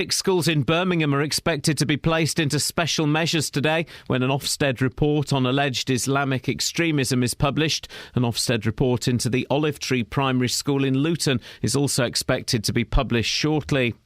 6 schools in Birmingham are expected to be placed into special measures today when an Ofsted report on alleged Islamic extremism is published. An Ofsted report into the Olive Tree Primary School in Luton is also expected to be published shortly.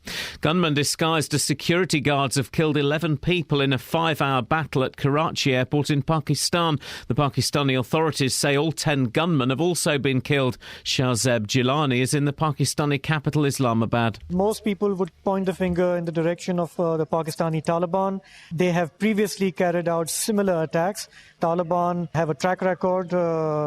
Gunmen disguised as security guards have killed 11 people in a 5-hour battle at Karachi airport in Pakistan. The Pakistani authorities say all 10 gunmen have also been killed. Shahzeb Jilani is in the Pakistani capital Islamabad. Most people would point the finger in the direction of the Pakistani Taliban. They have previously carried out similar attacks. Taliban have a track record,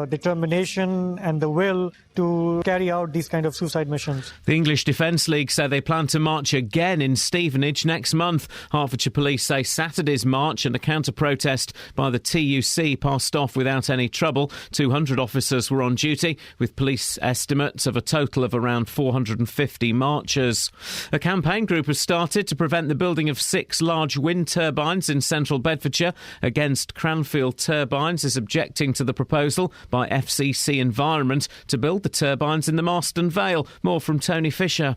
determination and the will to carry out these kind of suicide missions. The English Defence League say they plan to march again in Stevenage next month. Hertfordshire Police say Saturday's march and a counter-protest by the TUC passed off without any trouble. 200 officers were on duty, with police estimates of a total of around 450 marchers. A campaign group has started to prevent the building of 6 large wind turbines in central Bedfordshire. Against Cranfield Turbines is objecting to the proposal by FCC Environment to build the turbines in the Marston Vale. More from Tony Fisher.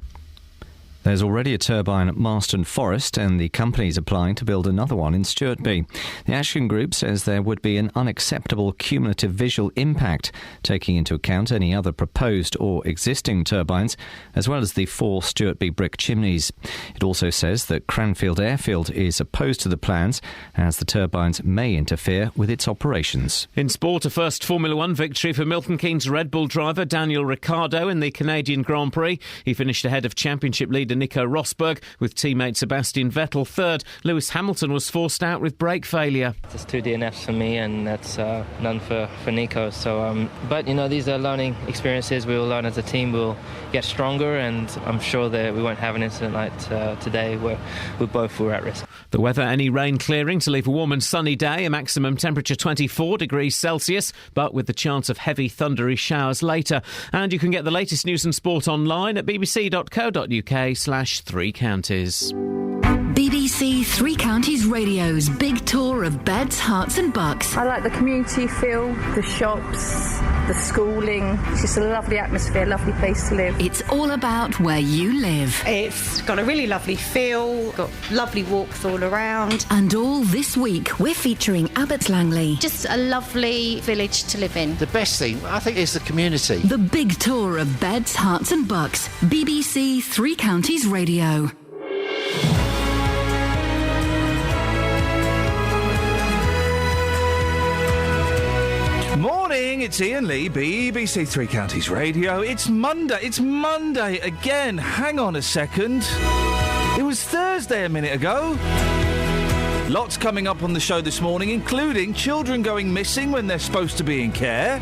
There's already a turbine at Marston Forest and the company's applying to build another one in Stuartby. The Action Group says there would be an unacceptable cumulative visual impact, taking into account any other proposed or existing turbines, as well as the 4 Stuartby brick chimneys. It also says that Cranfield Airfield is opposed to the plans, as the turbines may interfere with its operations. In sport, a first Formula 1 victory for Milton Keynes Red Bull driver Daniel Ricciardo in the Canadian Grand Prix. He finished ahead of championship leader Nico Rosberg, with teammate Sebastian Vettel third. Lewis Hamilton was forced out with brake failure. It's 2 DNFs for me, and that's none for Nico. So, but these are learning experiences. We will learn as a team. We'll get stronger, and I'm sure that we won't have an incident like today where we both were at risk. The weather: any rain clearing to leave a warm and sunny day. A maximum temperature 24 degrees Celsius, but with the chance of heavy thundery showers later. And you can get the latest news and sport online at bbc.co.uk/3 counties. BBC Three Counties Radio's big tour of beds, hearts and bucks. I like the community feel, the shops, the schooling. It's just a lovely atmosphere, lovely place to live. It's all about where you live. It's got a really lovely feel, got lovely walks all around. And all this week, we're featuring Abbots Langley. Just a lovely village to live in. The best thing, I think, is the community. The big tour of beds, hearts and bucks. BBC Three Counties Radio. Morning, it's Iain Lee, BBC Three Counties Radio. It's Monday again. Hang on a second. It was Thursday a minute ago. Lots coming up on the show this morning, including children going missing when they're supposed to be in care,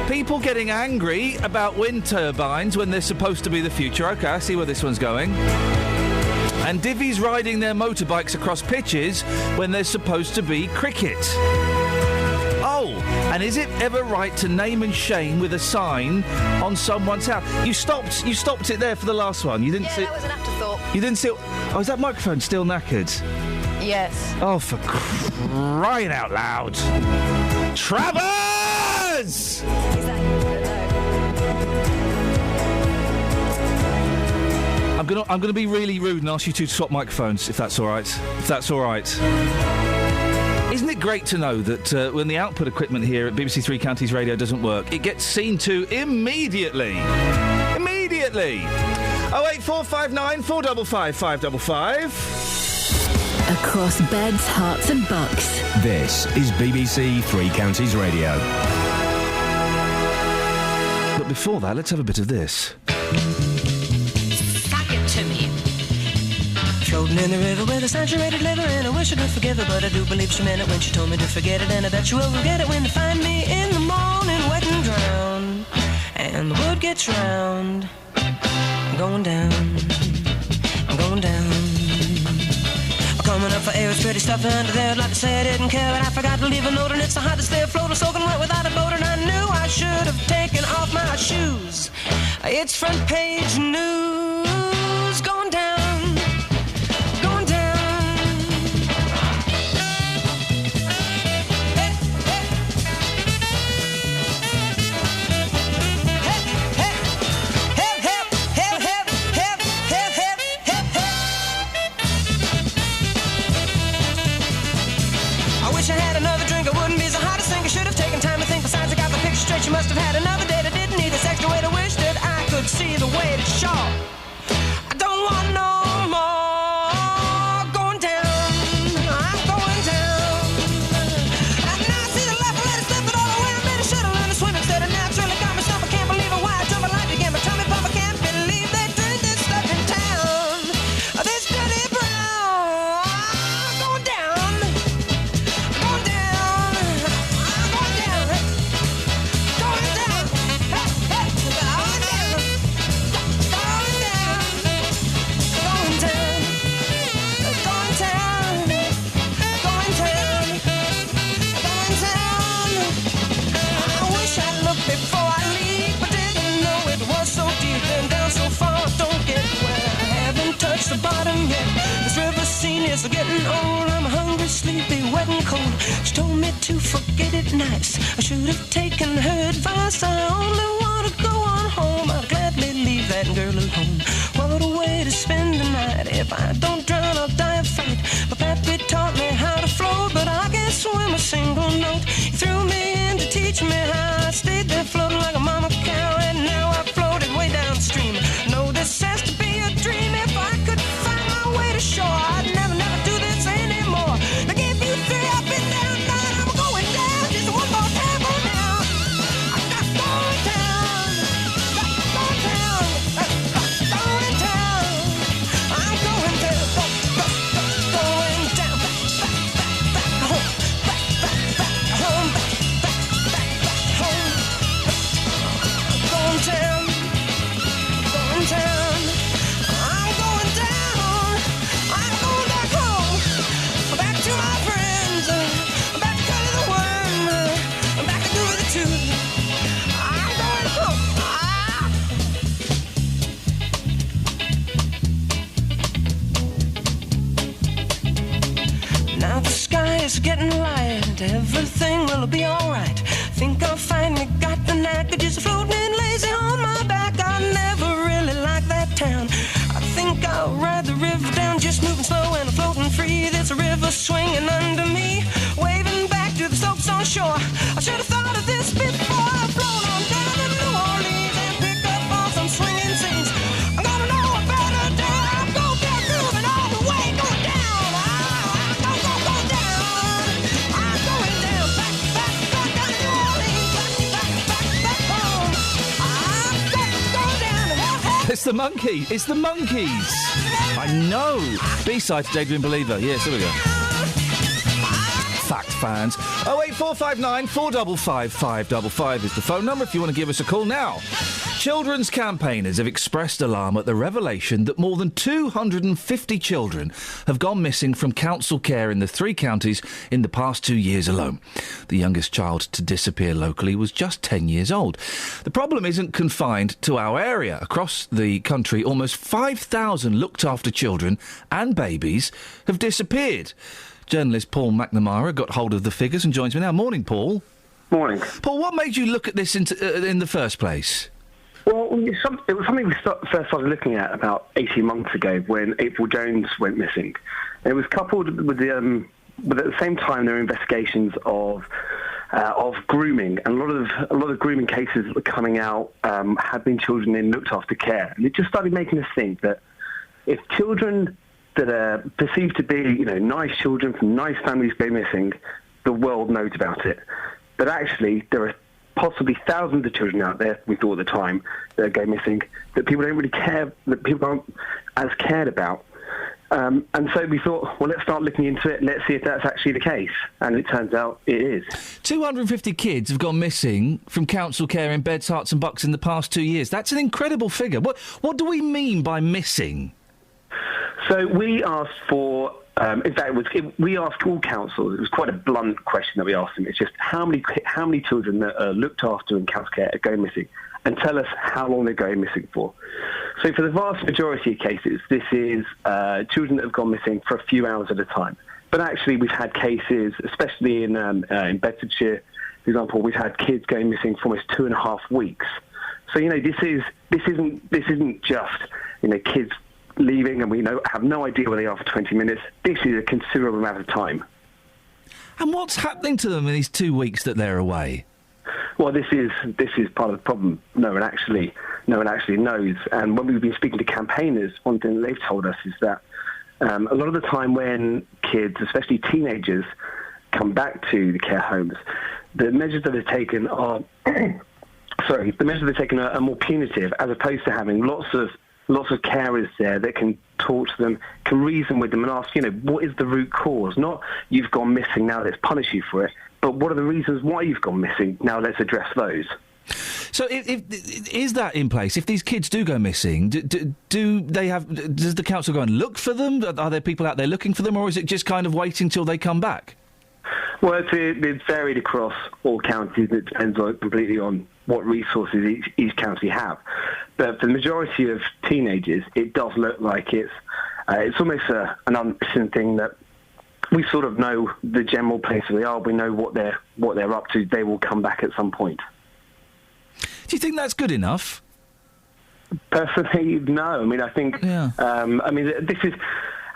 people getting angry about wind turbines when they're supposed to be the future. OK, I see where this one's going. And divvies riding their motorbikes across pitches when they're supposed to be cricket. Oh, and is it ever right to name and shame with a sign on someone's house? You stopped it there for the last one. You didn't see. That was an afterthought. You didn't see. Oh, is that microphone still knackered? Yes. Oh, for crying out loud! Travers! I'm gonna be really rude and ask you two to swap microphones, if that's all right. Isn't it great to know that when the output equipment here at BBC Three Counties Radio doesn't work, it gets seen to immediately? 08459 455 555. Across beds, hearts and bucks. This is BBC Three Counties Radio. But before that, let's have a bit of this. Suck it to me. Floating in the river with a saturated liver, and I wish I could forgive her, but I do believe she meant it when she told me to forget it, and I bet you will forget it when you find me in the morning wet and drowned, and the wood gets drowned. I'm going down. I'm coming up for air, it's pretty stuffy under there. I'd like to say I didn't care, but I forgot to leave a note, and it's so hard to stay afloat. I'm soaking wet without a boat, and I knew I should have taken off my shoes. It's front page news. Going down. reached the bottom yet. This river scene is getting old. I'm hungry, sleepy, wet and cold. She told me to forget it nice. I should have taken her advice. I only want to go on home. I'd gladly leave that girl alone. What a way to spend the night. If I don't drown, I'll die of fright. My pappy taught me how to float, but I can't swim a single note. He threw me in to teach me how. I stayed there floating like a mama cow, and now I floated way downstream. No, this has to be a dream. If I could find my way to shore, I'd never do this anymore. Now give you three, I've been down, nine, I'm going down. Just one more time, go down. I got going down. Got going down. Going down. I'm going down. Going down. Back home. Back home. Back home. Going down. Going down. I'm going down. I'm going back home. Back to my friends. Back to the worm. Back to the tooth. I'm going home. Now the sky is getting light. Everything will be alright. Think I finally got the knack of just floating lazy on my back. I never really liked that town. I think I'll ride the river down, just moving slow and floating free. There's a river swinging under me, waving back to the slopes on shore. I should have thought of this before. I float on down to New Orleans and pick up on some swinging scenes. I'm gonna know a better day. I'll go down, moving all the way, going down. Go down. I'm going down, back down to New Orleans, back home. I'm going down. It's the Monkees. It's the Monkees. I know. B-side to Daydream Believer. Yes, here we go. Fact fans. 08459 455 555 is the phone number if you want to give us a call now. Children's campaigners have expressed alarm at the revelation that more than 250 children have gone missing from council care in the 3 counties in the past 2 years alone. The youngest child to disappear locally was just 10 years old. The problem isn't confined to our area. Across the country, almost 5,000 looked-after children and babies have disappeared. Journalist Paul McNamara got hold of the figures and joins me now. Morning, Paul. Morning. Paul, what made you look at this in the first place? Well, it was something we first started looking at about 18 months ago when April Jones went missing. And it was coupled with but at the same time there were investigations of grooming, and a lot of grooming cases that were coming out had been children in looked after care. And it just started making us think that if children that are perceived to be, nice children from nice families go missing, the world knows about it. But actually, there are possibly thousands of children out there, we thought at the time, that go missing, that people don't really care, that people aren't as cared about. And so we thought, well, let's start looking into it, let's see if that's actually the case. And it turns out it is. 250 kids have gone missing from council care in Beds, Herts and Bucks in the past 2 years. That's an incredible figure. What do we mean by missing? So we asked for... in fact, we asked all councils. It was quite a blunt question that we asked them. It's just how many children that are looked after in council care are going missing, and tell us how long they're going missing for. So for the vast majority of cases, this is children that have gone missing for a few hours at a time. But actually, we've had cases, especially in Bedfordshire, for example, we've had kids going missing for almost 2.5 weeks. So this isn't just kids leaving and we have no idea where they are for 20 minutes. This is a considerable amount of time. And what's happening to them in these 2 weeks that they're away? Well, this is part of the problem. No one actually knows. And when we've been speaking to campaigners, one thing that they've told us is that a lot of the time when kids, especially teenagers, come back to the care homes, the measures that are taken are more punitive, as opposed to having lots of carers there that can talk to them, can reason with them and ask, what is the root cause? Not you've gone missing, now let's punish you for it, but what are the reasons why you've gone missing? Now let's address those. So is that in place? If these kids do go missing, does the council go and look for them? Are there people out there looking for them, or is it just kind of waiting till they come back? Well, it's varied across all counties. It depends completely on what resources each county have. But for the majority of teenagers, it does look like it's It's almost an unwritten thing that we sort of know the general place where they are. We know what they're up to. They will come back at some point. Do you think that's good enough? Personally, no. I mean, I think. Yeah.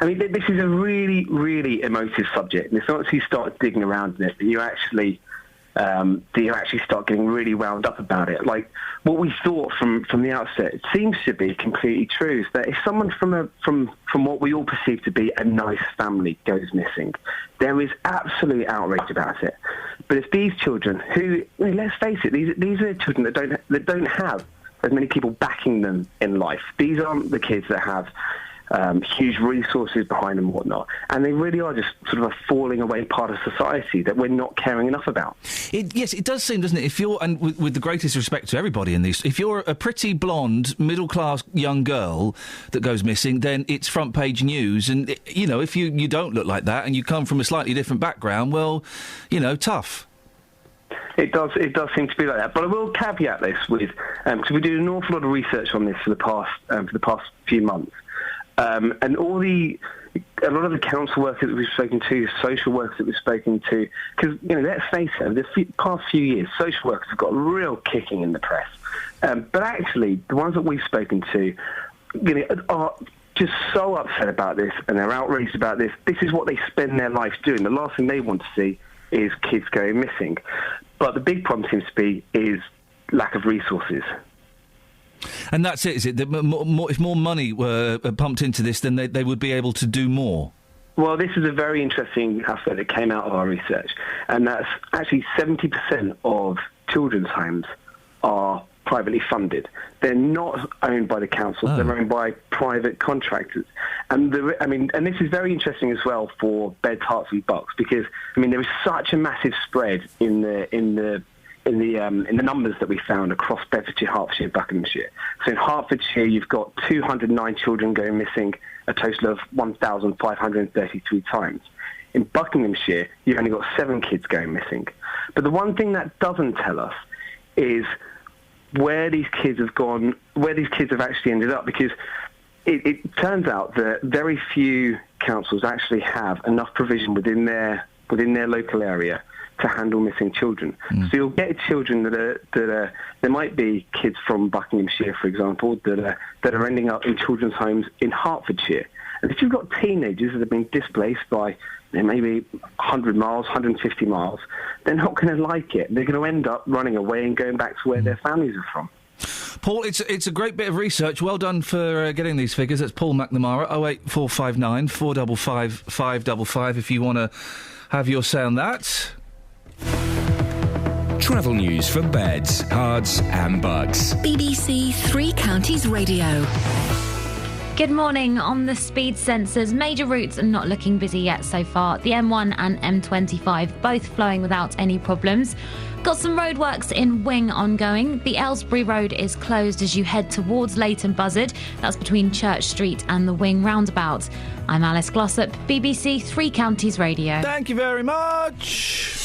This is a really, really emotive subject. And it's not until you start digging around in it that you actually start getting really wound up about it. Like, what we thought from the outset, it seems to be completely true, is that if someone from what we all perceive to be a nice family goes missing, there is absolute outrage about it. But if these children, who, let's face it, these are children that don't have as many people backing them in life. These aren't the kids that have huge resources behind them and whatnot. And they really are just sort of a falling away part of society that we're not caring enough about. Yes, it does seem, doesn't it? If you're, and with the greatest respect to everybody in these, if you're a pretty blonde, middle-class young girl that goes missing, then it's front-page news. And, if you don't look like that and you come from a slightly different background, well, tough. It does seem to be like that. But I will caveat this with, because we did an awful lot of research on this for the past few months. And a lot of the council workers that we've spoken to, social workers that we've spoken to, because, let's face it, the past few years, social workers have got a real kicking in the press. But actually, the ones that we've spoken to, are just so upset about this, and they're outraged about this. This is what they spend their life doing. The last thing they want to see is kids going missing. But the big problem seems to be is lack of resources. And that's it, is it? That if more money were pumped into this, then they would be able to do more? Well, this is a very interesting aspect that came out of our research, and that's actually 70% of children's homes are privately funded. They're not owned by the councils, they're owned by private contractors. And this is very interesting as well for Beds, Herts and Bucks, because, there is such a massive spread in the numbers that we found across Bedfordshire, Hertfordshire, Buckinghamshire. So in Hertfordshire, you've got 209 children going missing, a total of 1,533 times. In Buckinghamshire, you've only got 7 kids going missing. But the one thing that doesn't tell us is where these kids have gone, where these kids have actually ended up, because it turns out that very few councils actually have enough provision within their local area to handle missing children. So you'll get children that are there might be kids from Buckinghamshire, for example, that are ending up in children's homes in Hertfordshire. And if you've got teenagers that have been displaced by maybe 100 miles, 150 miles, they're not going to like it. They're going to end up running away and going back to where their families are from. Paul, it's a great bit of research. Well done for getting these figures. That's Paul McNamara, 08459 455 555, if you want to have your say on that. Travel news for Beds, Herts and Bucks. BBC Three Counties Radio. Good morning. On the speed sensors, major routes are not looking busy yet so far. The M1 and M25 both flowing without any problems. Got some roadworks in Wing ongoing. The Aylesbury Road is closed as you head towards Leighton Buzzard. That's between Church Street and the Wing roundabout. I'm Alice Glossop, BBC Three Counties Radio. Thank you very much.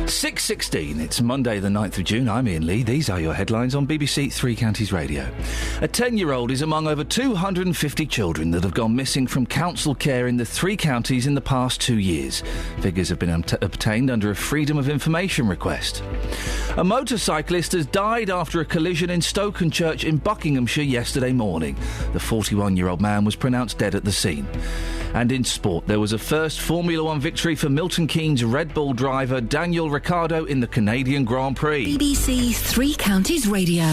6:16, it's Monday the 9th of June. I'm Iain Lee. These are your headlines on BBC Three Counties Radio. A 10-year-old is among over 250 children that have gone missing from council care in the three counties in the past 2 years. Figures have been obtained under a Freedom of Information request. A motorcyclist has died after a collision in Stokenchurch in Buckinghamshire yesterday morning. The 41-year-old man was pronounced dead at the scene. And in sport, there was a first Formula One victory for Milton Keynes Red Bull driver Daniel Ricciardo in the Canadian Grand Prix. BBC Three Counties Radio.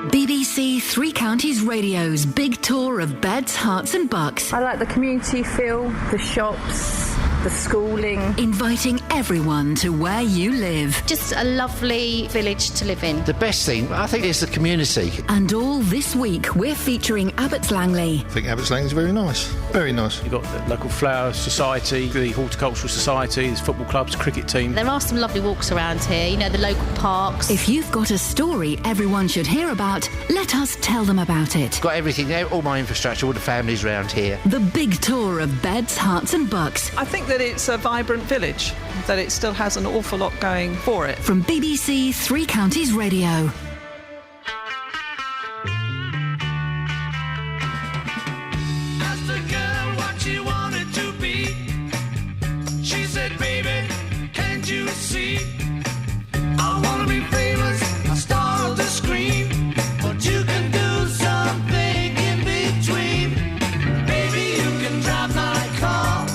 BBC Three Counties Radio's big tour of Beds, Herts and Bucks. I like the community feel, the shops, the schooling. Inviting everyone to where you live. Just a lovely village to live in. The best thing, I think, is the community. And all this week, we're featuring Abbots Langley. I think Abbots Langley is very nice. Very nice. You've got the local flower society, the horticultural society, there's football clubs, cricket team. There are some lovely walks around here, the local parks. If you've got a story everyone should hear about, let us tell them about it. Got everything there, all my infrastructure, all the families around here. The big tour of Beds, Herts and Bucks. I think that it's a vibrant village, that it still has an awful lot going for it. From BBC Three Counties Radio. Asked the girl what she wanted to be. She said, baby, can't you see? I want to be famous, a star of the screen. But you can do something in between. Baby, you can drive my car.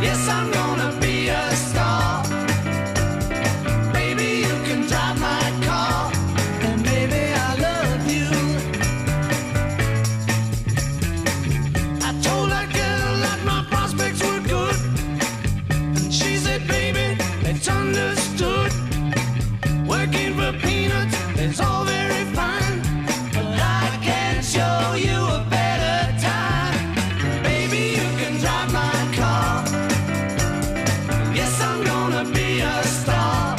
Yes, I'm gonna be a star. Baby, you can drive my car. And baby, I love you. I told that girl that my prospects were good. And she said, baby, it's understood. Working for peanuts is all very fine, but I can show you a better time. Baby, you can drive my car. Yes, I'm gonna be a star.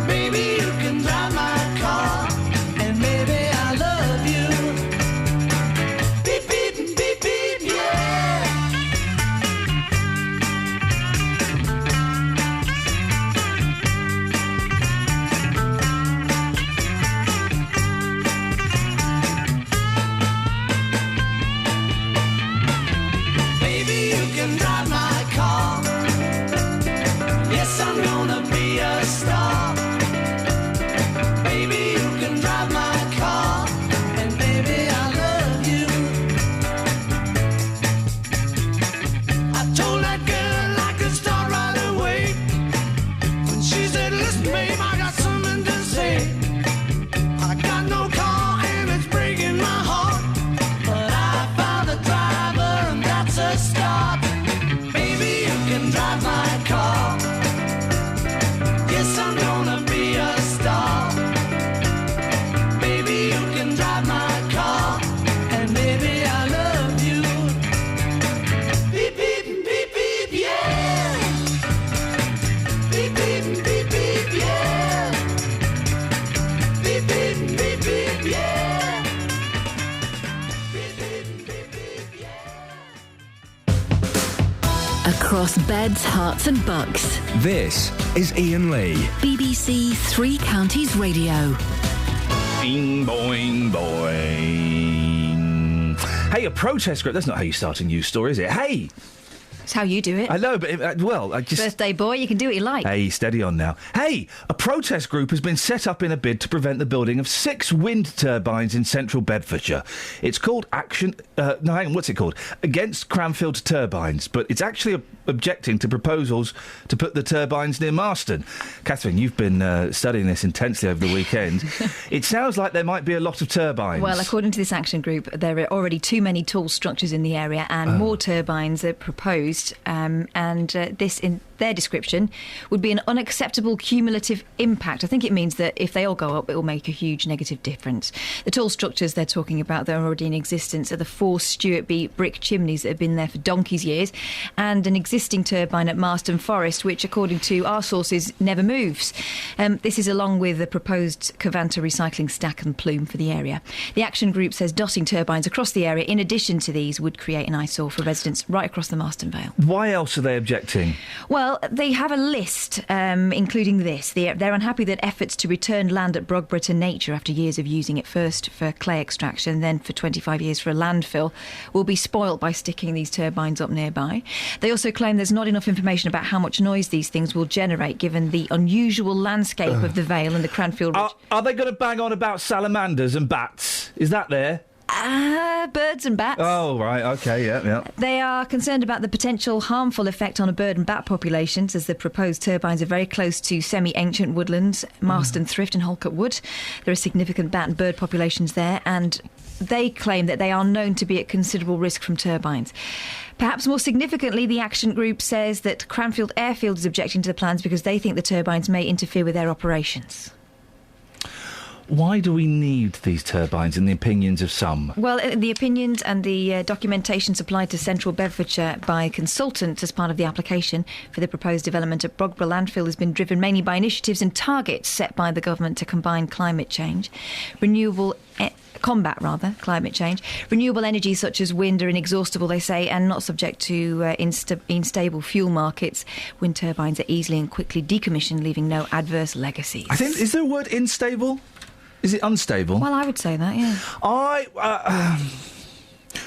Baby, you can drive my car. And baby, I love you. Beep, beep, beep, beep, yeah. Baby, you can drive my car. Yes, I'm gonna be a star. Baby, you can drive my car. And baby, I love you. I told that girl I could start right away. When she said, listen, babe, I got something to say. I got no car and it's breaking my heart. But I found a driver and that's a start. Baby, you can drive my car. Yes, I'm gonna be a star. Baby, you can drive my car. And baby, I love you. Beep, beep, beep, beep, yeah. Beep, beep, beep, beep, yeah. Beep, beep, beep, beep, yeah. Beep, beep, beep, beep, yeah. Across beds, hearts and bucks. This is Iain Lee. BBC Three Counties Radio. Boing, boing, boing. Hey, a protest group. That's not how you start a news story, is it? Hey! It's how you do it. I know, but, I just... Birthday boy, you can do what you like. Hey, steady on now. Hey, a protest group has been set up in a bid to prevent the building of 6 wind turbines in central Bedfordshire. It's called Action... no, hang on, what's it called? Against Cranfield Turbines, but it's actually objecting to proposals to put the turbines near Marston. Catherine, you've been studying this intensely over the weekend. It sounds like there might be a lot of turbines. Well, according to this action group, there are already too many tall structures in the area and more turbines are proposed. This, in their description, would be an unacceptable cumulative impact. I think it means that if they all go up, it will make a huge negative difference. The tall structures they're talking about that are already in existence are the 4 Stuart B brick chimneys that have been there for donkey's years, and an existing turbine at Marston Forest, which, according to our sources, never moves. This is along with the proposed Covanta recycling stack and plume for the area. The action group says dotting turbines across the area, in addition to these, would create an eyesore for residents right across the Marston Vale. Why else are they objecting? Well, they have a list, including this. They're unhappy that efforts to return land at Brogborough to nature after years of using it, first for clay extraction, then for 25 years for a landfill, will be spoilt by sticking these turbines up nearby. They also claim there's not enough information about how much noise these things will generate, given the unusual landscape of the Vale and the Cranfield Ridge. Are they going to bang on about salamanders and bats? Is that there? Birds and bats. Oh, right, OK, yeah. They are concerned about the potential harmful effect on bird and bat populations, as the proposed turbines are very close to semi-ancient woodlands, Marston Thrift and Holcote Wood. There are significant bat and bird populations there, and they claim that they are known to be at considerable risk from turbines. Perhaps more significantly, the action group says that Cranfield Airfield is objecting to the plans because they think the turbines may interfere with their operations. Why do we need these turbines in the opinions of some? Well, the opinions and the documentation supplied to Central Bedfordshire by consultants as part of the application for the proposed development at Brogborough landfill has been driven mainly by initiatives and targets set by the government to combine climate change, renewable combat climate change. Renewable energies such as wind are inexhaustible, they say, and not subject to unstable fuel markets. Wind turbines are easily and quickly decommissioned, leaving no adverse legacies. I think, is there a word unstable? Is it unstable? Well, I would say that, yeah.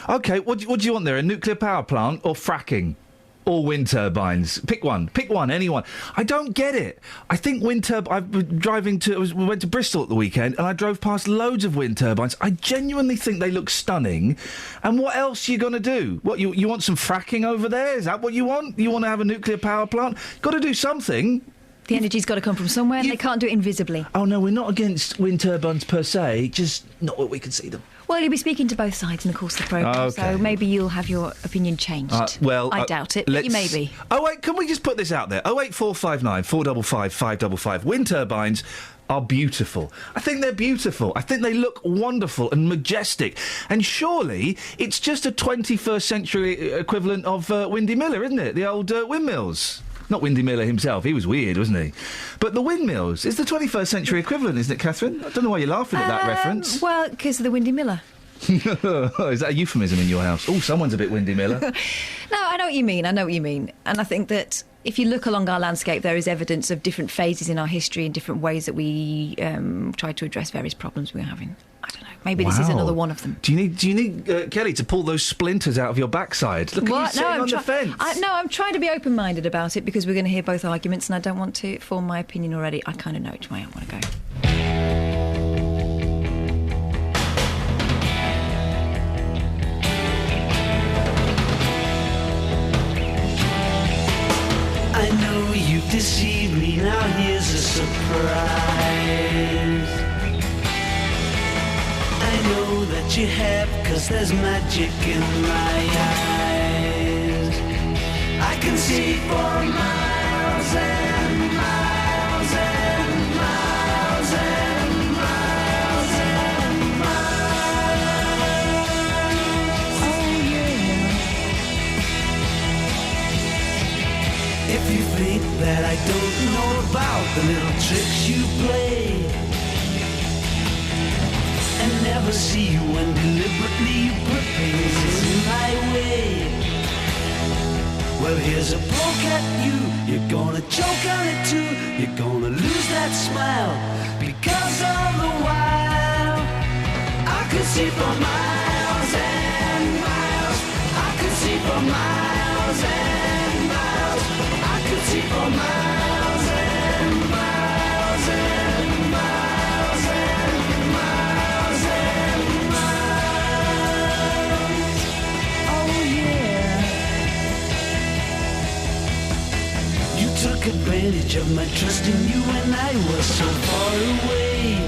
OK, what do you want there? A nuclear power plant or fracking? Or wind turbines? Pick one, anyone. I don't get it. I think wind turbines... we went to Bristol at the weekend and I drove past loads of wind turbines. I genuinely think they look stunning. And what else are you going to do? What, you want some fracking over there? Is that what you want? You want to have a nuclear power plant? Got to do something. The energy's got to come from somewhere and they can't do it invisibly. Oh, no, we're not against wind turbines per se, just not where we can see them. Well, you'll be speaking to both sides in the course of the programme, so maybe you'll have your opinion changed. I doubt it, but you may be. Oh, wait, can we just put this out there? 08459 455 555. Wind turbines are beautiful. I think they're beautiful. I think they look wonderful and majestic. And surely it's just a 21st century equivalent of Windy Miller, isn't it? The old windmills. Not Windy Miller himself, he was weird, wasn't he? But the windmills is the 21st century equivalent, isn't it, Catherine? I don't know why you're laughing at that reference. Well, because of the Windy Miller. Is that a euphemism in your house? Oh, someone's a bit Windy Miller. No, I know what you mean. And I think that if you look along our landscape, there is evidence of different phases in our history and different ways that we try to address various problems we're having. I don't know. Maybe this is another one of them. Do you need Kelly to pull those splinters out of your backside? Look at you sitting on the fence. I'm trying to be open-minded about it because we're going to hear both arguments and I don't want to form my opinion already. I kind of know which way I want to go. I know you've deceived me, now here's a surprise. I know that you have, 'cause there's magic in my eyes. I can see for miles and miles and miles and miles and miles. Oh yeah. If you think that I don't know about the little tricks you play and never see you when deliberately you put things in my way, well, here's a poke at you. You're gonna choke on it too. You're gonna lose that smile because all the while I could see for miles and miles. I could see for miles and miles. I could see for miles and miles and miles and miles and miles. Oh yeah. You took advantage of my trust in you when I was so far away.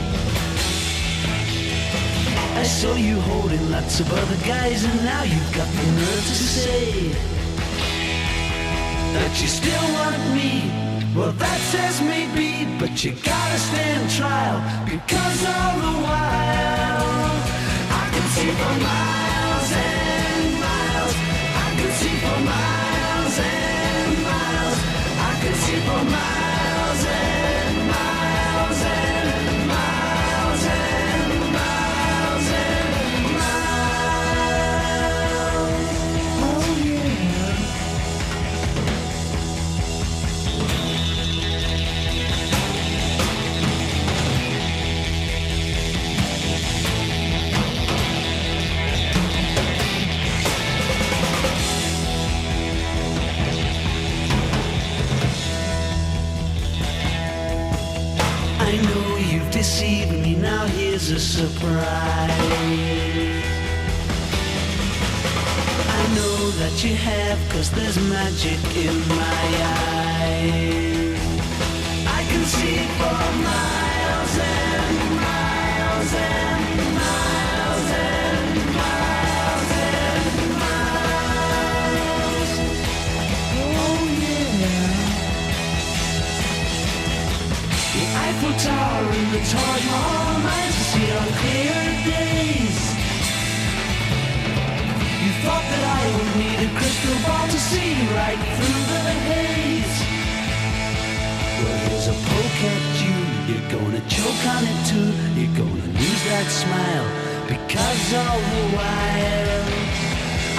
I saw you holding lots of other guys and now you've got the nerve to say that you still want me. Well, that says maybe, but you gotta stand trial because all the while I can see for miles and miles. I can see for miles and miles. I can see for miles and miles and miles and miles and miles. Oh yeah. I know you've deceived me, now here's a surprise. I know that you have, 'cause there's magic in my eyes. I can see for miles and miles and miles and miles and miles. Oh yeah. The Eiffel Tower and the Taj Mahal reminds us here on clear days. You thought that I would need a crystal ball to see right through the haze. Well, here's a poke at you. You're gonna choke on it too. You're gonna lose that smile Because all the while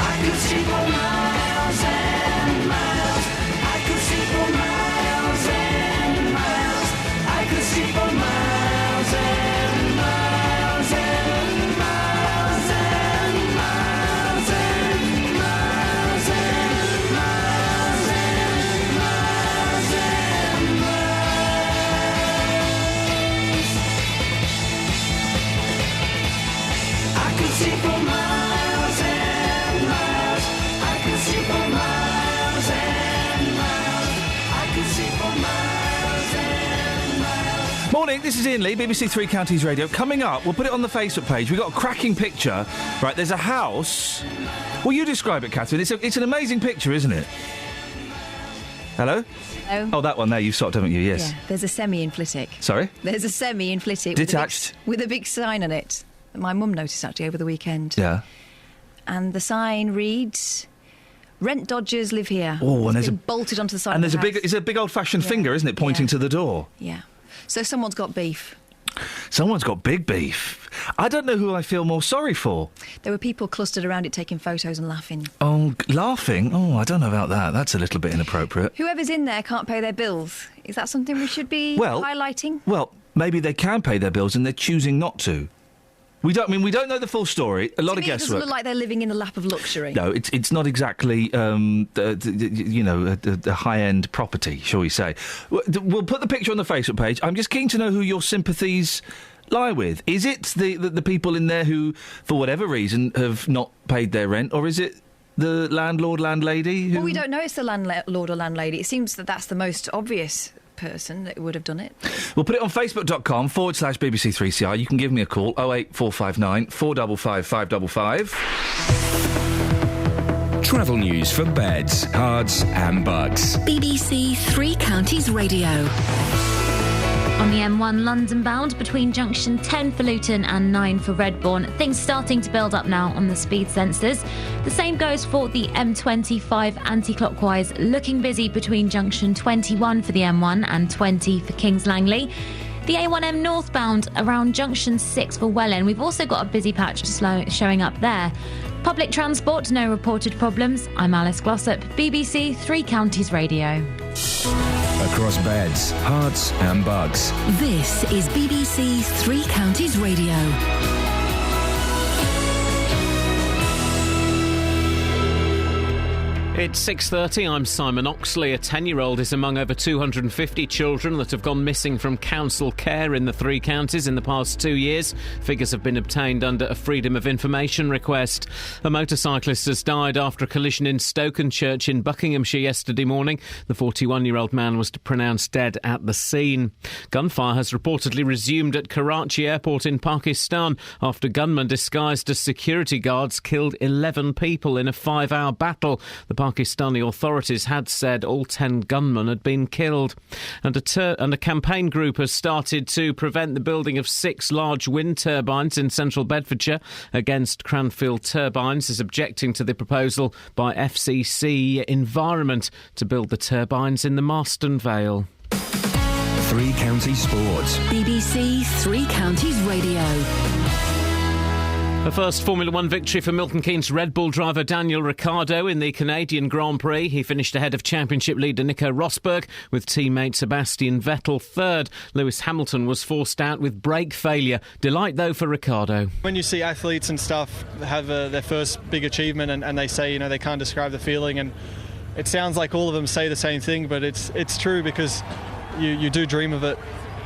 I could see for miles and miles. I could see for miles and miles. I could see for miles and miles and miles and miles and miles and miles and miles and miles. I could see for miles and miles. I could see for miles and miles. I could see for miles and miles. Morning, this is Iain Lee, BBC Three Counties Radio. Coming up, we'll put it on the Facebook page. We've got a cracking picture. Right, there's a house. Well, you describe it, Catherine. It's an amazing picture, isn't it? Hello? Hello. Oh, that one there, you've stopped, haven't you? Yes. Yeah, there's a semi in Flitwick. Sorry? There's a semi in Flitwick. Detached. With a big sign on it. That my mum noticed actually over the weekend. Yeah. And the sign reads, "Rent dodgers live here." Oh, and It's there's been bolted onto the side And of there's the a house. it's a big old-fashioned finger, isn't it, pointing to the door? Yeah. So someone's got beef. Someone's got big beef. I don't know who I feel more sorry for. There were people clustered around it taking photos and laughing. Oh, laughing? Oh, I don't know about that. That's a little bit inappropriate. Whoever's in there can't pay their bills. Is that something we should be Well- highlighting? Well, maybe they can pay their bills and they're choosing not to. We don't know the full story. A lot To of me, it doesn't guesswork. look like they're living in the lap of luxury. No, it's not exactly, a high-end property, shall we say. We'll put the picture on the Facebook page. I'm just keen to know who your sympathies lie with. Is it the people in there who, for whatever reason, have not paid their rent, or is it the landlord, landlady? Who... Well, we don't know it's the landlord or landlady. It seems that that's the most obvious person that would have done it. We'll put it on facebook.com/BBC3CR. You can give me a call, 08459 455 555. Travel news for beds, cards and bugs. BBC Three Counties Radio. On the M1 London bound between junction 10 for Luton and 9 for Redbourne, things starting to build up now on the speed sensors. The same goes for the M25 anti-clockwise, looking busy between junction 21 for the M1 and 20 for Kings Langley. The A1M northbound around junction 6 for Welland. We've also got a busy patch showing up there. Public transport, no reported problems. I'm Alice Glossop, BBC Three Counties Radio. Across beds, hearts and bugs. This is BBC Three Counties Radio. It's 6:30. I'm Simon Oxley. A 10-year-old is among over 250 children that have gone missing from council care in the three counties in the past 2 years. Figures have been obtained under a Freedom of Information request. A motorcyclist has died after a collision in Stokenchurch in Buckinghamshire yesterday morning. The 41-year-old man was pronounced dead at the scene. Gunfire has reportedly resumed at Karachi Airport in Pakistan after gunmen disguised as security guards killed 11 people in a 5-hour battle. The Pakistani authorities had said all 10 gunmen had been killed. And a campaign group has started to prevent the building of 6 large wind turbines in central Bedfordshire. Against Cranfield Turbines is objecting to the proposal by FCC Environment to build the turbines in the Marston Vale. Three Counties Sports. BBC Three Counties Radio. The first Formula One victory for Milton Keynes Red Bull driver Daniel Ricciardo in the Canadian Grand Prix. He finished ahead of Championship leader Nico Rosberg, with teammate Sebastian Vettel third. Lewis Hamilton was forced out with brake failure. Delight, though, for Ricciardo. When you see athletes and stuff have their first big achievement and they say, they can't describe the feeling, and it sounds like all of them say the same thing, but it's true because you do dream of it.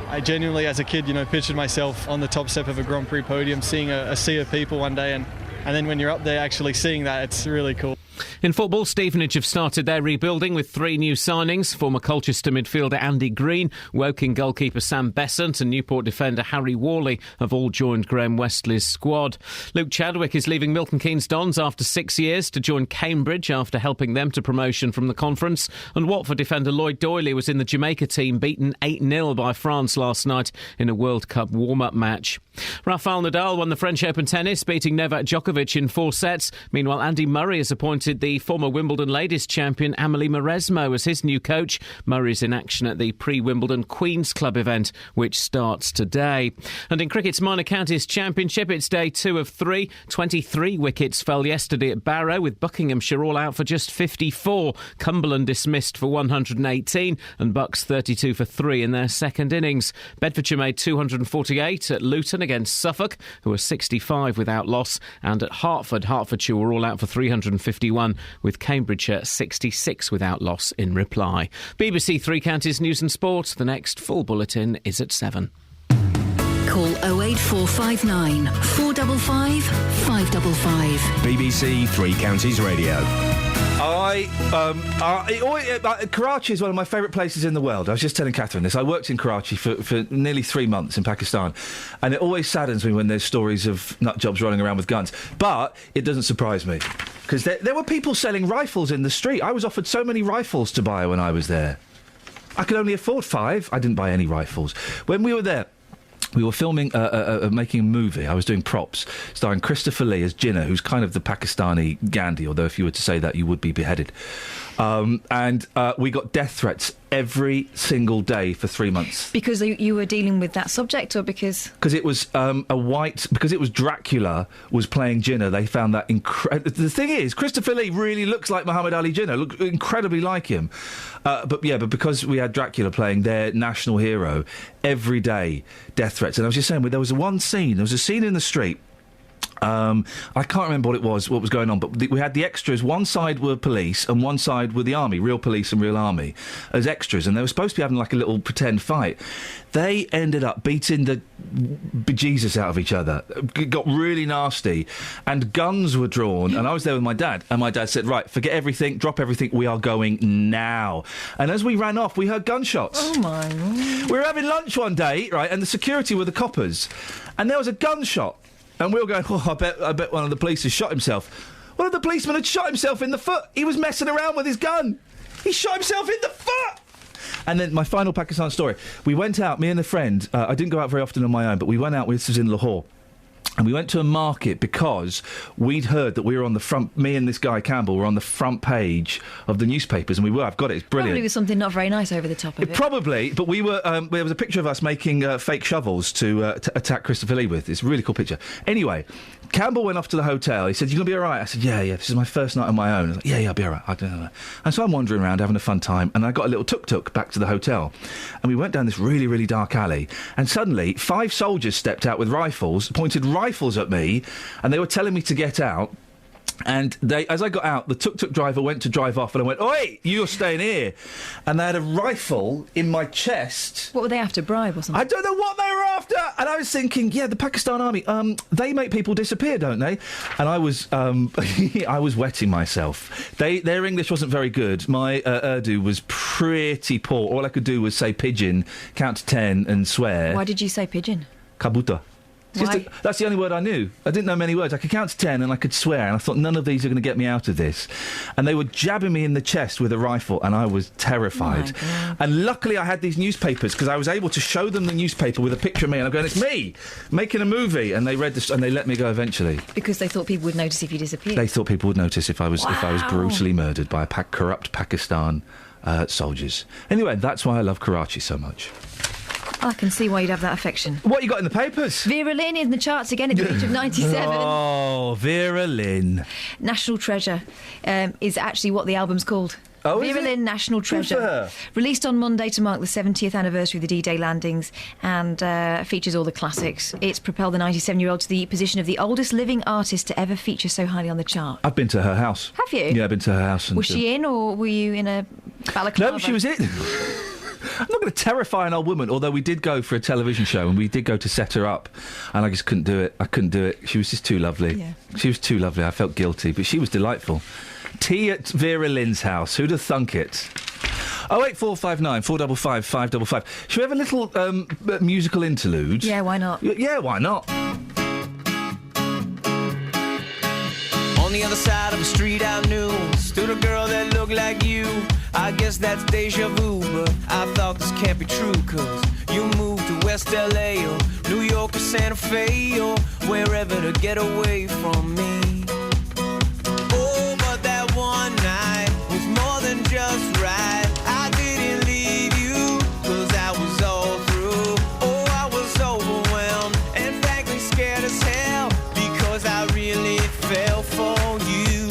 I genuinely, as a kid, pictured myself on the top step of a Grand Prix podium, seeing a sea of people one day, and then when you're up there actually seeing that, it's really cool. In football, Stevenage have started their rebuilding with 3 new signings. Former Colchester midfielder Andy Green, Woking goalkeeper Sam Besant and Newport defender Harry Worley have all joined Graham Westley's squad. Luke Chadwick is leaving Milton Keynes Dons after 6 years to join Cambridge after helping them to promotion from the conference. And Watford defender Lloyd Doyley was in the Jamaica team, beaten 8-0 by France last night in a World Cup warm-up match. Rafael Nadal won the French Open tennis, beating Novak Djokovic in 4 sets. Meanwhile, Andy Murray has appointed the former Wimbledon ladies champion Amelie Mauresmo as his new coach. Murray's in action at the pre-Wimbledon Queen's Club event, which starts today. And in cricket's Minor Counties Championship, it's day 2 of 3. 23 wickets fell yesterday at Barrow, with Buckinghamshire all out for just 54. Cumberland dismissed for 118 and Bucks 32 for 3 in their second innings. Bedfordshire made 248 at Luton against Suffolk, who were 65 without loss, and at Hertfordshire were all out for 351, with Cambridgeshire 66 without loss in reply. BBC Three Counties News and Sport. The next full bulletin is at 7. Call 08459 455 555. BBC Three Counties Radio. Karachi is one of my favourite places in the world. I was just telling Catherine this. I worked in Karachi for nearly 3 months in Pakistan, and it always saddens me when there's stories of nutjobs running around with guns. But it doesn't surprise me, because there were people selling rifles in the street. I was offered so many rifles to buy when I was there. I could only afford 5. I didn't buy any rifles. When we were there, we were filming, making a movie. I was doing props, starring Christopher Lee as Jinnah, who's kind of the Pakistani Gandhi, although if you were to say that, you would be beheaded. And we got death threats every single day for 3 months. Because you were dealing with that subject, or because... Because it was because it was Dracula was playing Jinnah, they found that incredible. The thing is, Christopher Lee really looks like Muhammad Ali Jinnah, looked incredibly like him. But because we had Dracula playing their national hero, every day, death threats. And I was just saying, there was a scene in the street. I can't remember what was going on, but we had the extras. One side were police and one side were the army, real police and real army, as extras, and they were supposed to be having like a little pretend fight. They ended up beating the bejesus out of each other. It got really nasty, and guns were drawn, and I was there with my dad, and my dad said, right, forget everything, drop everything, we are going now. And as we ran off, we heard gunshots. Oh my God. We were having lunch one day, right, and the security were the coppers, and there was a gunshot. And we were going, I bet one of the police has shot himself. One of the policemen had shot himself in the foot. He was messing around with his gun. He shot himself in the foot! And then my final Pakistan story. We went out, me and a friend. I didn't go out very often on my own, but we went out, this was in Lahore. And we went to a market because we'd heard that we were on the front, me and this guy Campbell were on the front page of the newspapers, and we were, I've got it, it's brilliant. Probably with something not very nice over the top of it. Probably, but we were, there was a picture of us making fake shovels to attack Christopher Lee with. It's a really cool picture. Anyway, Campbell went off to the hotel. He said, "You going to be all right?" I said, yeah, this is my first night on my own. I was like, yeah, I'll be all right. I don't know. And so I'm wandering around having a fun time, and I got a little tuk-tuk back to the hotel. And we went down this really, really dark alley, and suddenly 5 soldiers stepped out with rifles, pointed rifles at me, and they were telling me to get out. And as I got out, the tuk-tuk driver went to drive off, and I went, "Oi, you're staying here." And they had a rifle in my chest. What were they after, bribe or something? I don't know what they were after. And I was thinking, yeah, the Pakistan Army, they make people disappear, don't they? And I was, I was wetting myself. Their English wasn't very good. My Urdu was pretty poor. All I could do was say pigeon, count to 10, and swear. Why did you say pigeon? Kabuta. That's the only word I knew. I didn't know many words. I could count to 10 and I could swear, and I thought none of these are going to get me out of this. And they were jabbing me in the chest with a rifle, and I was terrified. Oh, and luckily I had these newspapers, because I was able to show them the newspaper with a picture of me, and I'm going, "It's me making a movie," and they read this and they let me go eventually. Because they thought people would notice if you disappeared. They thought people would notice if I was brutally murdered by corrupt Pakistan soldiers. Anyway, that's why I love Karachi so much. I can see why you'd have that affection. What you got in the papers? Vera Lynn in the charts again at the age of 97. Oh, Vera Lynn. National Treasure is actually what the album's called. Oh, Vera Lynn, National Treasure. Good for her. Released on Monday to mark the 70th anniversary of the D-Day landings, and features all the classics. It's propelled the 97-year-old to the position of the oldest living artist to ever feature so highly on the chart. I've been to her house. Have you? Yeah, I've been to her house. And was she in, or were you in a balaclava? No, she was in. I'm not going to terrify an old woman, although we did go for a television show and we did go to set her up, and I just couldn't do it. I couldn't do it. She was just too lovely. Yeah. She was too lovely. I felt guilty, but she was delightful. Tea at Vera Lynn's house. Who'd have thunk it? 08459 455 555. Should we have a little musical interlude? Yeah, why not? Yeah, why not? On the other side of the street I knew stood a girl that looked like you. I guess that's deja vu, but I thought this can't be true, 'cause you moved to West LA or New York or Santa Fe or wherever to get away from me. Oh, but that one night was more than just right. I didn't leave you, 'cause I was all through. Oh, I was overwhelmed and frankly scared as hell, because I really fell for you.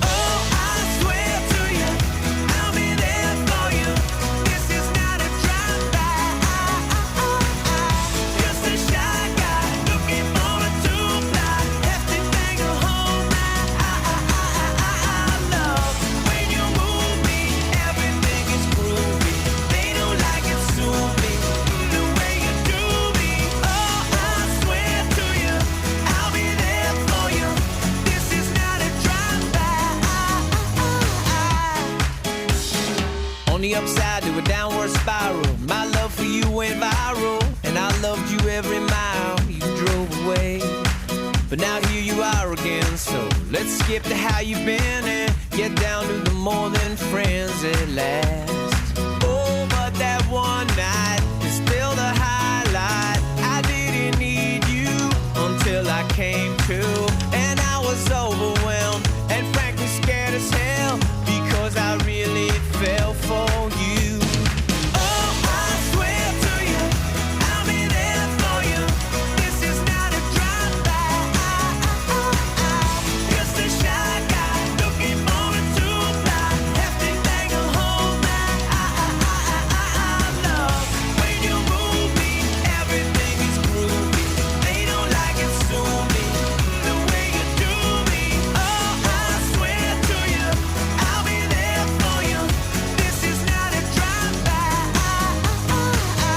Oh, I swear to you, I'll be there for you. This is not a drive-by. Just a shy guy looking for a two-fly. Hefty thing to hold my love. When you move me, everything is groovy. They don't like it, sue me the way you do me. Oh, I swear to you, I'll be there for you. This is not a drive-by. On the upside to a downward spiral, my love for you went viral, and I loved you every mile you drove away. But now here you are again, so let's skip to how you've been and get down to the more than friends at last. Oh, but that one night is still the highlight. I didn't need you until I came to, and I was overwhelmed and frankly scared as hell, because I really fell for you. Oh, I swear to you, I'll be there for you. This is not a drive-by. Just a shy guy looking for a two-fly. Hefty thing to hold my love. When you move me, everything is groovy. They don't like it, sue me the way you do me. Oh, I swear to you, I'll be there for you. This is not a drive-by.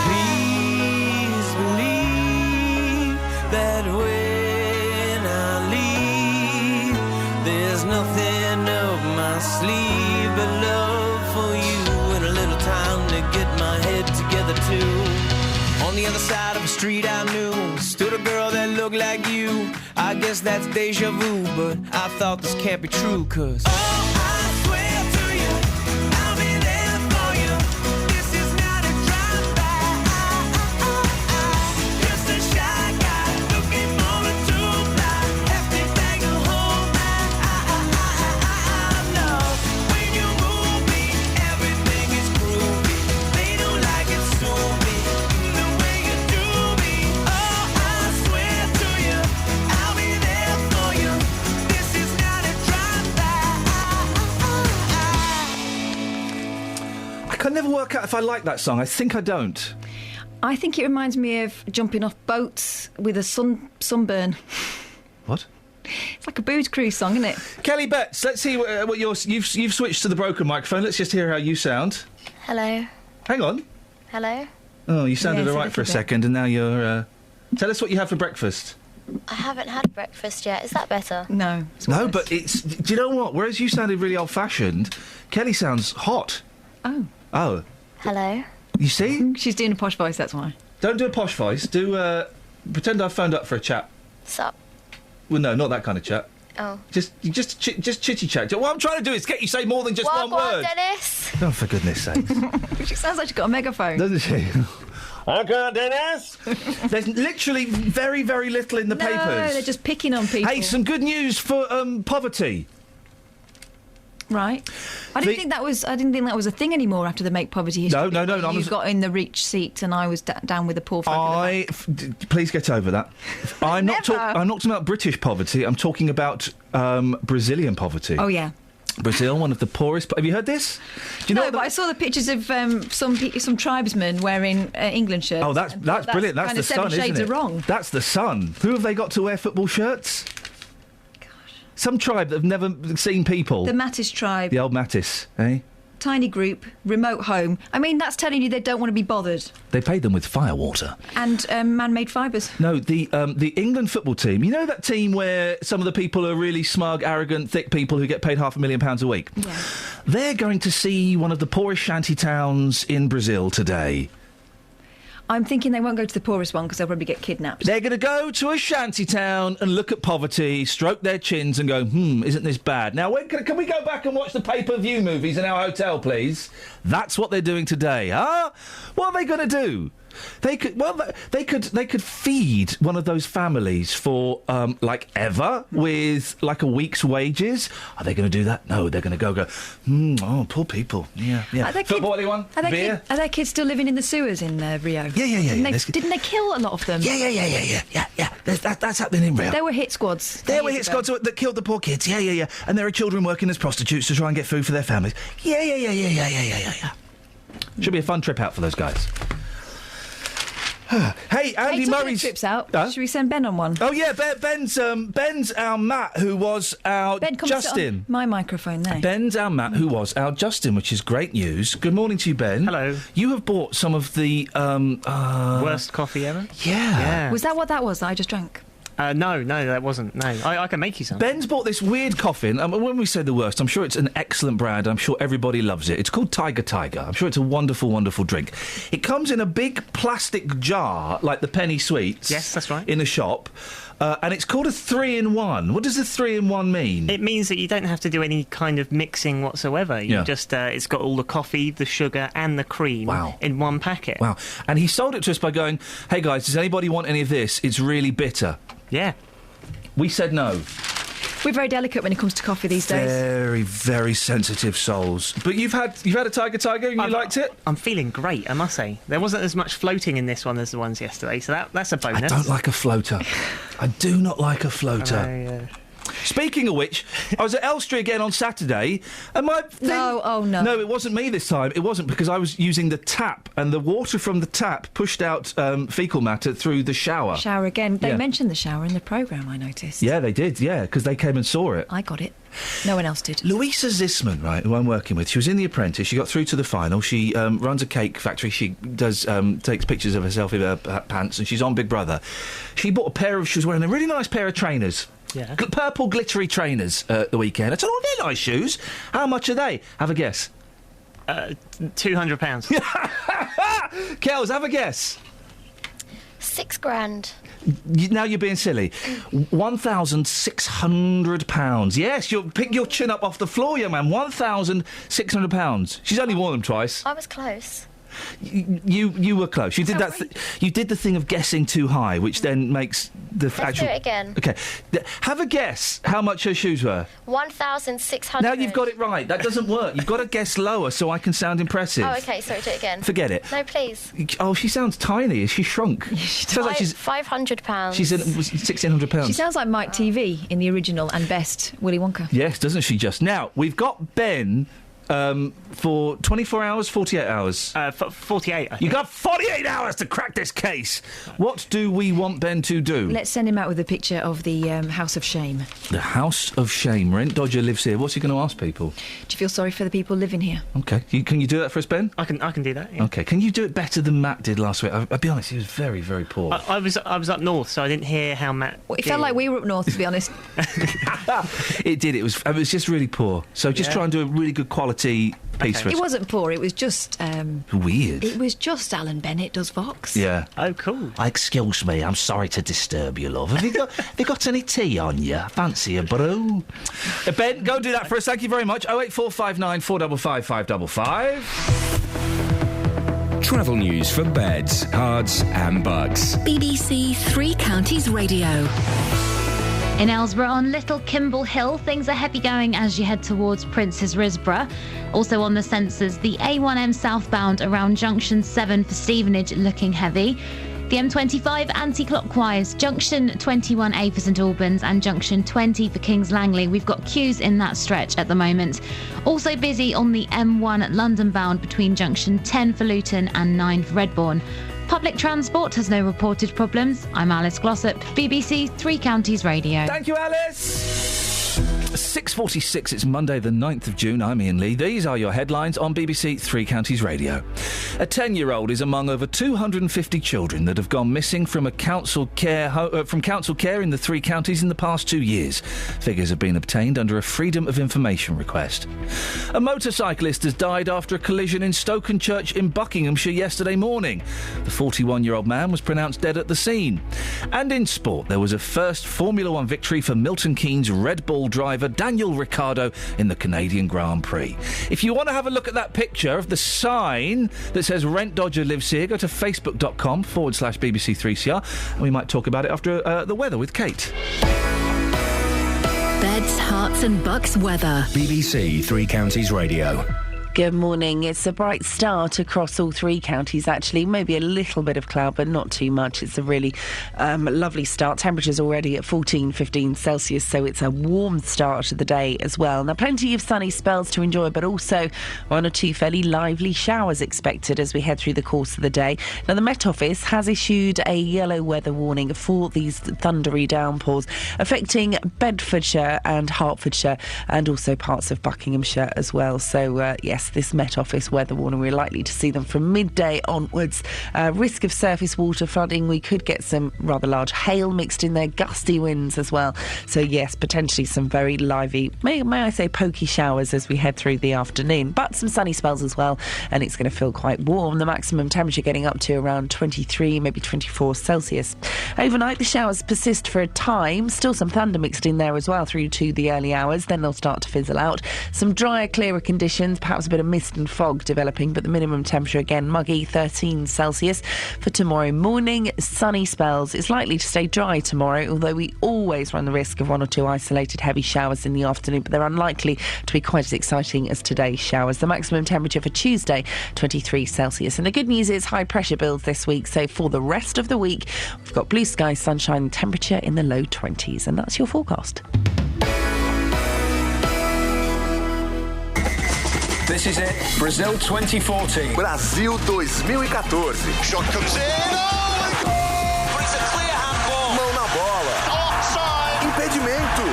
Please believe that when I leave, there's nothing up my sleeve but love for you and a little time to get my head together too. On the other side of the street I knew stood a girl that looked like you. I guess that's deja vu, but I thought this can't be true, 'cause oh, I swear to you, I'll be there for you. This is not a drive-by. Just a shy guy looking for a two-fly. Hefty thing to hold my love. When you move me, everything is groovy. They don't like it, sue me the way you do me. Oh, I swear to you, I'll be there for you. This is not a drive-by. I can never work out if I like that song. I think I don't. I think it reminds me of jumping off boats with a sunburn. What? It's like a booze cruise song, isn't it? Kelly Betts, let's see what you've switched to the broken microphone. Let's just hear how you sound. Hello. Hang on. Hello. Oh, you sounded Yes, a all right little for a bit. second, and now you're... Tell us what you had for breakfast. I haven't had breakfast yet. Is that better? No. No, but it's... Do you know what? Whereas you sounded really old-fashioned, Kelly sounds hot. Oh. Oh. Hello. You see? She's doing a posh voice, that's why. Don't do a posh voice. Do, pretend I phoned up for a chat. Sup? Well, no, not that kind of chat. Oh. Just chitty chat. What I'm trying to do is get you to say more than just one word. Dennis. Oh, for goodness sake. She sounds like she's got a megaphone. Doesn't she? Okay, Dennis. There's literally very, very little in the papers. No, they're just picking on people. Hey, some good news for poverty. Right. I didn't think that was a thing anymore after the Make Poverty History. No. You got in the Reach seat and I was down with the poor folk. Please get over that. I'm not talking about British poverty. I'm talking about Brazilian poverty. Oh yeah. Brazil, one of the poorest. Have you heard this? Do you know? But I saw the pictures of some tribesmen wearing England shirts. Oh, that's brilliant. That's kind the of Seven Sun, Shades isn't it? of Wrong. That's the Sun. Who have they got to wear football shirts? Gosh. Some tribe that have never seen people. The Mattis tribe. The old Mattis, eh? Tiny group, remote home. I mean, that's telling you they don't want to be bothered. They paid them with firewater. And man-made fibres. No, the England football team. You know that team where some of the people are really smug, arrogant, thick people who get paid £500,000 a week? Yeah. They're going to see one of the poorest shanty towns in Brazil today. I'm thinking they won't go to the poorest one because they'll probably get kidnapped. They're going to go to a shanty town and look at poverty, stroke their chins and go, isn't this bad? Now, can we go back and watch the pay-per-view movies in our hotel, please? That's what they're doing today, huh? What are they going to do? They could feed one of those families for ever with like a week's wages. Are they going to do that? No, they're going to go. Oh, poor people. Yeah. Football, anyone? Beer? Are their kids still living in the sewers in Rio? Yeah. Didn't they kill a lot of them? Yeah. That's happening in Rio. There were hit squads. There were hit squads that killed the poor kids. Yeah. And there are children working as prostitutes to try and get food for their families. Yeah. Should be a fun trip out for those guys. Hey, Andy Murray's trips out. Should we send Ben on one? Oh yeah, Ben's our Matt, who was our Ben, come Justin. sit on my microphone there. Ben's our Matt, who was our Justin, which is great news. Good morning to you, Ben. Hello. You have bought some of the worst coffee ever. Yeah. Was that what that was that I just drank? No, that wasn't. No, I can make you some. Ben's bought this weird coffee. When we say the worst, I'm sure it's an excellent brand. I'm sure everybody loves it. It's called Tiger. I'm sure it's a wonderful, wonderful drink. It comes in a big plastic jar, like the penny sweets. Yes, that's right. In a shop. And it's called a 3-in-1. What does a 3-in-1 mean? It means that you don't have to do any kind of mixing whatsoever. You just it's got all the coffee, the sugar and the cream in one packet. Wow. And he sold it to us by going, hey guys, does anybody want any of this? It's really bitter. Yeah. We said no. We're very delicate when it comes to coffee these days. Very, very sensitive souls. But you've had a Tiger and you liked it? I'm feeling great, I must say. There wasn't as much floating in this one as the ones yesterday, so that's a bonus. I don't like a floater. I do not like a floater. Speaking of which, I was at Elstree again on Saturday, and my thing... No, No, it wasn't me this time. It wasn't, because I was using the tap, and the water from the tap pushed out faecal matter through the shower. Shower again. They mentioned the shower in the programme, I noticed. Yeah, they did, because they came and saw it. I got it. No one else did. Louisa Zisman, right, who I'm working with, she was in The Apprentice. She got through to the final. She runs a cake factory. She does takes pictures of herself in her pants, and she's on Big Brother. She bought she was wearing a really nice pair of trainers. Yeah. Purple glittery trainers at the weekend. I said, oh, they're nice shoes. How much are they? Have a guess. £200. Kels, have a guess. £6,000. Now you're being silly. £1,600. Yes, pick your chin up off the floor, young man. £1,600. She's only worn them twice. I was close. You were close. You did you did the thing of guessing too high, which then makes the Let's do it again. Okay, have a guess how much her shoes were. 1,600. Now you've got it right. That doesn't work. You've got to guess lower so I can sound impressive. Oh, okay. Sorry, do it again. Forget it. No, please. Oh, she sounds tiny. Is she shrunk? She sounds like she's £500. She's £1,600. She sounds like Mike TV in the original and best Willy Wonka. Yes, doesn't she just? Now, we've got Ben for 24 hours, 48 hours? 48, I think. You got 48 hours to crack this case. What do we want Ben to do? Let's send him out with a picture of the House of Shame. The House of Shame. Rent Dodger lives here. What's he going to ask people? Do you feel sorry for the people living here? OK. Can you do that for us, Ben? I can do that, yeah. OK. Can you do it better than Matt did last week? I'll be honest, he was very, very poor. I was up north, so I didn't hear how Matt It felt like we were up north, to be honest. It did. It was just really poor. So just try and do a really good quality piece for us. It wasn't poor, it was just... weird. It was just Alan Bennett does Vox. Yeah. Oh, cool. Excuse me, I'm sorry to disturb you, love. Have you got any tea on you? Fancy a brew? Ben, go do that for us. Thank you very much. 08459 455 555. Travel news for beds, cards and bugs. BBC Three Counties Radio. In Aylesbury on Little Kimble Hill, things are heavy going as you head towards Prince's Risborough. Also on the sensors, the A1M southbound around Junction 7 for Stevenage looking heavy. The M25 anti-clockwise, Junction 21A for St Albans and Junction 20 for Kings Langley. We've got queues in that stretch at the moment. Also busy on the M1 London bound between Junction 10 for Luton and 9 for Redbourne. Public transport has no reported problems. I'm Alice Glossop, BBC Three Counties Radio. Thank you, Alice. 6:46, it's Monday the 9th of June. I'm Iain Lee. These are your headlines on BBC Three Counties Radio. A 10-year-old is among over 250 children that have gone missing from council care in the Three Counties in the past 2 years. Figures have been obtained under a Freedom of Information request. A motorcyclist has died after a collision in Stokenchurch in Buckinghamshire yesterday morning. The 41-year-old man was pronounced dead at the scene. And in sport, there was a first Formula One victory for Milton Keynes Red Bull driver Daniel Ricciardo in the Canadian Grand Prix. If you want to have a look at that picture of the sign that says Rent Dodger lives here, go to facebook.com/BBC3CR and we might talk about it after the weather with Kate. Beds, Hearts and Bucks weather. BBC Three Counties Radio. Good morning. It's a bright start across all three counties, actually. Maybe a little bit of cloud, but not too much. It's a really lovely start. Temperatures already at 15 Celsius, so it's a warm start to the day as well. Now, plenty of sunny spells to enjoy, but also one or two fairly lively showers expected as we head through the course of the day. Now, the Met Office has issued a yellow weather warning for these thundery downpours affecting Bedfordshire and Hertfordshire and also parts of Buckinghamshire as well. So, yes, this Met Office weather warning, we're likely to see them from midday onwards. Risk of surface water flooding. We could get some rather large hail mixed in there, gusty winds as well. So yes, potentially some very lively, may I say pokey showers as we head through the afternoon, but some sunny spells as well, and it's going to feel quite warm. The maximum temperature getting up to around 23, maybe 24 Celsius. Overnight, the showers persist for a time. Still some thunder mixed in there as well through to the early hours. Then they'll start to fizzle out. Some drier, clearer conditions, perhaps a bit of mist and fog developing, but the minimum temperature again muggy, 13 Celsius. For tomorrow morning, sunny spells. It's likely to stay dry tomorrow, although we always run the risk of one or two isolated heavy showers in the afternoon, but they're unlikely to be quite as exciting as today's showers. The maximum temperature for Tuesday, 23 Celsius. And the good news is high pressure builds this week, so for the rest of the week, we've got blue sky, sunshine, temperature in the low 20s, and that's your forecast. This is it, Brazil 2014. Brasil 2014. Shot comes in. Oh, but it's a clear handball. Mão na bola. Offside. Impedimento.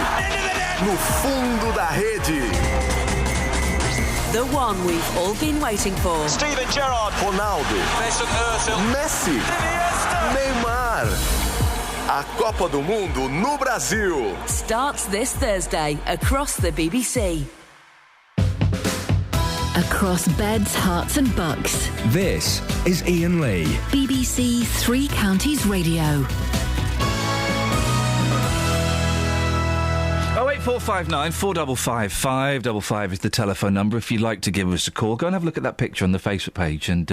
No fundo da rede. The one we've all been waiting for. Steven Gerrard. Ronaldo. Mesut Özil. Messi. Iniesta. Neymar. A Copa do Mundo no Brasil. Starts this Thursday across the BBC. Across beds, hearts and bucks. This is Iain Lee. BBC Three Counties Radio. 08459 455 555 is the telephone number if you'd like to give us a call. Go and have a look at that picture on the Facebook page and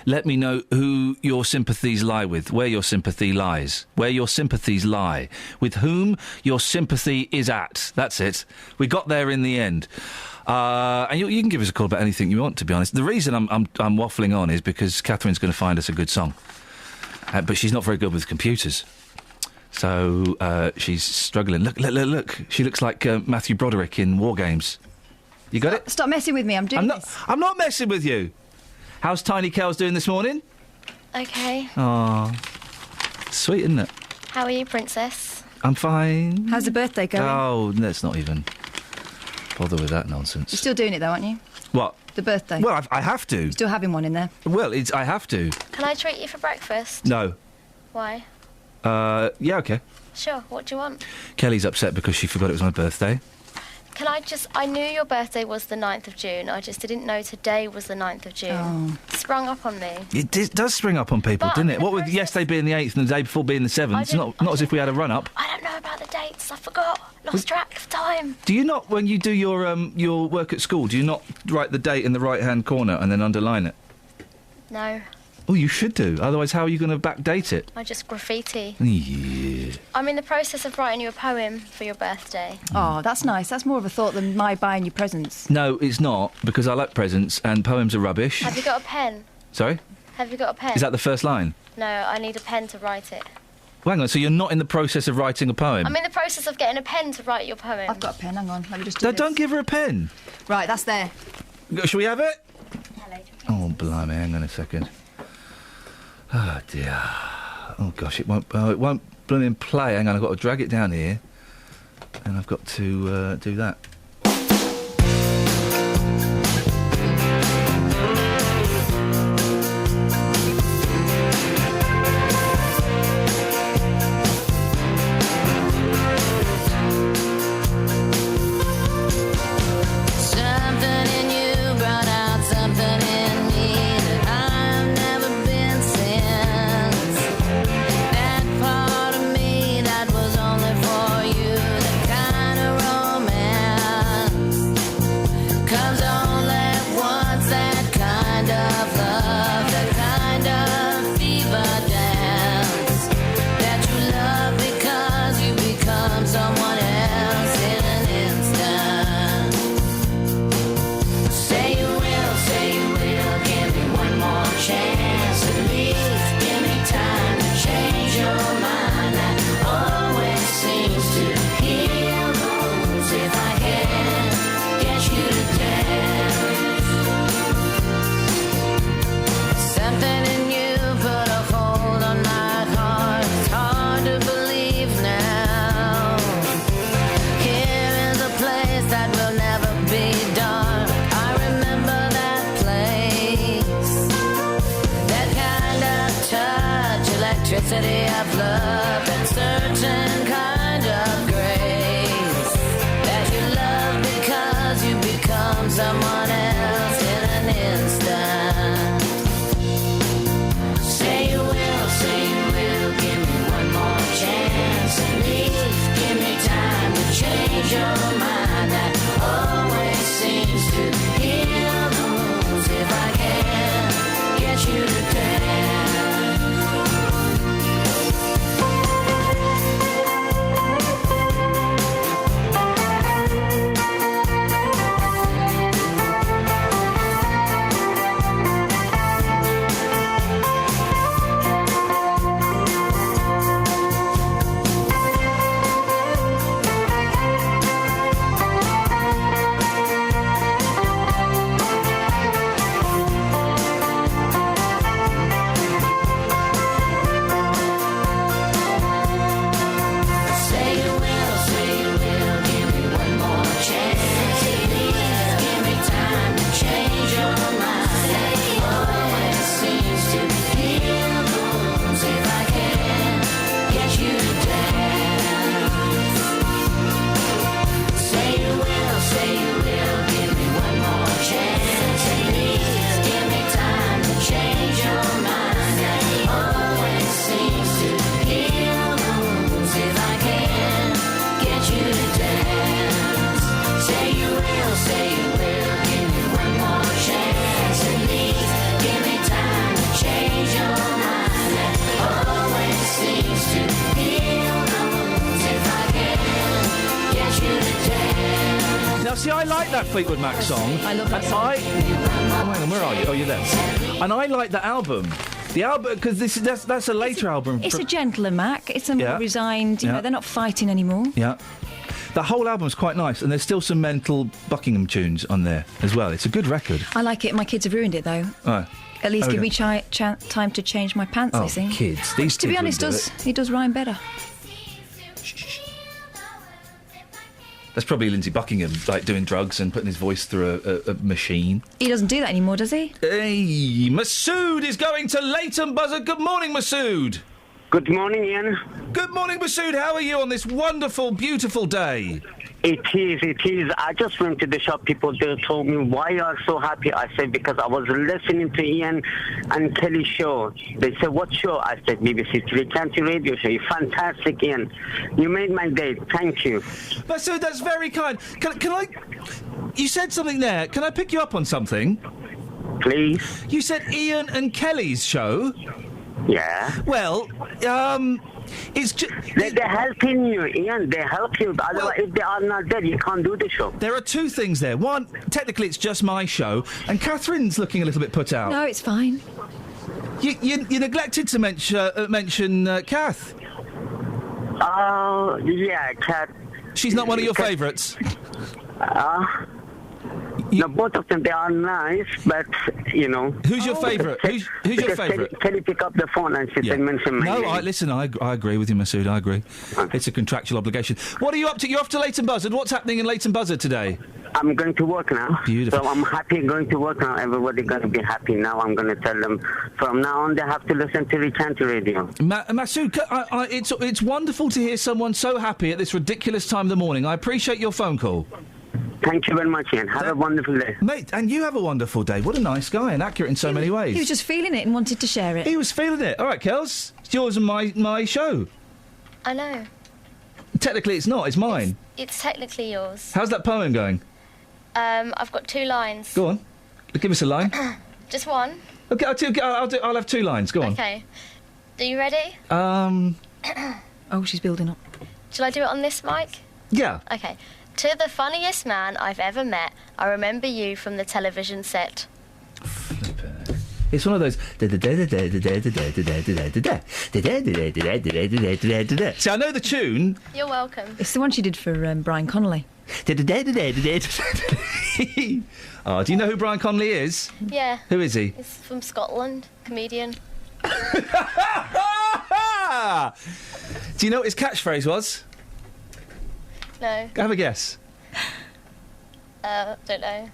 let me know who your sympathies lie with, where your sympathy lies, where your sympathies lie, with whom your sympathy is at. That's it. We got there in the end. And you can give us a call about anything you want, to be honest. The reason I'm waffling on is because Catherine's going to find us a good song. But she's not very good with computers. So she's struggling. Look. She looks like Matthew Broderick in War Games. You got it? Stop messing with me. I'm doing this. I'm not messing with you. How's Tiny Kel's doing this morning? Okay. Oh, sweet, isn't it? How are you, Princess? I'm fine. How's the birthday going? Oh, let's not even bother with that nonsense. You're still doing it though, aren't you? What? The birthday. Well, I have to. You're still having one in there. Well, I have to. Can I treat you for breakfast? No. Why? Yeah, okay. Sure, what do you want? Kelly's upset because she forgot it was my birthday. Can I knew your birthday was the 9th of June, I just didn't know today was the 9th of June. Oh. Sprung up on me. It does spring up on people, doesn't it? What with yesterday being the 8th and the day before being the 7th, it's not as if we had a run-up. I don't know about the dates, I forgot. Lost track of time. Do you not, when you do your work at school, do you not write the date in the right-hand corner and then underline it? No. Oh, you should do. Otherwise, how are you going to backdate it? I just graffiti. Yeah. I'm in the process of writing you a poem for your birthday. Oh, that's nice. That's more of a thought than my buying you presents. No, it's not, because I like presents and poems are rubbish. Have you got a pen? Sorry? Have you got a pen? Is that the first line? No, I need a pen to write it. Well, hang on, so you're not in the process of writing a poem? I'm in the process of getting a pen to write your poem. I've got a pen, hang on. Let me just do this. Don't give her a pen. Right, that's there. Shall we have it? Hello. Oh, blimey, hang on a second. Oh, dear. Oh, gosh, it won't blooming play. Hang on, I've got to drag it down here. and I've got to do that. City of love, that certain kind of grace that you love because you become someone else in an instant. Say you will, give me one more chance at least. Give me time to change your mind. That always seems to heal the wounds if I can get you to dance. See, I like that Fleetwood Mac song. I love that song. Hang on, where are you? Oh, you're there. And I like the album. The album, because that's a later album. It's a gentler Mac. It's a more resigned, you know, they're not fighting anymore. Yeah. The whole album's quite nice, and there's still some mental Buckingham tunes on there as well. It's a good record. I like it. My kids have ruined it, though. Oh. At least give me time to change my pants, they sing. Kids. Which, to be honest, he does rhyme better. That's probably Lindsay Buckingham, like, doing drugs and putting his voice through a machine. He doesn't do that anymore, does he? Hey, Masood is going to Leighton Buzzard. Good morning, Masood. Good morning, Ian. Good morning, Masood. How are you on this wonderful, beautiful day? It is. I just went to the shop. People there told me, why you are so happy? I said, because I was listening to Iain and Kelly's show. They said, what show? I said, BBC Three County Radio Show. You're fantastic, Iain. You made my day. Thank you. Masood, that's very kind. Can I... You said something there. Can I pick you up on something? Please. You said Iain and Kelly's show? Yeah. Well, it's just... They're helping you, Iain. They help you. Otherwise, if they are not there, you can't do the show. There are two things there. One, technically it's just my show, and Catherine's looking a little bit put out. No, it's fine. You neglected to mention Kath. Yeah, Kath. She's not one of your favourites? No, both of them, they are nice, but, you know... Who's your favourite? Who's your favourite? Can you pick up the phone and sit and mention my name? Listen, I agree with you, Masood, I agree. It's a contractual obligation. What are you up to? You're off to Leighton Buzzard. What's happening in Leighton Buzzard today? I'm going to work now. Beautiful. So I'm happy going to work now. Everybody's going to be happy now. I'm going to tell them from now on they have to listen to the County Radio. Masood, it's wonderful to hear someone so happy at this ridiculous time of the morning. I appreciate your phone call. Thank you very much, Ian. Have a wonderful day. Mate, and you have a wonderful day. What a nice guy and accurate in so many ways. He was just feeling it and wanted to share it. He was feeling it. All right, Kels, it's yours and my show. I know. Technically, it's not. It's mine. It's technically yours. How's that poem going? I've got 2 lines. Go on. Give us a line. Just one? Okay, I'll have 2 lines. Go on. Okay. Are you ready? Oh, she's building up. Shall I do it on this mic? Yeah. Okay. To the funniest man I've ever met, I remember you from the television set. It's one of those... See, I know the tune. You're welcome. It's the one she did for Brian Connolly. Oh, do you know who Brian Connolly is? Yeah. Who is he? He's from Scotland, comedian. Do you know what his catchphrase was? No. Have a guess. Don't know.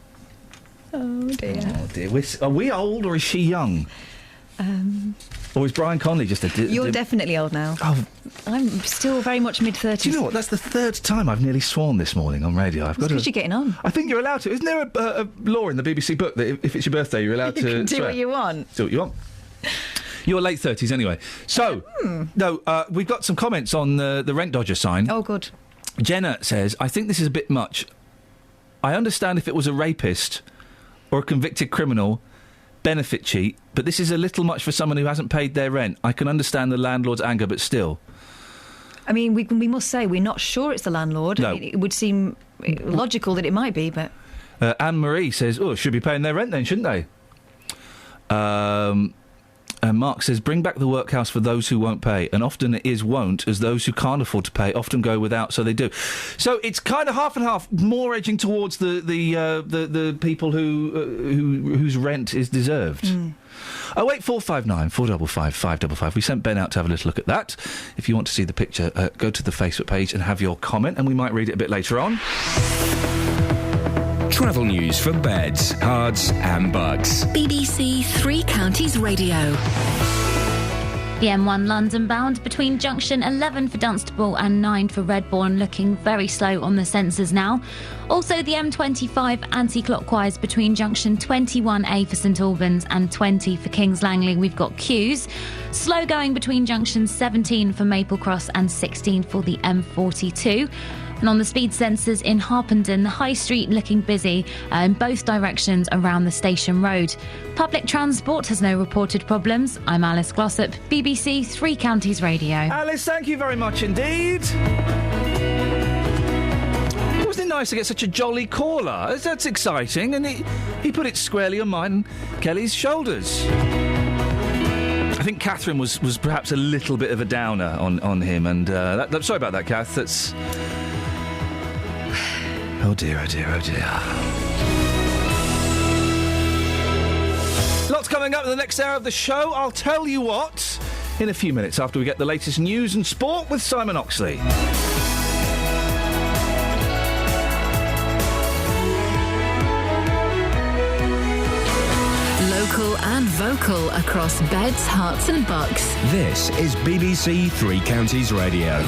Oh, dear. Oh, dear. Are we old or is she young? Or is Brian Connolly just a... You're definitely old now. Oh. I'm still very much mid-30s. Do you know what? That's the 3rd time I've nearly sworn this morning on radio. I've got because you're getting on. I think you're allowed to. Isn't there a law in the BBC book that if it's your birthday, you're allowed to... You can do what you want. Do what you want. You're late 30s anyway. So, no, we've got some comments on the Rent Dodger sign. Oh, good. Jenna says, I think this is a bit much. I understand if it was a rapist or a convicted criminal, benefit cheat, but this is a little much for someone who hasn't paid their rent. I can understand the landlord's anger, but still. I mean, we must say we're not sure it's the landlord. No. I mean, it would seem logical that it might be, but... Anne-Marie says, should be paying their rent then, shouldn't they? And Mark says, bring back the workhouse for those who won't pay. And often it is won't, as those who can't afford to pay often go without, so they do. So it's kind of half and half, more edging towards the people whose rent is deserved. 08459 455 555. We sent Ben out to have a little look at that. If you want to see the picture, go to the Facebook page and have your comment, and we might read it a bit later on. Travel news for beds, cards and bugs. BBC Three Counties Radio. The M1 London bound between junction 11 for Dunstable and 9 for Redbourne looking very slow on the sensors now. Also the M25 anti-clockwise between junction 21A for St Albans and 20 for Kings Langley. We've got queues. Slow going between junction 17 for Maple Cross and 16 for the M42. And on the speed sensors in Harpenden, the High Street looking busy in both directions around the Station Road. Public transport has no reported problems. I'm Alice Glossop, BBC Three Counties Radio. Alice, thank you very much indeed. Wasn't it nice to get such a jolly caller? That's exciting, and he put it squarely on mine and Kelly's shoulders. I think Catherine was perhaps a little bit of a downer on him, and sorry about that, Kath. That's... Oh dear, oh dear, oh dear. Lots coming up in the next hour of the show. I'll tell you what in a few minutes after we get the latest news and sport with Simon Oxley. Local and vocal across beds, hearts and bucks. This is BBC Three Counties Radio.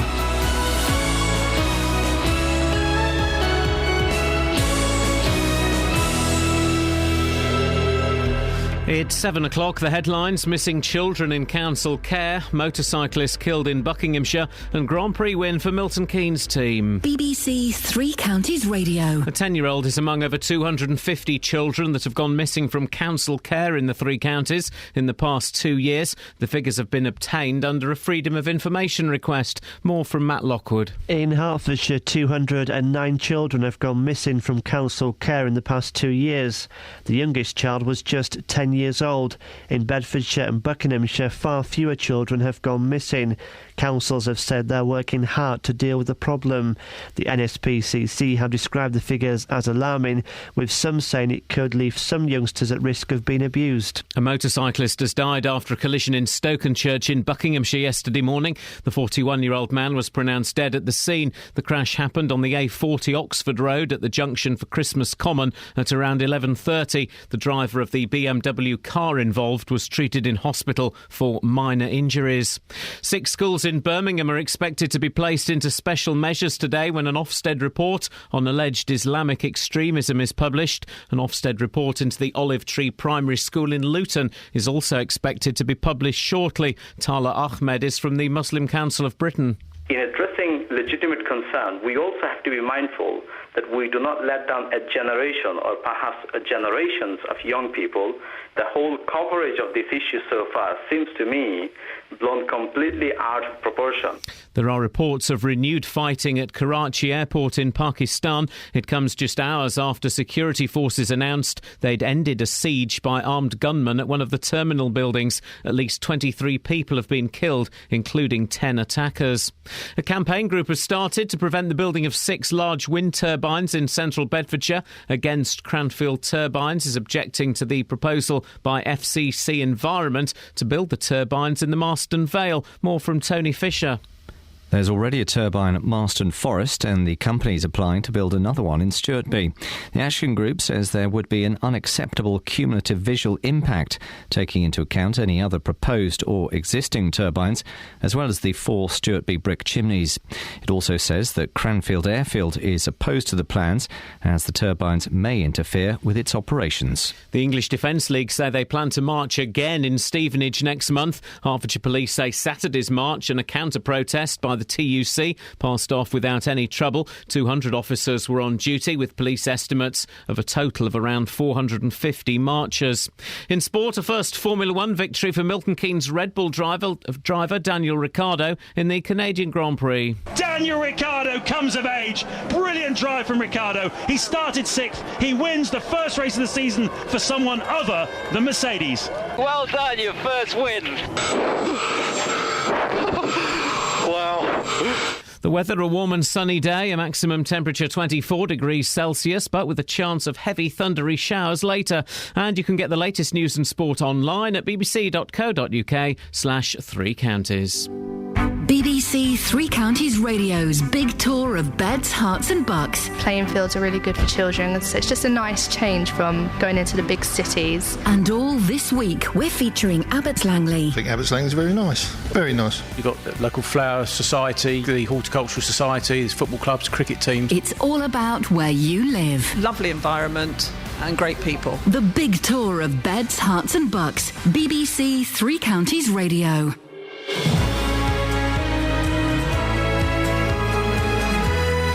It's 7 o'clock. The headlines: missing children in council care, motorcyclist killed in Buckinghamshire, and Grand Prix win for Milton Keynes team. BBC Three Counties Radio. A 10-year-old is among over 250 children that have gone missing from council care in the three counties in the past 2 years. The figures have been obtained under a Freedom of Information request. More from Matt Lockwood. In Hertfordshire, 209 children have gone missing from council care in the past 2 years. The youngest child was just 10 years old. In Bedfordshire and Buckinghamshire, far fewer children have gone missing. Councils have said they're working hard to deal with the problem. The NSPCC have described the figures as alarming, with some saying it could leave some youngsters at risk of being abused. A motorcyclist has died after a collision in Stokenchurch in Buckinghamshire yesterday morning. The 41-year-old man was pronounced dead at the scene. The crash happened on the A40 Oxford Road at the junction for Christmas Common at around 11:30. The driver of the BMW car involved was treated in hospital for minor injuries. 6 schools in Birmingham are expected to be placed into special measures today when an Ofsted report on alleged Islamic extremism is published. An Ofsted report into the Olive Tree Primary School in Luton is also expected to be published shortly. Tala Ahmed is from the Muslim Council of Britain. In addressing legitimate concern, we also have to be mindful that we do not let down a generation or perhaps generations of young people. The whole coverage of this issue so far seems to me blown completely out of proportion. There are reports of renewed fighting at Karachi airport in Pakistan. It comes just hours after security forces announced they'd ended a siege by armed gunmen at one of the terminal buildings. At least 23 people have been killed, including 10 attackers. A campaign group has started to prevent the building of 6 large wind turbines in central Bedfordshire. Against Cranfield Turbines is objecting to the proposal by FCC Environment to build the turbines in the Marston Vale. More from Tony Fisher. There's already a turbine at Marston Forest and the company's applying to build another one in Stuartby. The Action Group says there would be an unacceptable cumulative visual impact, taking into account any other proposed or existing turbines, as well as the 4 Stuartby brick chimneys. It also says that Cranfield Airfield is opposed to the plans, as the turbines may interfere with its operations. The English Defence League say they plan to march again in Stevenage next month. Hertfordshire Police say Saturday's march and a counter-protest by the TUC passed off without any trouble. 200 officers were on duty, with police estimates of a total of around 450 marchers. In sport, a first Formula 1 victory for Milton Keynes Red Bull driver Daniel Ricciardo in the Canadian Grand Prix. Daniel Ricciardo comes of age. Brilliant drive from Ricciardo. He started 6th. He wins the first race of the season for someone other than Mercedes. Well done, your first win. Wow. The weather, a warm and sunny day, a maximum temperature 24 degrees Celsius, but with a chance of heavy thundery showers later. And you can get the latest news and sport online at bbc.co.uk/3 counties. BBC Three Counties Radio's big tour of beds, hearts and bucks. Playing fields are really good for children. It's just a nice change from going into the big cities. And all this week, we're featuring Abbots Langley. I think Abbots Langley is very nice. Very nice. You've got the local flower society, the horticultural society, there's football clubs, cricket teams. It's all about where you live. Lovely environment and great people. The big tour of beds, hearts and bucks. BBC Three Counties Radio.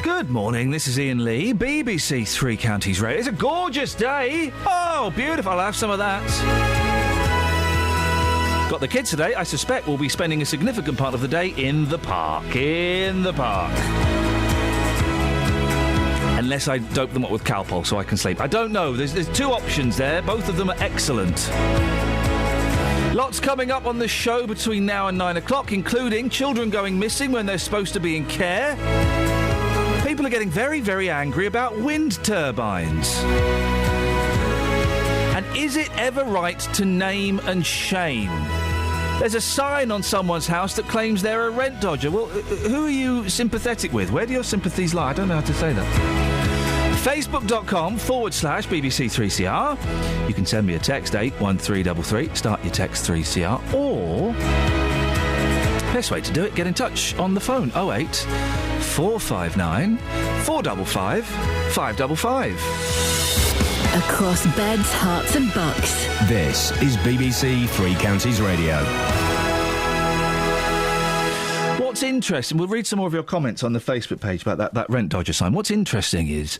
Good morning, this is Iain Lee, BBC Three Counties Radio. It's a gorgeous day. Oh, beautiful. I'll have some of that. Got the kids today. I suspect we'll be spending a significant part of the day in the park. In the park. Unless I dope them up with Calpol so I can sleep. I don't know. There's 2 options there. Both of them are excellent. Lots coming up on the show between now and 9 o'clock, including children going missing when they're supposed to be in care. People are getting very, very angry about wind turbines. And is it ever right to name and shame? There's a sign on someone's house that claims they're a rent dodger. Well, who are you sympathetic with? Where do your sympathies lie? I don't know how to say that. Facebook.com/BBC3CR. You can send me a text, 81333. Start your text 3CR. Or, best way to do it, get in touch on the phone, 08 459 455 555. Across beds, hearts and bucks. This is BBC Three Counties Radio. What's interesting, we'll read some more of your comments on the Facebook page about that rent dodger sign. What's interesting is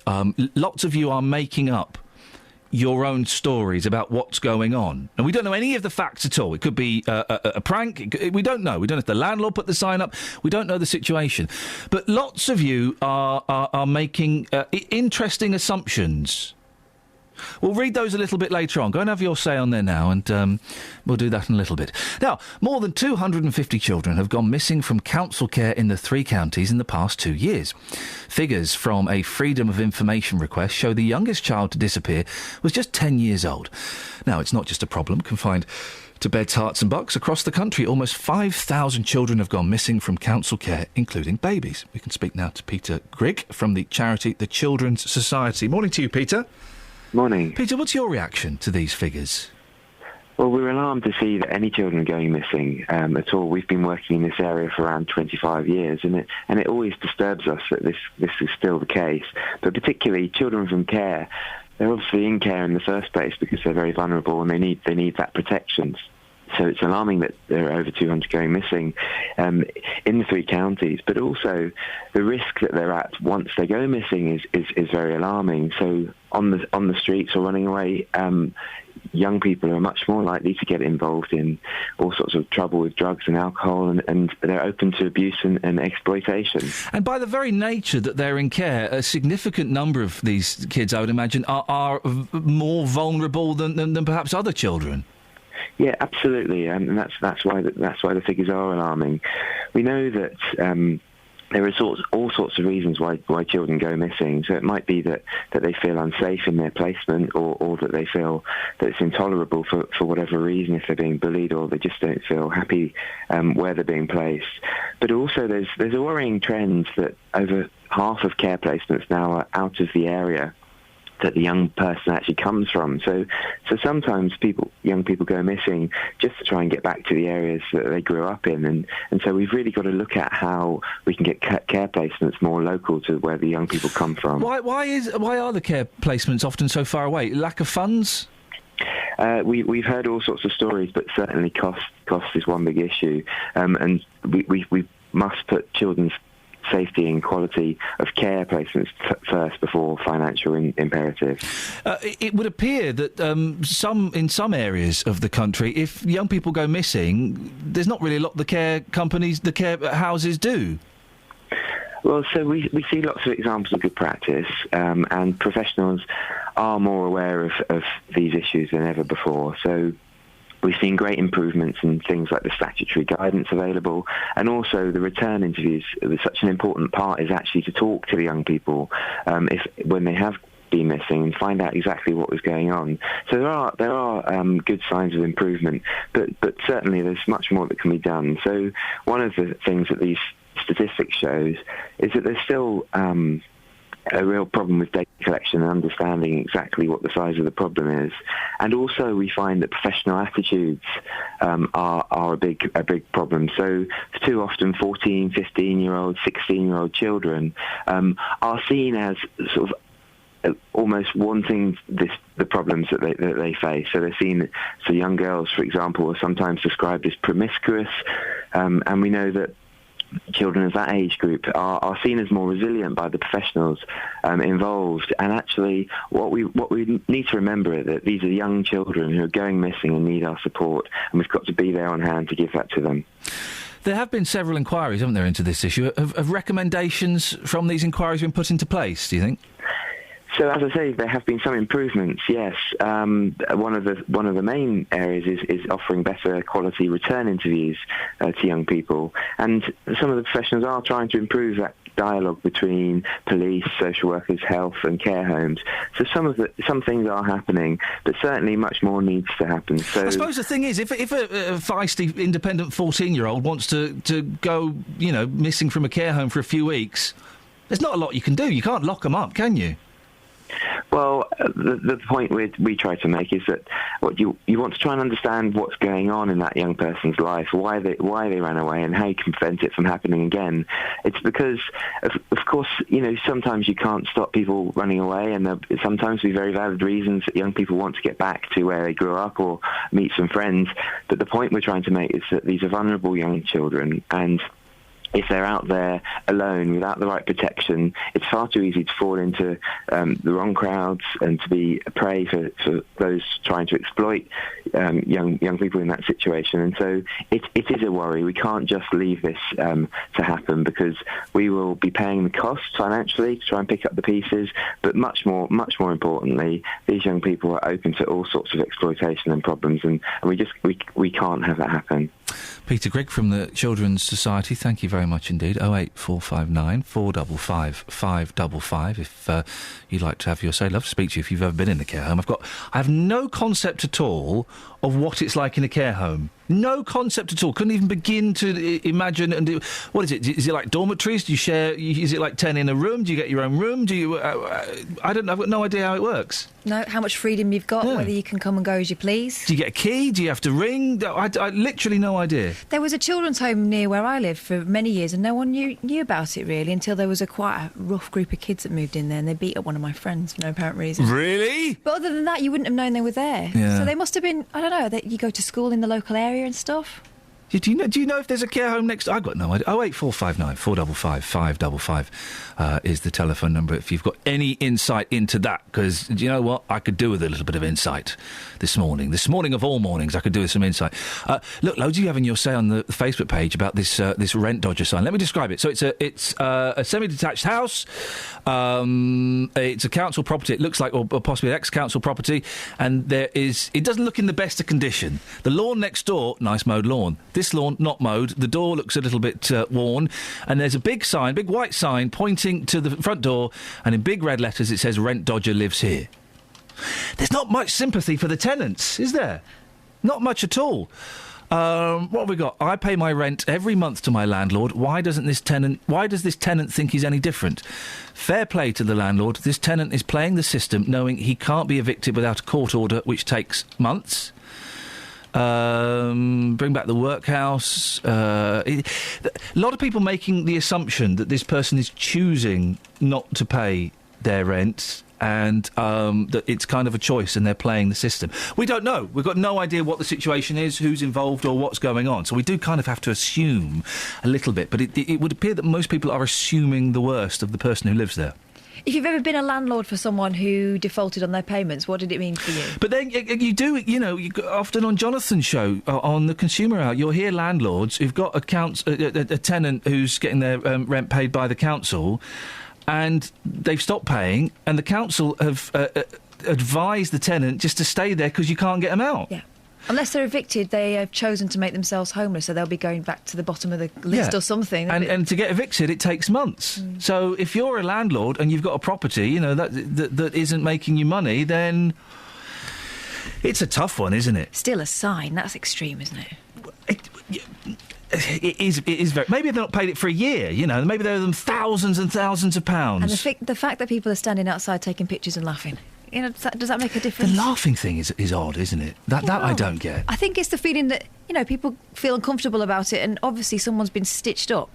lots of you are making up your own stories about what's going on. And we don't know any of the facts at all. It could be a prank. We don't know. We don't know if the landlord put the sign up. We don't know the situation. But lots of you are making interesting assumptions. We'll read those a little bit later on. Go and have your say on there now, and we'll do that in a little bit. Now, more than 250 children have gone missing from council care in the 3 counties in the past 2 years. Figures from a Freedom of Information request show the youngest child to disappear was just 10 years old. Now, it's not just a problem confined to beds, hearts and bucks. Across the country, almost 5,000 children have gone missing from council care, including babies. We can speak now to Peter Grigg from the charity The Children's Society. Morning to you, Peter. Morning. Peter, what's your reaction to these figures? Well, we're alarmed to see that any children going missing at all. We've been working in this area for around 25 years, and it always disturbs us that this is still the case. But particularly children from care, they're obviously in care in the first place because they're very vulnerable and they need that protection. So it's alarming that there are over 200 going missing in the 3 counties, but also the risk that they're at once they go missing is very alarming. So on the streets or running away, young people are much more likely to get involved in all sorts of trouble with drugs and alcohol, and they're open to abuse and exploitation. And by the very nature that they're in care, a significant number of these kids, I would imagine, are more vulnerable than perhaps other children. Yeah, absolutely, and that's why the figures are alarming. We know that there are all sorts of reasons why children go missing. So it might be that they feel unsafe in their placement, or that they feel that it's intolerable for whatever reason, if they're being bullied, or they just don't feel happy where they're being placed. But also there's a worrying trend that over half of care placements now are out of the area that the young person actually comes from. So sometimes young people go missing just to try and get back to the areas that they grew up in, and so we've really got to look at how we can get care placements more local to where the young people come from. Why are the care placements often so far away? Lack of funds? We've heard all sorts of stories, but certainly cost is one big issue, and we must put children's safety and quality of care placements first before financial imperative. It would appear that in some areas of the country, if young people go missing, there's not really a lot the care houses do. Well, so we see lots of examples of good practice, and professionals are more aware of these issues than ever before. So we've seen great improvements in things like the statutory guidance available, and also the return interviews. Such an important part is actually to talk to the young people when they have been missing and find out exactly what was going on. So there are good signs of improvement, but certainly there's much more that can be done. So one of the things that these statistics shows is that there's still a real problem with data collection and understanding exactly what the size of the problem is. And also we find that professional attitudes are a big problem. So too often 14, 15-year-old, 16-year-old children are seen as sort of almost wanting the problems that they face. So they're seen, so young girls, for example, are sometimes described as promiscuous, and we know that children of that age group are seen as more resilient by the professionals involved. And actually, what we need to remember is that these are young children who are going missing and need our support, and we've got to be there on hand to give that to them. There have been several inquiries, haven't there, into this issue? Have recommendations from these inquiries been put into place, do you think? So, as I say, there have been some improvements, yes. One of the main areas is offering better quality return interviews to young people. And some of the professionals are trying to improve that dialogue between police, social workers, health and care homes. So some things are happening, but certainly much more needs to happen. So I suppose the thing is, if a feisty, independent 14-year-old wants to go, missing from a care home for a few weeks, there's not a lot you can do. You can't lock them up, can you? Well, the point we try to make is that what you want to try and understand what's going on in that young person's life, why they ran away, and how you can prevent it from happening again. It's because, of course, sometimes you can't stop people running away, and there sometimes be very valid reasons that young people want to get back to where they grew up or meet some friends. But the point we're trying to make is that these are vulnerable young children, and if they're out there alone without the right protection, it's far too easy to fall into the wrong crowds and to be a prey for those trying to exploit young people in that situation. And so it is a worry. We can't just leave this to happen, because we will be paying the costs financially to try and pick up the pieces. But much more importantly, these young people are open to all sorts of exploitation and problems, and we can't have that happen. Peter Grigg from the Children's Society, thank you very much indeed. 08459 455 555 if you'd like to have your say. I'd love to speak to you if you've ever been in a care home. I have no concept at all of what it's like in a care home. No concept at all. Couldn't even begin to imagine and do. What is it? Is it like dormitories? Do you share? Is it like 10 in a room? Do you get your own room? Do you? I don't know. I've got no idea how it works. No, how much freedom you've got, whether you can come and go as you please. Do you get a key? Do you have to ring? I literally no idea. There was a children's home near where I lived for many years, and no one knew about it really until there was quite a rough group of kids that moved in there, and they beat up one of my friends for no apparent reason. Really? But other than that, you wouldn't have known they were there. Yeah. So they must have been. I don't know. That you go to school in the local area and stuff. Do you know if there's a care home next? I've got no idea. 08459 455 555 is the telephone number if you've got any insight into that. Because, do you know what? I could do with a little bit of insight this morning. This morning of all mornings, I could do with some insight. Look, loads of you having your say on the Facebook page about this rent dodger sign. Let me describe it. So it's a semi-detached house. It's a council property. It looks like, or possibly an ex-council property. And it doesn't look in the best of condition. The lawn next door, nice mowed lawn. This lawn, not mowed. The door looks a little bit worn. And there's a big white sign pointing to the front door, and in big red letters it says, "Rent Dodger lives here." There's not much sympathy for the tenants, is there? Not much at all. What have we got? I pay my rent every month to my landlord. Why does this tenant think he's any different? Fair play to the landlord. This tenant is playing the system, knowing he can't be evicted without a court order, which takes months. Bring back the workhouse. A lot of people making the assumption that this person is choosing not to pay their rent, and that it's kind of a choice and they're playing the system. We don't know. We've got no idea what the situation is, who's involved or what's going on. So we do kind of have to assume a little bit. But it would appear that most people are assuming the worst of the person who lives there. If you've ever been a landlord for someone who defaulted on their payments, what did it mean for you? But then you do, often on Jonathan's show, on the Consumer Hour, you'll hear landlords who've got a tenant who's getting their rent paid by the council, and they've stopped paying, and the council have advised the tenant just to stay there because you can't get them out. Yeah. Unless they're evicted, they have chosen to make themselves homeless, so they'll be going back to the bottom of the list or something. And to get evicted, it takes months. So if you're a landlord and you've got a property, that isn't making you money, then it's a tough one, isn't it? Still a sign. That's extreme, isn't it? It is very. Maybe they've not paid it for a year. Maybe they owe them thousands and thousands of pounds. And the fact that people are standing outside taking pictures and laughing. Does that make a difference? The laughing thing is odd, isn't it? That I don't get. I think it's the feeling that, people feel uncomfortable about it, and obviously someone's been stitched up.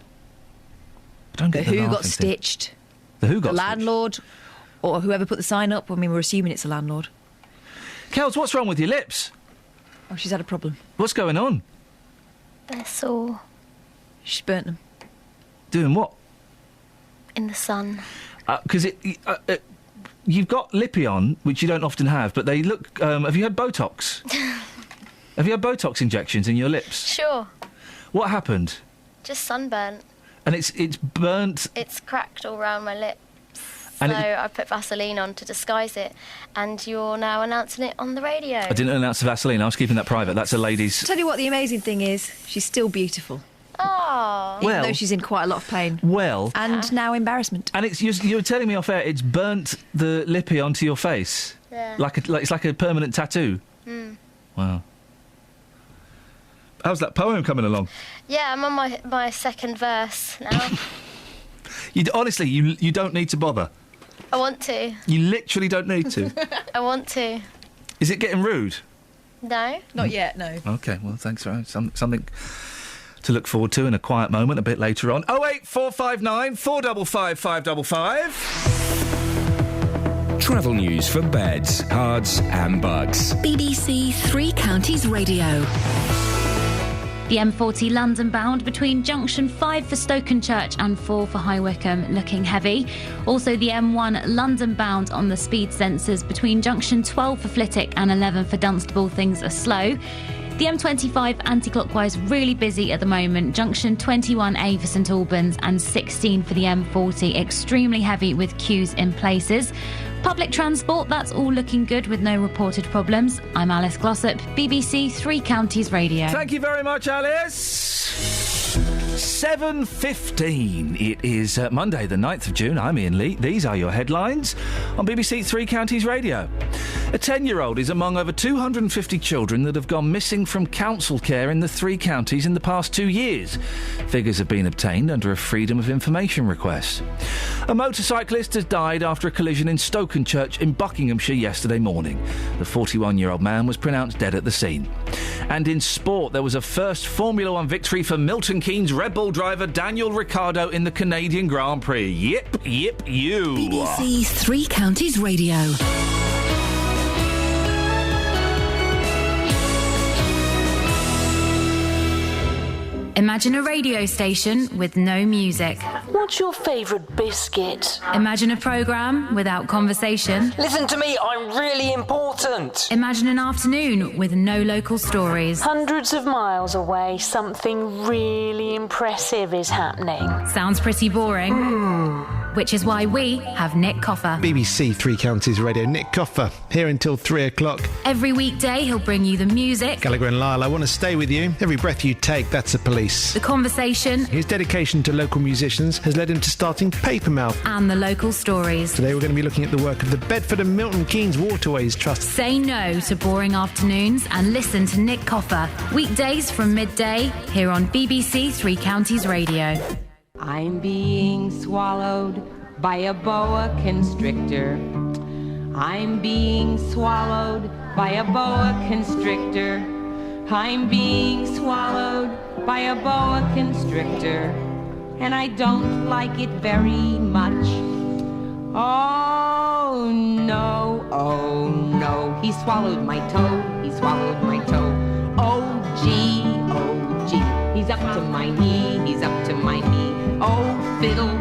I don't get the who got stitched. The who got the stitched? landlord, or whoever put the sign up. I mean, we're assuming it's a landlord. Kels, what's wrong with your lips? Oh, she's had a problem. What's going on? They're sore. She's burnt them. Doing what? In the sun. Because you've got Lipion, which you don't often have, but they look... have you had Botox? Have you had Botox injections in your lips? Sure. What happened? Just sunburnt. And it's burnt... It's cracked all round my lips. And so I put Vaseline on to disguise it, and you're now announcing it on the radio. I didn't announce the Vaseline. I was keeping that private. That's a lady's... Tell you what, the amazing thing is, she's still beautiful. Oh. Even though she's in quite a lot of pain. Well. And now embarrassment. And you're telling me off air, it's burnt the lippy onto your face. Yeah. It's like a permanent tattoo. Wow. How's that poem coming along? Yeah, I'm on my second verse now. Honestly, you don't need to bother. I want to. You literally don't need to. I want to. Is it getting rude? No. Not yet, no. OK, well, thanks for something to look forward to in a quiet moment a bit later on. 08459 455 555. Travel news for beds, cards and bugs. BBC Three Counties Radio. The M40 London bound between junction 5 for Stokenchurch and 4 for High Wycombe looking heavy. Also the M1 London bound on the speed sensors between junction 12 for Flitwick and 11 for Dunstable. Things are slow. The M25 anti-clockwise really busy at the moment. Junction 21A for St Albans and 16 for the M40. Extremely heavy with queues in places. Public transport, that's all looking good with no reported problems. I'm Alice Glossop, BBC Three Counties Radio. Thank you very much, Alice. 7:15. It is Monday, the 9th of June. I'm Iain Lee. These are your headlines on BBC Three Counties Radio. A 10-year-old is among over 250 children that have gone missing from council care in the three counties in the past 2 years. Figures have been obtained under a Freedom of Information request. A motorcyclist has died after a collision in Stokenchurch in Buckinghamshire yesterday morning. The 41-year-old man was pronounced dead at the scene. And in sport, there was a first Formula One victory for Milton Keynes Red Bull driver Daniel Ricciardo in the Canadian Grand Prix. Yip, you. BBC Three Counties Radio. Imagine a radio station with no music. What's your favourite biscuit? Imagine a programme without conversation. Listen to me, I'm really important. Imagine an afternoon with no local stories. Hundreds of miles away, something really impressive is happening. Sounds pretty boring. Which is why we have Nick Coffer. BBC Three Counties Radio, Nick Coffer, here until 3 o'clock. Every weekday he'll bring you the music. Gallagher and Lyle, I want to stay with you. Every breath you take, that's the police. The conversation. His dedication to local musicians has led him to starting Papermouth. And the local stories. Today we're going to be looking at the work of the Bedford and Milton Keynes Waterways Trust. Say no to boring afternoons and listen to Nick Coffer. Weekdays from midday here on BBC Three Counties Radio. I'm being swallowed by a boa constrictor. I'm being swallowed by a boa constrictor. I'm being swallowed by a boa constrictor. And I don't like it very much. Oh no, he swallowed my toe, he swallowed my toe. Oh gee, he's up to my knee, he's up to my knee. Oh fiddle,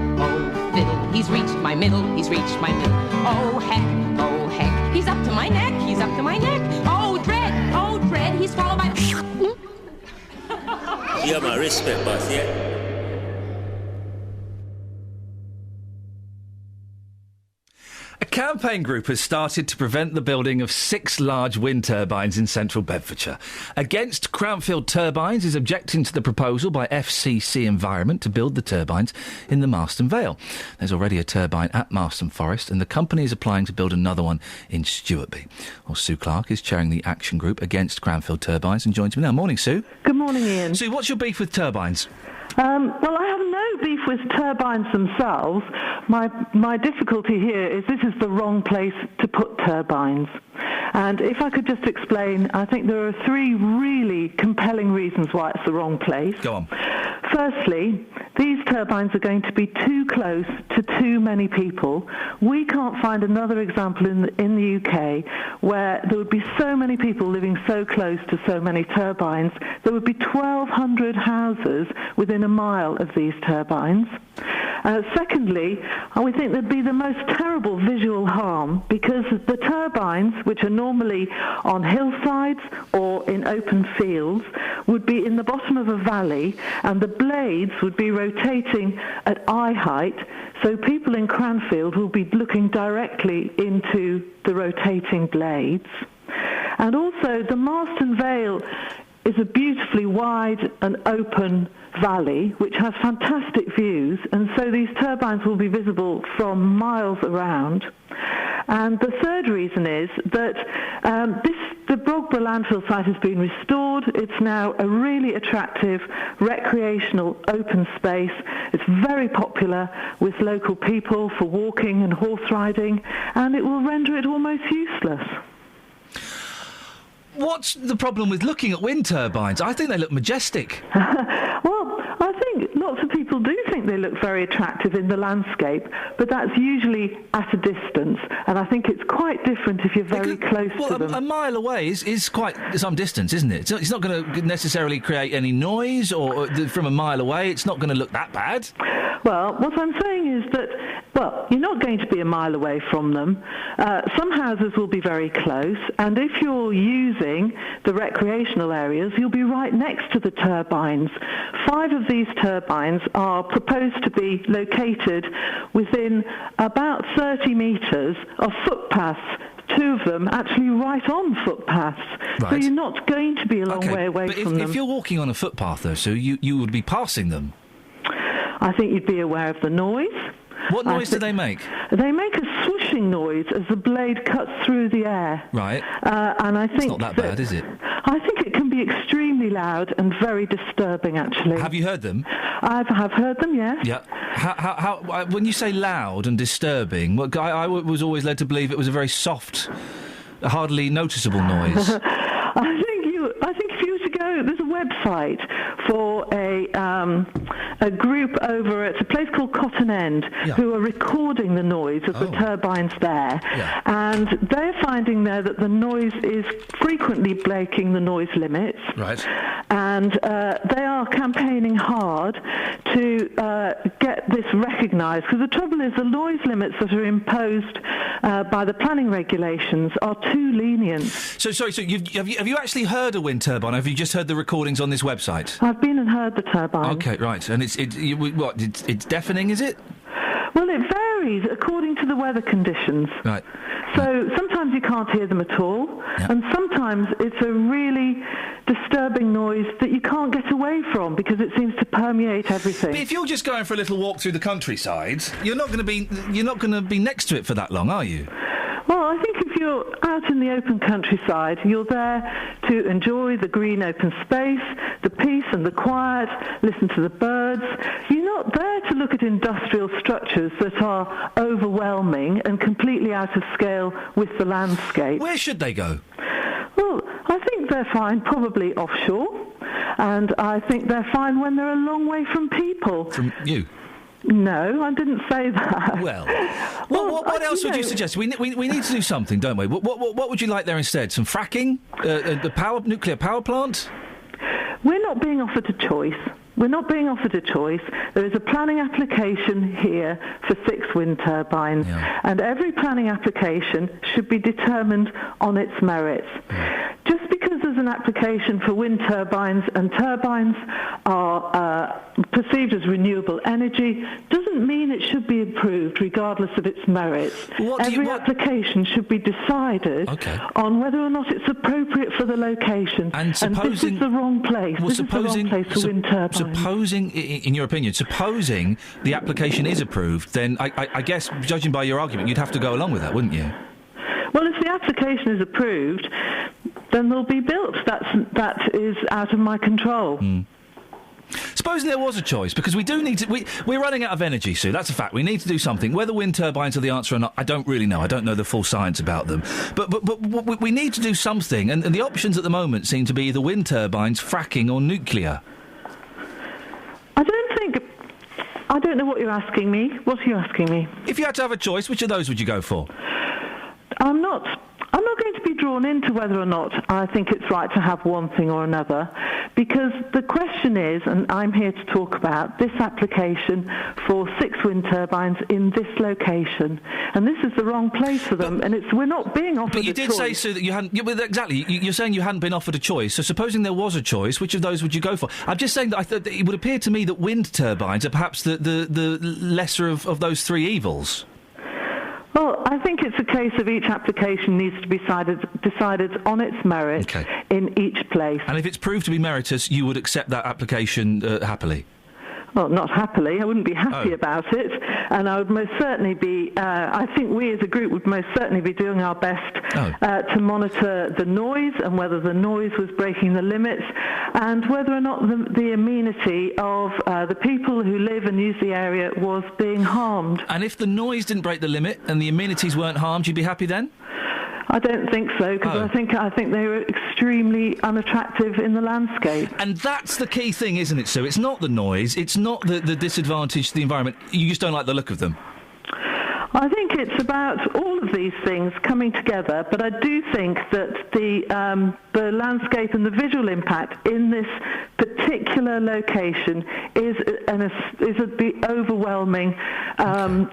he's reached my middle, he's reached my middle. Oh heck, he's up to my neck, he's up to my neck. Oh dread, he's swallowed by... You have my respect, boss, yeah? A campaign group has started to prevent the building of 6 large wind turbines in central Bedfordshire. Against Cranfield Turbines is objecting to the proposal by FCC Environment to build the turbines in the Marston Vale. There's already a turbine at Marston Forest and the company is applying to build another one in Stewartby. Well, Sue Clark is chairing the action group against Cranfield Turbines and joins me now. Morning, Sue. Good morning, Iain. Sue, what's your beef with turbines? Well, I have no beef with turbines themselves. My difficulty here is this is the wrong place to put turbines. And if I could just explain, I think there are 3 really compelling reasons why it's the wrong place. Go on. Firstly, these turbines are going to be too close to too many people. We can't find another example in the UK where there would be so many people living so close to so many turbines. There would be 1,200 houses within a mile of these turbines. Secondly, we think there'd be the most terrible visual harm because the turbines, which are normally on hillsides or in open fields, would be in the bottom of a valley and the blades would be rotating at eye height, so people in Cranfield will be looking directly into the rotating blades. And also, the Marston Vale is a beautifully wide and open valley which has fantastic views, and so these turbines will be visible from miles around. And the third reason is that the Brogborough landfill site has been restored. It's now a really attractive recreational open space. It's very popular with local people for walking and horse riding, and it will render it almost useless. What's the problem with looking at wind turbines? I think they look majestic. Well, I think lots of people do think they look very attractive in the landscape, but that's usually at a distance, and I think it's quite different if you're very close to them. A mile away is quite some distance, isn't it? It's not going to necessarily create any noise, or from a mile away, it's not going to look that bad. Well, what I'm saying is that, well, you're not going to be a mile away from them. Some houses will be very close, and if you're using the recreational areas, you'll be right next to the turbines. 5 of these turbines are proposed to be located within about 30 metres of footpaths. 2 of them actually right on footpaths. Right. So you're not going to be a long way away from them. If you're walking on a footpath, though, so you would be passing them. I think you'd be aware of the noise. What noise do they make? They make a swooshing noise as the blade cuts through the air. Right. And I think it's not that bad, is it? I think it can be extremely loud and very disturbing, actually. Have you heard them? I have heard them, yes. Yeah. How when you say loud and disturbing, I was always led to believe it was a very soft, hardly noticeable noise. I think if you were to go, there's a website for a group over at a place called Cotton End who are recording the noise of the turbines there, and they're finding there that the noise is frequently breaking the noise limits. Right. And they are campaigning hard to get this recognised, because the trouble is the noise limits that are imposed by the planning regulations are too lenient. So have you actually heard a wind turbine, or have you just heard the recordings on this website? I've been and heard the turbine. Okay, right. And it's deafening, is it? Well, it varies according to the weather conditions. Right. So sometimes you can't hear them at all, and sometimes it's a really disturbing noise that you can't get away from because it seems to permeate everything. But if you're just going for a little walk through the countryside, you're not going to be next to it for that long, are you? Well, I think if you're out in the open countryside, you're there to enjoy the green open space, the peace and the quiet, listen to the birds. You're not there to look at industrial structures that are overwhelming and completely out of scale with the landscape. Where should they go? Well, I think they're fine probably offshore, and I think they're fine when they're a long way from people. From you? No, I didn't say that. Well, what else would you suggest? We need to do something, don't we? What would you like there instead? Some fracking? The nuclear power plant? We're not being offered a choice. We're not being offered a choice. There is a planning application here for 6 wind turbines, and every planning application should be determined on its merits. Just because there's an application for wind turbines and turbines are perceived as renewable energy doesn't mean it should be approved regardless of its merits. Every application should be decided on whether or not it's appropriate for the location. And this is the wrong place. This is the wrong place for wind turbines. Supposing, in your opinion, supposing the application is approved, then I guess, judging by your argument, you'd have to go along with that, wouldn't you? Well, if the application is approved, then they'll be built. That is out of my control. Supposing there was a choice, because we do need to... We're running out of energy, Sue, that's a fact. We need to do something. Whether wind turbines are the answer or not, I don't really know. I don't know the full science about them. But we need to do something, and the options at the moment seem to be either wind turbines, fracking or nuclear. I don't know what you're asking me. What are you asking me? If you had to have a choice, which of those would you go for? I'm not going to be drawn into whether or not I think it's right to have one thing or another, because the question is, and I'm here to talk about this application for 6 wind turbines in this location, and this is the wrong place for them, and we're not being offered a choice. But you did say, Sue, that you hadn't... exactly, you're saying you hadn't been offered a choice, so supposing there was a choice, which of those would you go for? I'm just saying that it would appear to me that wind turbines are perhaps the lesser of those 3 evils. Well, I think it's a case of each application needs to be decided on its merit in each place. And if it's proved to be meritorious, you would accept that application happily? Well, not happily. I wouldn't be happy about it. And I would most certainly be... I think we as a group would most certainly be doing our best to monitor the noise and whether the noise was breaking the limits and whether or not the amenity of the people who live and use the area was being harmed. And if the noise didn't break the limit and the amenities weren't harmed, you'd be happy then? I don't think so, because I think they were extremely unattractive in the landscape. And that's the key thing, isn't it, Sue? It's not the noise, it's not the disadvantage to the environment. You just don't like the look of them. I think it's about all of these things coming together, but I do think that the landscape and the visual impact in this particular location is the overwhelming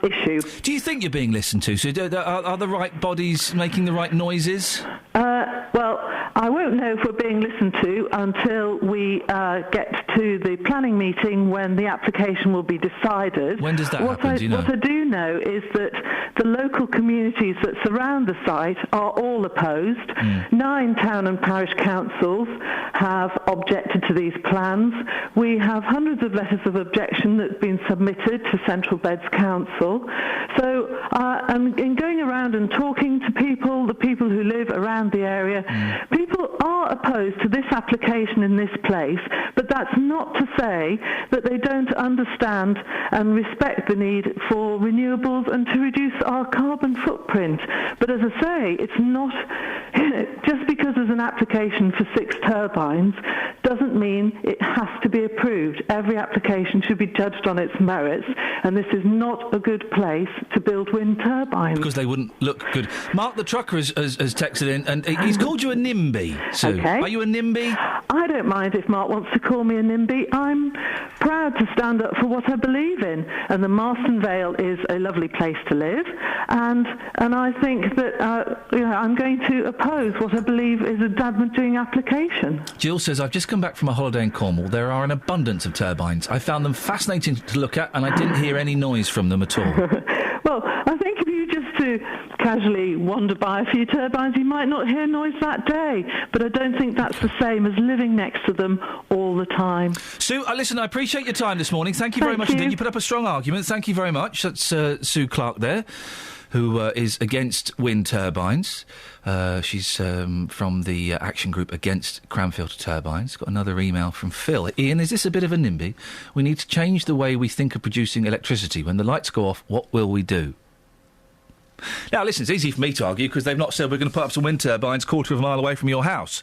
issue. Do you think you're being listened to? So are the right bodies making the right noises? Well, I won't know if we're being listened to until we get to the planning meeting when the application will be decided. When does that happen? Do you know? What I do know is that the local communities that surround the site are all opposed. 9 town and parish councils have objected to these plans. We have hundreds of letters of objection that have been submitted to Central Beds Council. So, and in going around and talking to people, the people who live around the area, people are opposed to this application in this place, but that's not to say that they don't understand and respect the need for renewables and to reduce our carbon footprint. But as I say, it's not just because there's an application for 6 turbines doesn't mean it has to be approved. Every application should be judged on its merits, and this is not a good place to build wind turbines. Because they wouldn't look good. Mark the Trucker has texted in, and he's called you a NIMBY, Sue. Okay. Are you a NIMBY? I don't mind if Mark wants to call me a NIMBY. I'm proud to stand up for what I believe in, and the Marston Vale is a lovely place to live, and I think that I'm going to oppose what I believe is a damaging application. Jill says, I've just come back from a holiday in Cornwall. There are an abundance of turbines. I found them fascinating to look at, and I didn't hear any noise from them at all. Well, I think if you just to casually wander by a few turbines, you might not hear noise that day, but I don't think that's the same as living next to them all the time. Sue, listen, I appreciate your time this morning. Thank you very much indeed. You put up a strong argument. Thank you very much. That's Sue Clark there, who is against wind turbines. She's from the action group against Cranfield turbines. Got another email from Phil. Iain, is this a bit of a NIMBY? We need to change the way we think of producing electricity. When the lights go off, what will we do? Now, listen, it's easy for me to argue because they've not said we're going to put up some wind turbines quarter of a mile away from your house.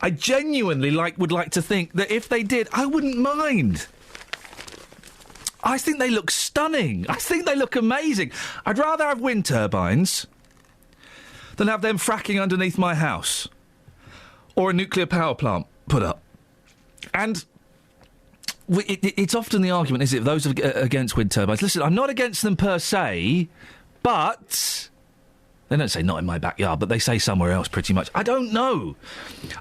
I genuinely would like to think that if they did, I wouldn't mind. I think they look stunning. I think they look amazing. I'd rather have wind turbines than have them fracking underneath my house or a nuclear power plant put up. And it's often the argument, is it, those against wind turbines? Listen, I'm not against them per se, but they don't say not in my backyard, but they say somewhere else pretty much. I don't know.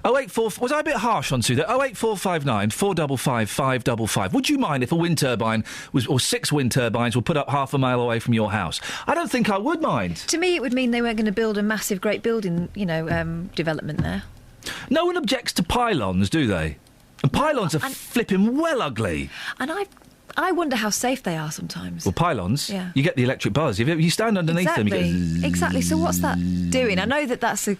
084... Was I a bit harsh on Sue there? 08459 455 555. Would you mind if a wind turbine or 6 wind turbines were put up half a mile away from your house? I don't think I would mind. To me, it would mean they weren't going to build a massive, great building, development there. No one objects to pylons, do they? And pylons are flipping well ugly. And I wonder how safe they are sometimes. Well, pylons, yeah. You get the electric buzz. You stand underneath them, you get... Exactly. So what's that doing? I know that's a...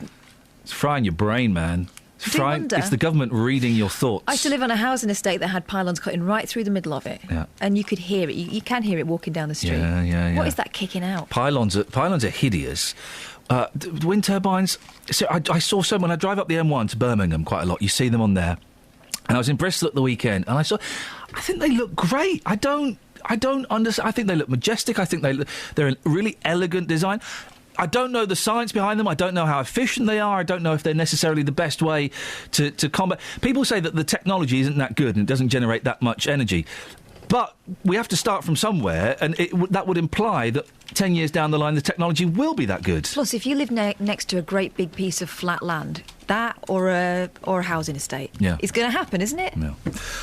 It's frying your brain, man. Wonder. It's the government reading your thoughts. I used to live on a housing estate that had pylons cutting right through the middle of it. Yeah. And you could hear it. You can hear it walking down the street. Yeah. What is that kicking out? Pylons are hideous. Wind turbines... So I saw some when I drive up the M1 to Birmingham quite a lot. You see them on there. And I was in Bristol at the weekend, and I think they look great. I don't understand. I think they look majestic. I think they're a really elegant design. I don't know the science behind them. I don't know how efficient they are. I don't know if they're necessarily the best way to combat... People say that the technology isn't that good and it doesn't generate that much energy. But we have to start from somewhere, and that would imply that 10 years down the line the technology will be that good. Plus, if you live next to a great big piece of flat land, that or a housing estate, it's going to happen, isn't it? Yeah.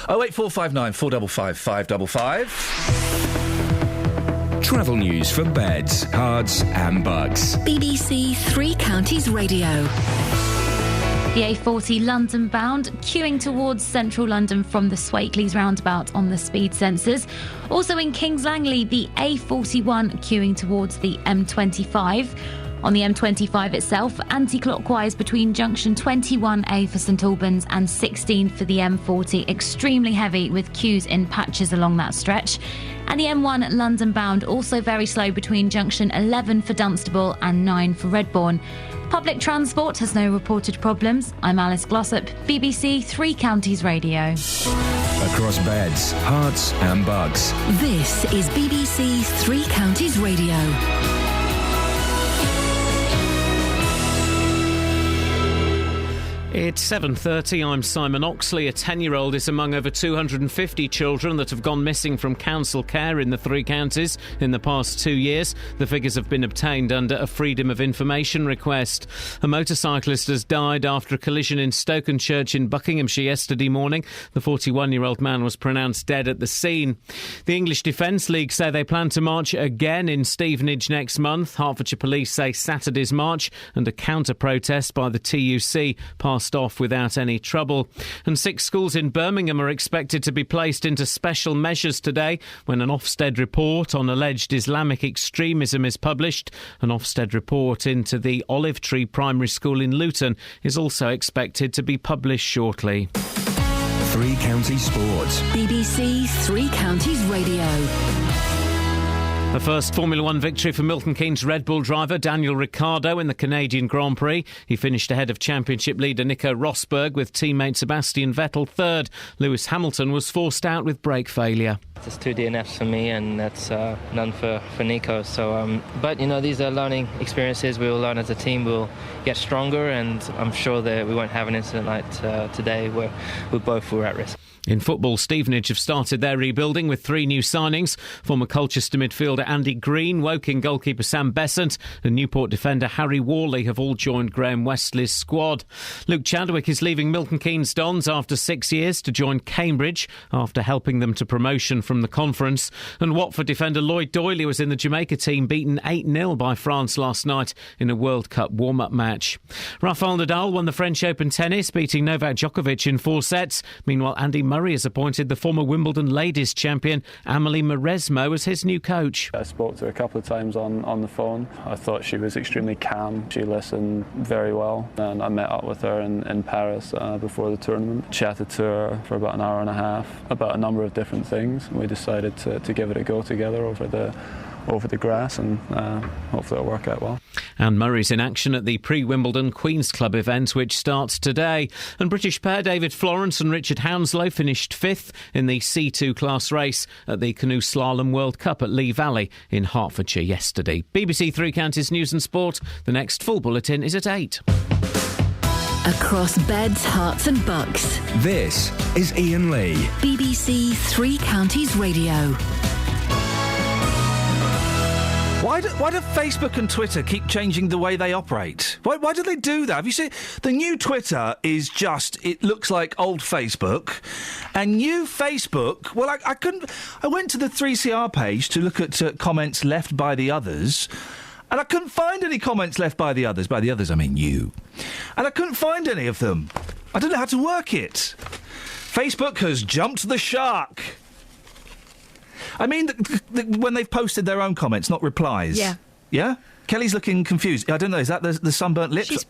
08459 455 555. Travel news for beds, cards and bugs. BBC Three Counties Radio. The A40 London bound, queuing towards central London from the Swakeleys roundabout on the speed sensors. Also in Kings Langley, the A41 queuing towards the M25. On the M25 itself, anti-clockwise between junction 21A for St Albans and 16 for the M40. Extremely heavy with queues in patches along that stretch. And the M1 London bound also very slow between junction 11 for Dunstable and 9 for Redbourne. Public transport has no reported problems. I'm Alice Glossop, BBC Three Counties Radio. Across beds, hearts and bugs. This is BBC Three Counties Radio. It's 7:30. I'm Simon Oxley. A 10-year-old is among over 250 children that have gone missing from council care in the three counties in the past 2 years. The figures have been obtained under a Freedom of Information request. A motorcyclist has died after a collision in Stokenchurch in Buckinghamshire yesterday morning. The 41-year-old man was pronounced dead at the scene. The English Defence League say they plan to march again in Stevenage next month. Hertfordshire Police say Saturday's march and a counter-protest by the TUC passed off without any trouble. And 6 schools in Birmingham are expected to be placed into special measures today when an Ofsted report on alleged Islamic extremism is published. An Ofsted report into the Olive Tree Primary School in Luton is also expected to be published shortly. Three Counties Sports. BBC Three Counties Radio. The first Formula One victory for Milton Keynes Red Bull driver Daniel Ricciardo in the Canadian Grand Prix. He finished ahead of championship leader Nico Rosberg with teammate Sebastian Vettel third. Lewis Hamilton was forced out with brake failure. It's 2 DNFs for me, and that's none for Nico. So, but you know, these are learning experiences. We will learn as a team. We'll get stronger, and I'm sure that we won't have an incident like today where we both were at risk. In football, Stevenage have started their rebuilding with 3 new signings. Former Colchester midfielder Andy Green, Woking goalkeeper Sam Besant and Newport defender Harry Worley have all joined Graham Westley's squad. Luke Chadwick is leaving Milton Keynes Dons after 6 years to join Cambridge after helping them to promotion from the conference. And Watford defender Lloyd Doyley was in the Jamaica team, beaten 8-0 by France last night in a World Cup warm-up match. Rafael Nadal won the French Open tennis, beating Novak Djokovic in 4 sets. Meanwhile, Andy Murray has appointed the former Wimbledon ladies champion Amelie Mauresmo as his new coach. I spoke to her a couple of times on the phone. I thought she was extremely calm. She listened very well, and I met up with her in Paris before the tournament. Chatted to her for about an hour and a half about a number of different things. We decided to give it a go together over the grass, and hopefully it'll work out well. And Murray's in action at the pre-Wimbledon Queen's Club event, which starts today. And British pair David Florence and Richard Hounslow finished 5th in the C2 class race at the Canoe Slalom World Cup at Lee Valley in Hertfordshire yesterday. BBC Three Counties News and Sport. The next full bulletin is at 8. Across beds, hearts and bucks. This is Iain Lee. BBC Three Counties Radio. Why do Facebook and Twitter keep changing the way they operate? Why do they do that? Have you seen the new Twitter? Is just, it looks like old Facebook, and new Facebook. Well, I went to the 3CR page to look at comments left by the others, and I couldn't find any comments left by the others. By the others, I mean you. And I couldn't find any of them. I don't know how to work it. Facebook has jumped the shark. I mean, when they've posted their own comments, not replies. Yeah. Yeah? Kelly's looking confused. I don't know, is that the sunburnt lips?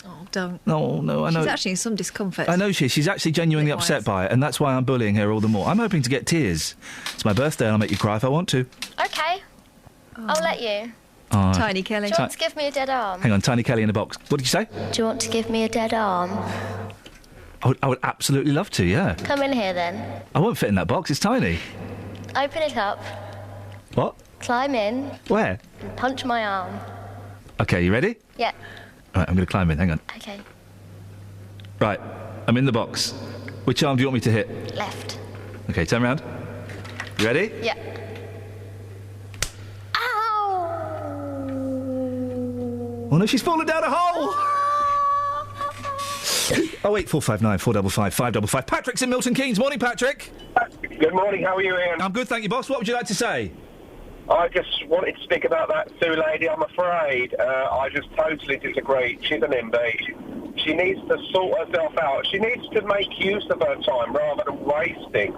Oh, don't. No, I know. She's actually in some discomfort. I know she's actually genuinely upset by it, and that's why I'm bullying her all the more. I'm hoping to get tears. It's my birthday, and I'll make you cry if I want to. OK. I'll let you. Tiny Kelly. Do you want to give me a dead arm? Hang on, Tiny Kelly in a box. What did you say? Do you want to give me a dead arm? I would absolutely love to, yeah. Come in here, then. I won't fit in that box, it's tiny. Open it up. What? Climb in. Where? And punch my arm. OK, you ready? Yeah. Right, I'm going to climb in, hang on. OK. Right, I'm in the box. Which arm do you want me to hit? Left. OK, turn around. You ready? Yeah. Ow! Oh no, she's fallen down a hole! 08459 455 555. Patrick's in Milton Keynes. Morning, Patrick. Good morning, how are you, Ian? I'm good, thank you, boss. What would you like to say? I just wanted to speak about that Sue lady, I'm afraid. I just totally disagree. She's an MB. She needs to sort herself out. She needs to make use of her time rather than wasting.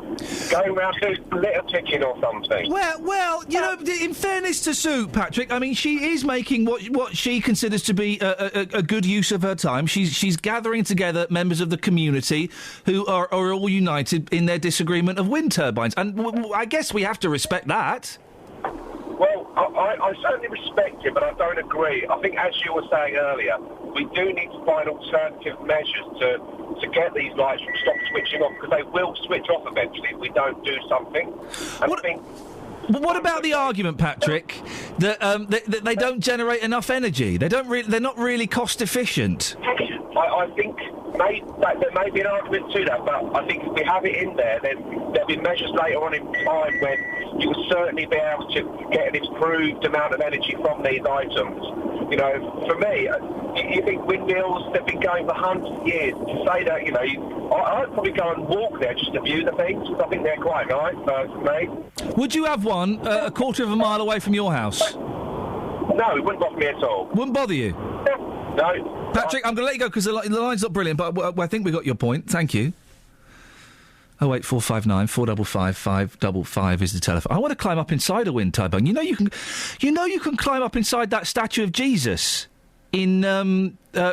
Going round doing litter picking or something. Well, you know, in fairness to Sue, Patrick, I mean, she is making what she considers to be a good use of her time. She's gathering together members of the community who are all united in their disagreement of wind turbines. And I guess we have to respect that. Well, I certainly respect it, but I don't agree. I think, as you were saying earlier, we do need to find alternative measures to get these lights from stop switching off, because they will switch off eventually if we don't do something. And I think... What about the argument, Patrick, that they don't generate enough energy? They're not really cost efficient. I think there may be an argument to that, but I think if we have it in there, then there'll be measures later on in time when you will certainly be able to get an improved amount of energy from these items. You know, for me, you think windmills, they've been going for hundreds of years. To say that, you know, I'd probably go and walk there just to view the things, because I think they're quite nice, for me. Would you have one a quarter of a mile away from your house? No, it wouldn't bother me at all. Wouldn't bother you? No. Patrick, I'm going to let you go because the line's not brilliant, but I think we got your point. Thank you. 08459 455 555 is the telephone. I want to climb up inside a wind turbine. You know you can climb up inside that statue of Jesus in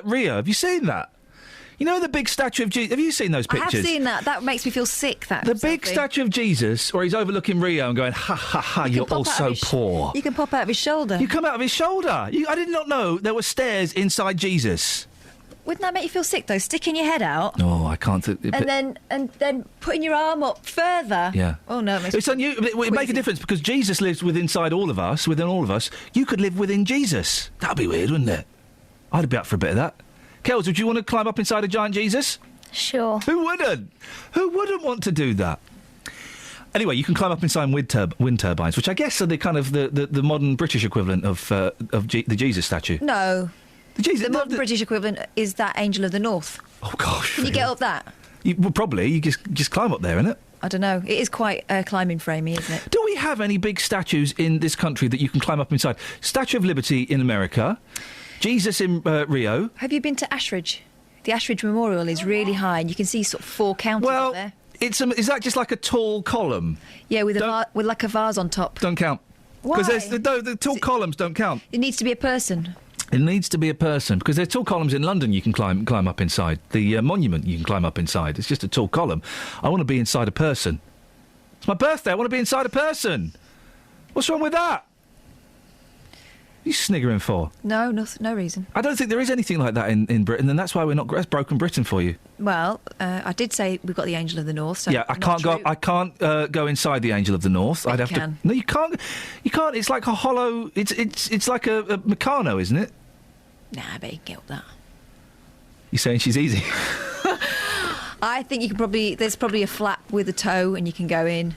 Rio. Have you seen that? You know the big statue of Jesus? Have you seen those pictures? I have seen that. That makes me feel sick, The big statue of Jesus, where he's overlooking Rio and going, ha, ha, ha, you're all so poor. You can pop out of his shoulder. You come out of his shoulder. I did not know there were stairs inside Jesus. Wouldn't that make you feel sick, though? Sticking your head out. No, I can't. And then putting your arm up further. Yeah. Oh, no. It would make a difference, because Jesus lives within all of us. You could live within Jesus. That'd be weird, wouldn't it? I'd be up for a bit of that. Kels, would you want to climb up inside a giant Jesus? Sure. Who wouldn't? Who wouldn't want to do that? Anyway, you can climb up inside wind turbines, which I guess are the kind of the modern British equivalent of the Jesus statue. No. The modern British equivalent is that Angel of the North. Oh, gosh. Can you get up that? Probably. You just climb up there, innit? I don't know. It is quite climbing framey, isn't it? Do we have any big statues in this country that you can climb up inside? Statue of Liberty in America, Jesus in Rio. Have you been to Ashridge? The Ashridge Memorial is really high, and you can see sort of 4 counties up there. Is that just like a tall column? Yeah, with like a vase on top. Don't count. Why? Because the tall columns don't count. It needs to be a person. It needs to be a person, because there's tall columns in London you can climb up inside. The monument you can climb up inside. It's just a tall column. I want to be inside a person. It's my birthday. I want to be inside a person. What's wrong with that? What are you sniggering for? No reason. I don't think there is anything like that in Britain, and that's why we're not. That's broken Britain for you. Well, I did say we've got the Angel of the North. So yeah, I can't go inside the Angel of the North. I'd have to. No, you can't. You can't. It's like a hollow. It's like a Meccano, isn't it? Nah, I bet you can get up that. You're saying she's easy? I think you can probably. There's probably a flap with a toe, and you can go in.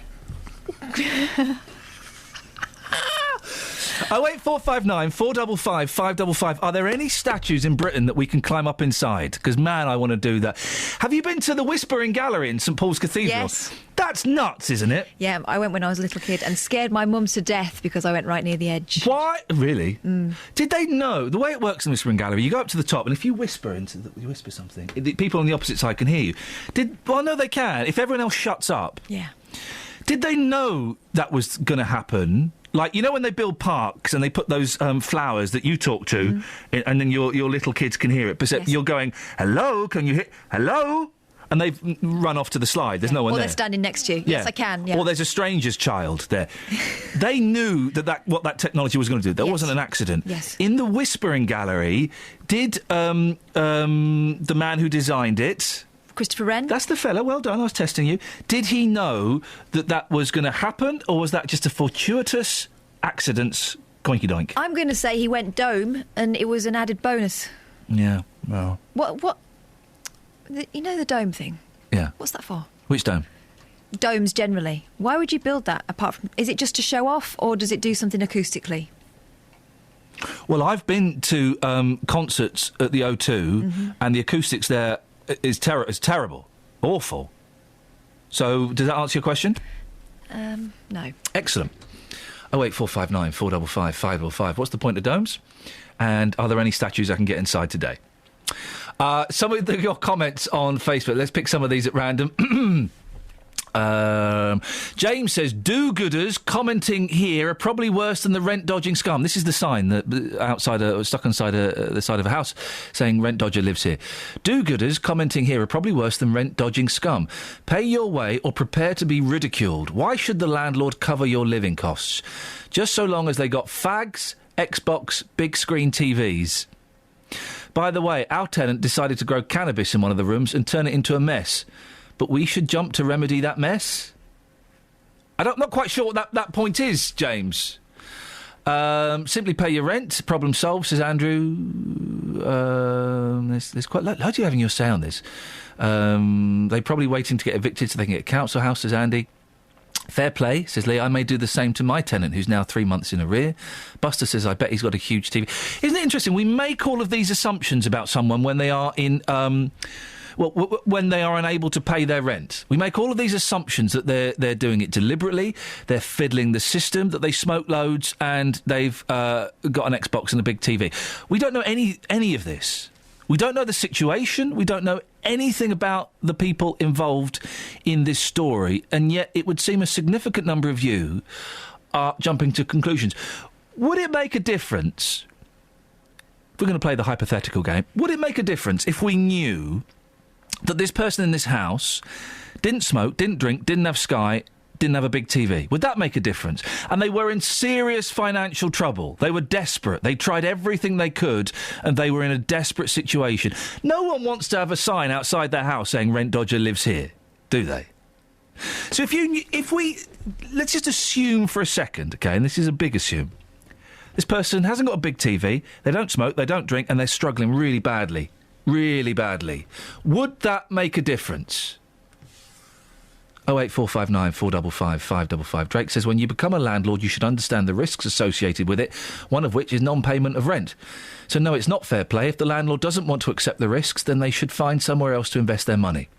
08459 455 555. Are there any statues in Britain that we can climb up inside? Because, man, I want to do that. Have you been to the Whispering Gallery in St Paul's Cathedral? Yes. That's nuts, isn't it? Yeah, I went when I was a little kid and scared my mum to death because I went right near the edge. Why? Really? Mm. Did they know? The way it works in the Whispering Gallery, you go up to the top, and if you whisper you whisper something, the people on the opposite side can hear you. Well, no, they can. If everyone else shuts up. Yeah. Did they know that was going to happen? Like, you know when they build parks and they put those flowers that you talk to, and then your little kids can hear it, but yes. You're going, hello, can you hear, hello? And they've run off to the slide. There's no one there. Or they're standing next to you. Yes, I can, yeah. Or there's a stranger's child there. They knew what that technology was going to do. That wasn't an accident. Yes. In the Whispering Gallery, did the man who designed it... Christopher Wren? That's the fella. Well done. I was testing you. Did he know that was going to happen, or was that just a fortuitous accident? Coinky doink. I'm going to say he went dome, and it was an added bonus. Yeah. Well. What? You know the dome thing? Yeah. What's that for? Which dome? Domes generally. Why would you build that? Apart from, is it just to show off, or does it do something acoustically? Well, I've been to concerts at the O2, and the acoustics there. Is terrible. Awful. So, does that answer your question? No. Excellent. 08459 455 555. What's the point of domes? And are there any statues I can get inside today? Some of your comments on Facebook. Let's pick some of these at random. James says, do-gooders commenting here are probably worse than the rent-dodging scum. This is the sign that stuck inside the side of a house saying rent dodger lives here. Do-gooders commenting here are probably worse than rent-dodging scum. Pay your way or prepare to be ridiculed. Why should the landlord cover your living costs? Just so long as they got fags, Xbox, big screen TVs. By the way, our tenant decided to grow cannabis in one of the rooms and turn it into a mess. But we should jump to remedy that mess? I'm not quite sure what that point is, James. Simply pay your rent. Problem solved, says Andrew. There's quite loads of you having your say on this. They're probably waiting to get evicted so they can get a council house, says Andy. Fair play, says Lee. I may do the same to my tenant, who's now 3 months in arrear. Buster says, I bet he's got a huge TV. Isn't it interesting? We make all of these assumptions about someone when they are in... when they are unable to pay their rent. We make all of these assumptions that they're doing it deliberately, they're fiddling the system, that they smoke loads and they've got an Xbox and a big TV. We don't know any of this. We don't know the situation. We don't know anything about the people involved in this story, and yet it would seem a significant number of you are jumping to conclusions. Would it make a difference, if we're going to play the hypothetical game, would it make a difference if we knew that this person in this house didn't smoke, didn't drink, didn't have Sky, didn't have a big TV? Would that make a difference? And they were in serious financial trouble. They were desperate. They tried everything they could, and they were in a desperate situation. No one wants to have a sign outside their house saying Rent Dodger lives here, do they? So let's just assume for a second, okay, and this is a big assume, this person hasn't got a big TV, they don't smoke, they don't drink, and they're struggling really badly. Really badly. Would that make a difference? 08459 455 555. Drake says, when you become a landlord, you should understand the risks associated with it, one of which is non-payment of rent. So no, it's not fair play. If the landlord doesn't want to accept the risks, then they should find somewhere else to invest their money.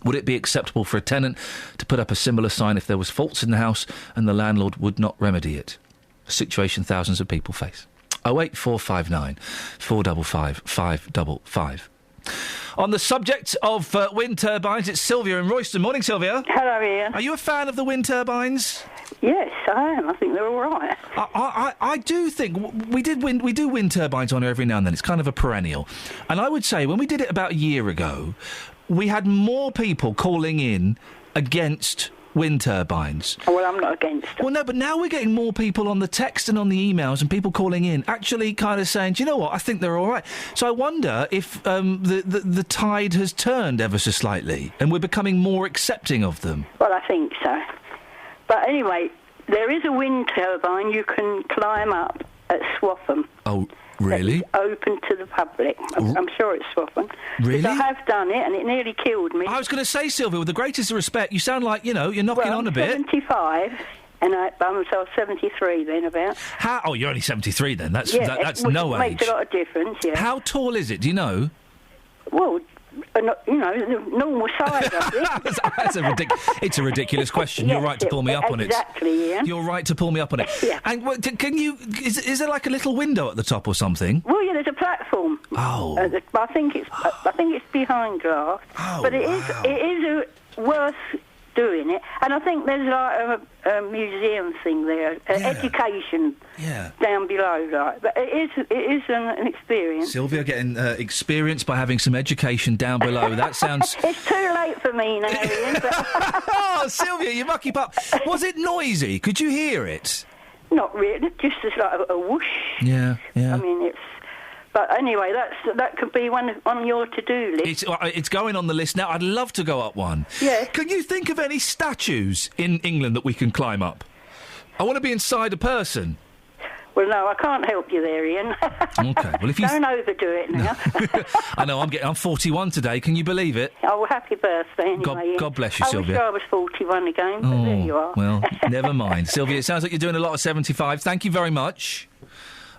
Would it be acceptable for a tenant to put up a similar sign if there was faults in the house and the landlord would not remedy it? A situation thousands of people face. 08459 455 555. On the subject of wind turbines, it's Sylvia in Royston. Morning, Sylvia. Hello, Ian. Are you a fan of the wind turbines? Yes, I am. I think they're all right. I do think we do wind turbines on here every now and then. It's kind of a perennial. And I would say when we did it about a year ago, we had more people calling in against wind turbines. Well, I'm not against them. Well, no, but now we're getting more people on the text and on the emails and people calling in, actually kind of saying, do you know what, I think they're all right. So I wonder if the tide has turned ever so slightly and we're becoming more accepting of them. Well, I think so. But anyway, there is a wind turbine you can climb up at Swaffham. Oh, really? It's open to the public. I'm sure it's Swaffham. Really? Because I have done it, and it nearly killed me. I was going to say, Sylvia, with the greatest of respect, you sound like, you're knocking on a bit. 75, and I was 73 then, about. Oh, you're only 73 then. That's no age. Makes a lot of difference, yeah. How tall is it? Do you know? Well, the normal size, I think. It's a ridiculous question. Yes, you're right to pull me up on it. Exactly, yeah. You're right to pull me up on it. Yeah. And is there like a little window at the top or something? Well, yeah, there's a platform. Oh. I think it's behind glass. Oh, but it is worth doing it. And I think there's like a museum thing there, education down below, right? But it is an experience. Sylvia getting experience by having some education down below. That sounds... It's too late for me now, Ian. Oh, Sylvia, you mucky pup. Was it noisy? Could you hear it? Not really, just as like a whoosh. Yeah. I mean, it's... But anyway, that could be one on your to-do list. It's going on the list now. I'd love to go up one. Yeah. Can you think of any statues in England that we can climb up? I want to be inside a person. Well, no, I can't help you there, Ian. Okay. Well, if you don't overdo it now. I know. I'm 41 today. Can you believe it? Oh, well, happy birthday anyway. God bless you, Sylvia. I wish I was 41 again, but there you are. Well, never mind, Sylvia. It sounds like you're doing a lot of 75. Thank you very much.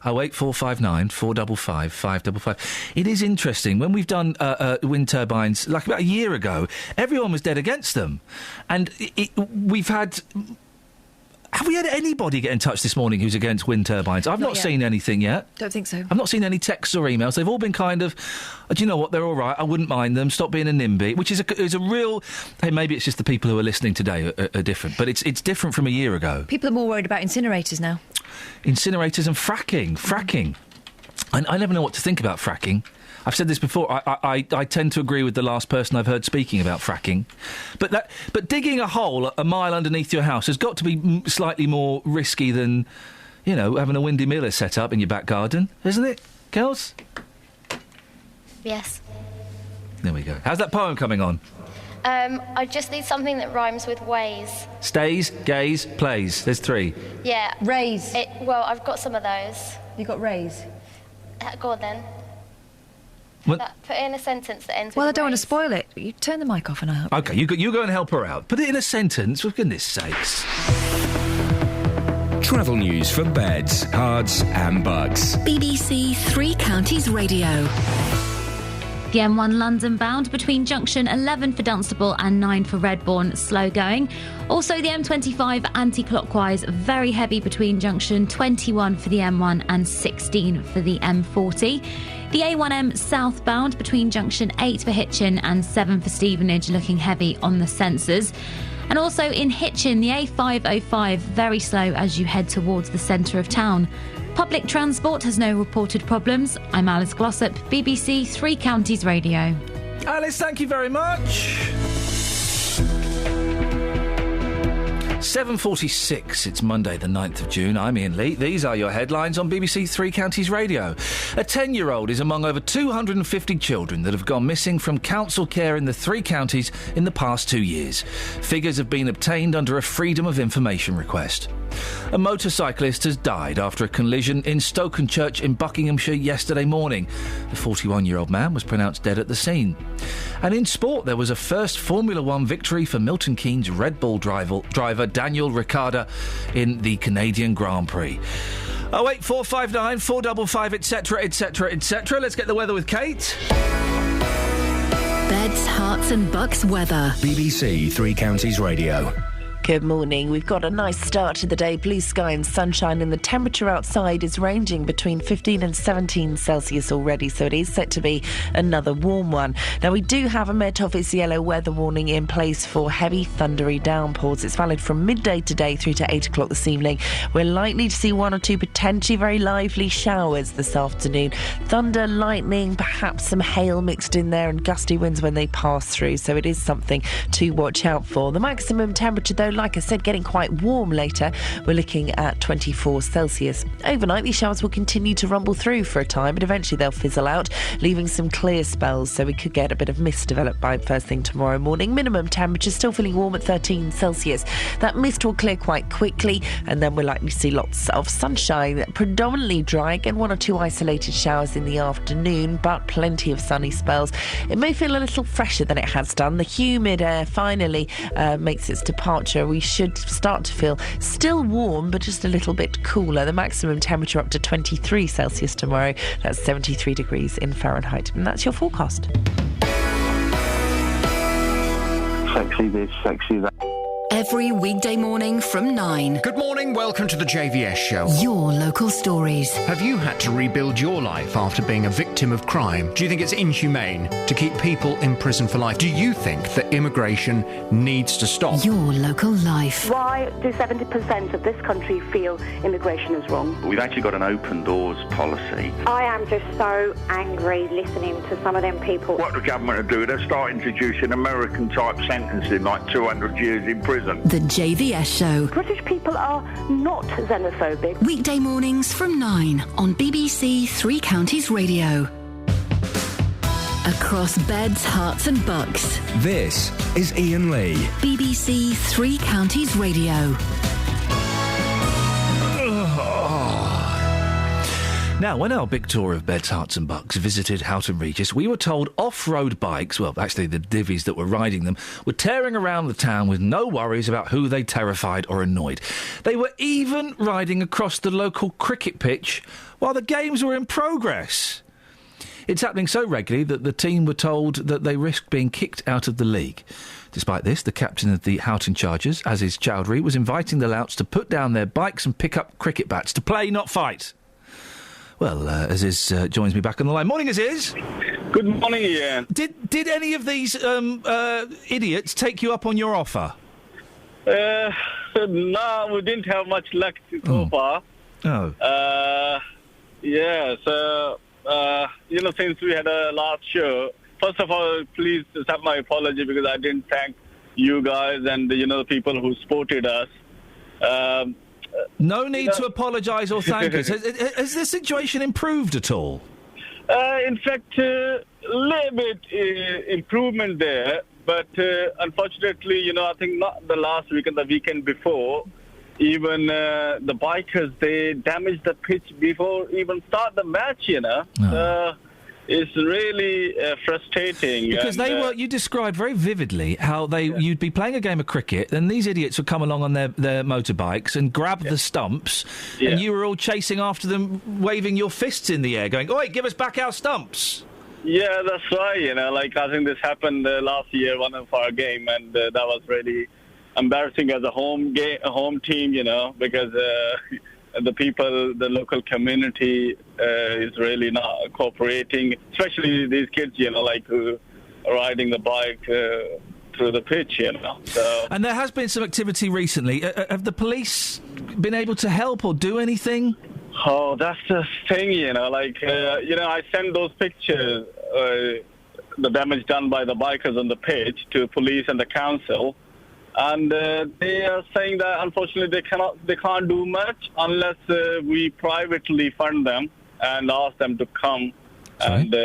08459 455 555. It is interesting. When we've done wind turbines, like about a year ago, everyone was dead against them. And we've had... Have we had anybody get in touch this morning who's against wind turbines? I've not yet. seen anything yet. Don't think so. I've not seen any texts or emails. They've all been kind of, do you know what, they're all right, I wouldn't mind them, stop being a NIMBY, which is a real... Hey, maybe it's just the people who are listening today are different, but it's different from a year ago. People are more worried about incinerators now. Incinerators and fracking. I never know what to think about fracking. I've said this before. I tend to agree with the last person I've heard speaking about fracking, but digging a hole a mile underneath your house has got to be slightly more risky than, you know, having a windy miller set up in your back garden, isn't it, girls? Yes. There we go. How's that poem coming on? I just need something that rhymes with ways. Stays, gaze, plays. There's 3. Yeah. Raise. Well, I've got some of those. You got raise? Go on then. What? Put in a sentence that ends with Well, I don't want to raise. spoil it. You turn the mic off and I help. OK, you go and help her out. Put it in a sentence, for goodness sakes. Travel news for beds, cards and bugs. BBC Three Counties Radio. The M1 London bound between junction 11 for Dunstable and 9 for Redbourne, slow going. Also the M25 anti-clockwise, very heavy between junction 21 for the M1 and 16 for the M40. The A1M southbound between junction 8 for Hitchin and 7 for Stevenage, looking heavy on the sensors. And also in Hitchin, the A505, very slow as you head towards the centre of town. Public transport has no reported problems. I'm Alice Glossop, BBC Three Counties Radio. Alice, thank you very much. 7:46, it's Monday the 9th of June. I'm Iain Lee. These are your headlines on BBC Three Counties Radio. A 10-year-old is among over 250 children that have gone missing from council care in the 3 counties in the past 2 years. Figures have been obtained under a Freedom of Information request. A motorcyclist has died after a collision in Stokenchurch in Buckinghamshire yesterday morning. The 41-year-old man was pronounced dead at the scene. And in sport, there was a first Formula One victory for Milton Keynes Red Bull driver Daniel Ricciardo in the Canadian Grand Prix. 08459 455 etc etc etc. Let's get the weather with Kate. Beds, Hearts and Bucks weather. BBC Three Counties Radio. Good morning. We've got a nice start to the day. Blue sky and sunshine, and the temperature outside is ranging between 15 and 17 Celsius already, so it is set to be another warm one. Now, we do have a Met Office yellow weather warning in place for heavy thundery downpours. It's valid from midday today through to 8 o'clock this evening. We're likely to see 1 or 2 potentially very lively showers this afternoon. Thunder, lightning, perhaps some hail mixed in there, and gusty winds when they pass through, so it is something to watch out for. The maximum temperature, though, like I said, getting quite warm later. We're looking at 24 Celsius. Overnight, these showers will continue to rumble through for a time, but eventually they'll fizzle out, leaving some clear spells, so we could get a bit of mist developed by first thing tomorrow morning. Minimum temperature still feeling warm at 13 Celsius. That mist will clear quite quickly, and then we're likely to see lots of sunshine, predominantly dry, again 1 or 2 isolated showers in the afternoon, but plenty of sunny spells. It may feel a little fresher than it has done. The humid air finally makes its departure. We should start to feel still warm, but just a little bit cooler. The maximum temperature up to 23 Celsius tomorrow. That's 73 degrees in Fahrenheit. And that's your forecast. Sexy this, sexy that. Every weekday morning from 9. Good morning, welcome to the JVS show. Your local stories. Have you had to rebuild your life after being a victim of crime? Do you think it's inhumane to keep people in prison for life? Do you think that immigration needs to stop? Your local life. Why do 70% of this country feel immigration is wrong? We've actually got an open doors policy. I am just so angry listening to some of them people. What the government will do, they'll start introducing American-type sentencing, like 200 years in prison. The JVS show. British people are not xenophobic. Weekday mornings from 9 on BBC Three Counties Radio. Across beds, hearts and bucks. This is Iain Lee. BBC Three Counties Radio. Now, when our big tour of Beds, Hearts and Bucks visited Houghton Regis, we were told off-road bikes, well, actually the divvies that were riding them, were tearing around the town with no worries about who they terrified or annoyed. They were even riding across the local cricket pitch while the games were in progress. It's happening so regularly that the team were told that they risked being kicked out of the league. Despite this, the captain of the Houghton Chargers, Aziz Chowdhury, was inviting the louts to put down their bikes and pick up cricket bats to play, not fight. Well, Aziz joins me back on the line. Morning, Aziz. Good morning, Iain. Did any of these idiots take you up on your offer? No, we didn't have much luck so far. Oh. So, since we had a last show, first of all, please accept my apology because I didn't thank you guys and, the people who supported us. No need to apologise or thank us. Has the situation improved at all? In fact, a little bit improvement there, but unfortunately, I think not the last weekend, the weekend before, even the bikers, they damaged the pitch before even start the match, It's really frustrating. Because you described very vividly how you'd be playing a game of cricket, and these idiots would come along on their motorbikes and grab the stumps, and you were all chasing after them, waving your fists in the air, going, "Oi, give us back our stumps!" Yeah, that's right. I think this happened last year, one of our game, and that was really embarrassing as a home team, because the local community is really not cooperating, especially these kids, who are riding the bike through the pitch, So. And there has been some activity recently. Have the police been able to help or do anything? Oh, that's the thing, I send those pictures, the damage done by the bikers on the pitch, to police and the council. And they are saying that unfortunately they can't do much unless we privately fund them and ask them to come and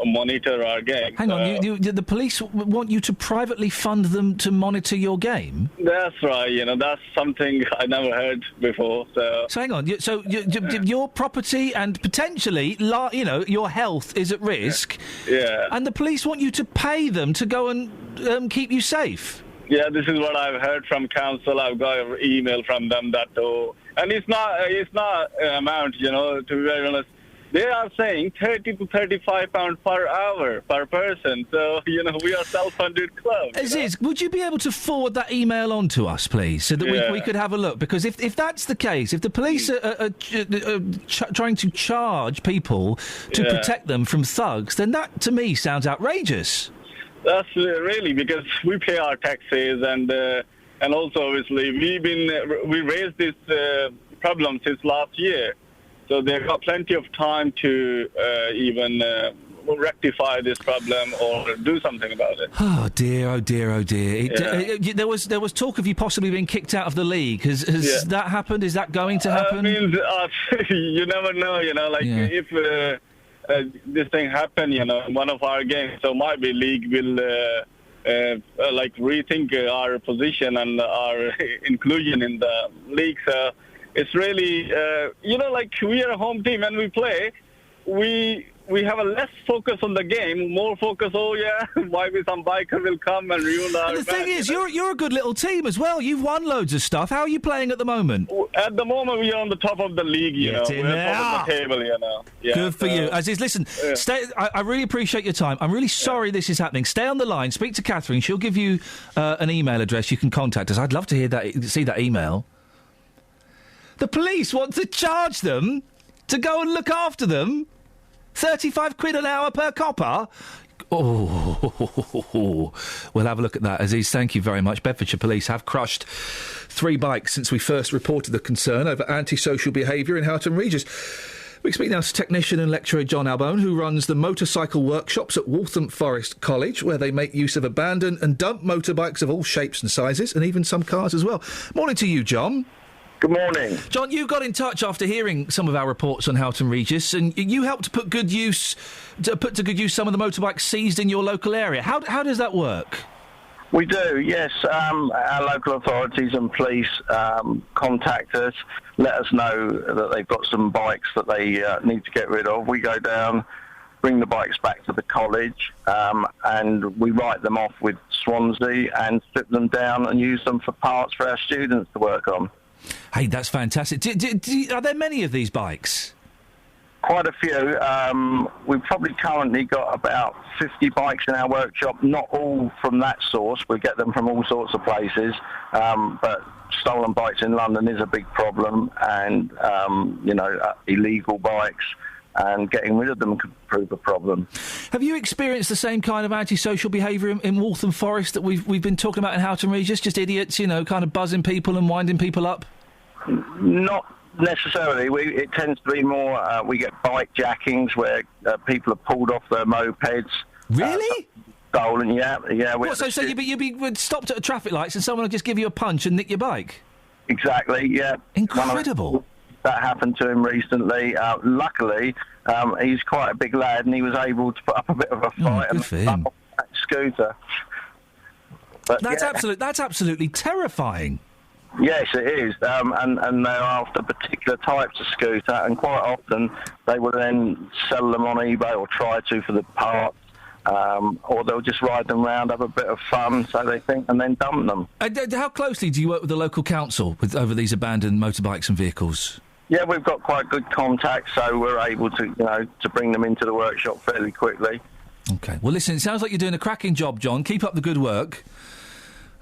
monitor our game. Hang on, the police want you to privately fund them to monitor your game? That's right. That's something I never heard before. So hang on. Your property and potentially, your health is at risk. Yeah. And the police want you to pay them to go and keep you safe. Yeah, this is what I've heard from council. I've got an email from them and it's not amount, to be very honest. They are saying £30 to £35 per hour per person. So, we are self-funded club. Aziz, would you be able to forward that email on to us, please, so that we could have a look? Because if that's the case, if the police are trying to charge people to protect them from thugs, then that, to me, sounds outrageous. That's really because we pay our taxes and also obviously we raised this problem since last year, so they've got plenty of time to even rectify this problem or do something about it. Oh dear, oh dear, oh dear. There was talk of you possibly being kicked out of the league. Has that happened? Is that going to happen? You never know. If. This thing happened, in one of our games, so maybe league will rethink our position and our inclusion in the league. So it's really, we are a home team and we play. We have a less focus on the game, more focus, maybe some biker will come and ruin our match. The thing is, you're a good little team as well. You've won loads of stuff. How are you playing at the moment? At the moment, we are on the top of the league, We're top of the table, Yeah, good for you. Aziz, listen, stay. I really appreciate your time. I'm really sorry this is happening. Stay on the line. Speak to Catherine. She'll give you an email address. You can contact us. I'd love to see that email. The police want to charge them to go and look after them? 35 quid an hour per copper? Oh, we'll have a look at that. Aziz, thank you very much. Bedfordshire Police have crushed 3 bikes since we first reported the concern over antisocial behaviour in Houghton Regis. We speak now to technician and lecturer John Albone, who runs the motorcycle workshops at Waltham Forest College, where they make use of abandoned and dumped motorbikes of all shapes and sizes, and even some cars as well. Morning to you, John. Good morning. John, you got in touch after hearing some of our reports on Houghton Regis, and you helped put to good use some of the motorbikes seized in your local area. How does that work? We do, yes. Our local authorities and police contact us, let us know that they've got some bikes that they need to get rid of. We go down, bring the bikes back to the college, and we write them off with Swansea and strip them down and use them for parts for our students to work on. Hey, that's fantastic. Are there many of these bikes? Quite a few. We've probably currently got about 50 bikes in our workshop, not all from that source. We get them from all sorts of places, but stolen bikes in London is a big problem, and, illegal bikes, and getting rid of them could prove a problem. Have you experienced the same kind of antisocial behaviour in Waltham Forest that we've been talking about in Houghton Regis? Just idiots, kind of buzzing people and winding people up? Not necessarily. It tends to be more, we get bike jackings where people are pulled off their mopeds. Really? Stolen, yeah. What, so you'd be stopped at a traffic lights and someone will just give you a punch and nick your bike? Exactly, yeah. Incredible. That happened to him recently. Luckily, he's quite a big lad and he was able to put up a bit of a fight good for him. That scooter. But, that's absolutely terrifying. Yes, it is, and they're after particular types of scooter, and quite often they will then sell them on eBay or try to for the parts, or they'll just ride them round, have a bit of fun, so they think, and then dump them. How closely do you work with the local council over these abandoned motorbikes and vehicles? Yeah, we've got quite good contact, so we're able to, to bring them into the workshop fairly quickly. Okay, well listen, it sounds like you're doing a cracking job, John. Keep up the good work.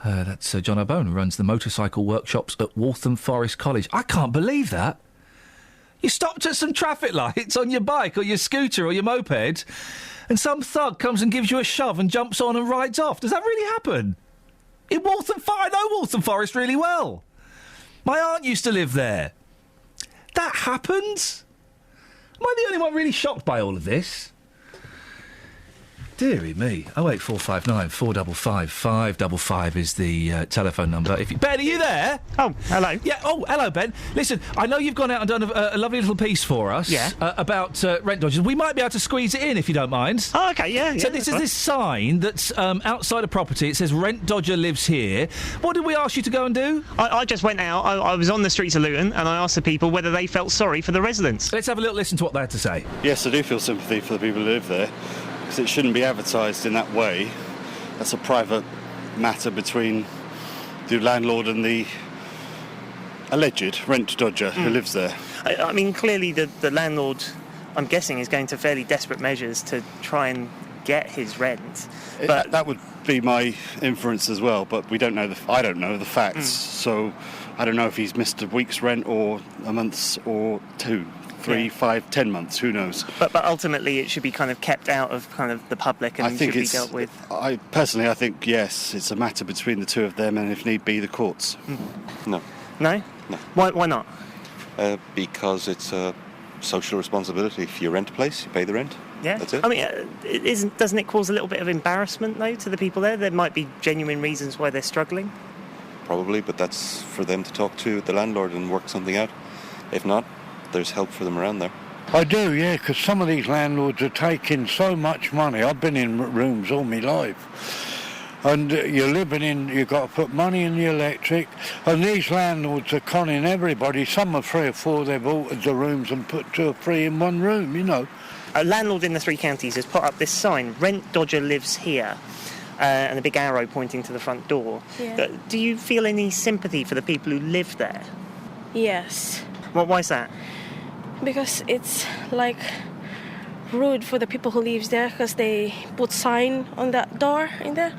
That's John O'Bone, who runs the motorcycle workshops at Waltham Forest College. I can't believe that. You stopped at some traffic lights on your bike or your scooter or your moped, and some thug comes and gives you a shove and jumps on and rides off. Does that really happen? In Waltham Forest? I know Waltham Forest really well. My aunt used to live there. That happens? Am I the only one really shocked by all of this? Deary me. 08459 455 555 is the telephone number. Ben, are you there? Oh, hello. Yeah, hello, Ben. Listen, I know you've gone out and done a lovely little piece for us about rent dodgers. We might be able to squeeze it in, if you don't mind. Oh, OK, yeah. So this is this sign that's outside a property. It says, Rent Dodger lives here. What did we ask you to go and do? I just went out. I was on the streets of Luton, and I asked the people whether they felt sorry for the residents. Let's have a little listen to what they had to say. Yes, I do feel sympathy for the people who live there. It shouldn't be advertised in that way. That's a private matter between the landlord and the alleged rent dodger who lives there. I mean, clearly the landlord, I'm guessing, is going to fairly desperate measures to try and get his rent. But that would be my inference as well, but we don't know. I don't know the facts, so I don't know if he's missed a week's rent or a month's or 2, 3, 5, 10 months, who knows. But ultimately it should be kind of kept out of kind of the public and should be dealt with. I think, yes, it's a matter between the two of them and if need be, the courts. No. No? No. Why not? Because it's a social responsibility. If you rent a place, you pay the rent. Yeah. That's it. I mean, doesn't it cause a little bit of embarrassment, though, to the people there? There might be genuine reasons why they're struggling. Probably, but that's for them to talk to the landlord and work something out. If not, there's help for them around there. I do, yeah, because some of these landlords are taking so much money. I've been in rooms all my life. And you've got to put money in the electric. And these landlords are conning everybody. Some are 3 or 4, they've altered the rooms and put 2 or 3 in one room, A landlord in the 3 counties has put up this sign, Rent Dodger lives here, and a big arrow pointing to the front door. Yeah. Do you feel any sympathy for the people who live there? Yes. Why is that? Because it's like rude for the people who lives there because they put sign on that door in there.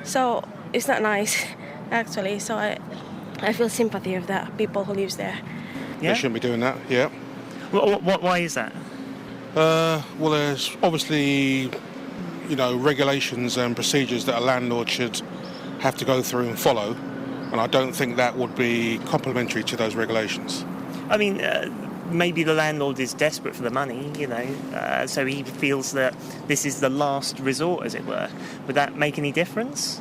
So it's not nice, actually. So I feel sympathy of that people who lives there. They shouldn't be doing that. Yeah. Why is that? Well, there's obviously, regulations and procedures that a landlord should have to go through and follow, and I don't think that would be complementary to those regulations. I mean, maybe the landlord is desperate for the money, so he feels that this is the last resort, as it were. Would that make any difference?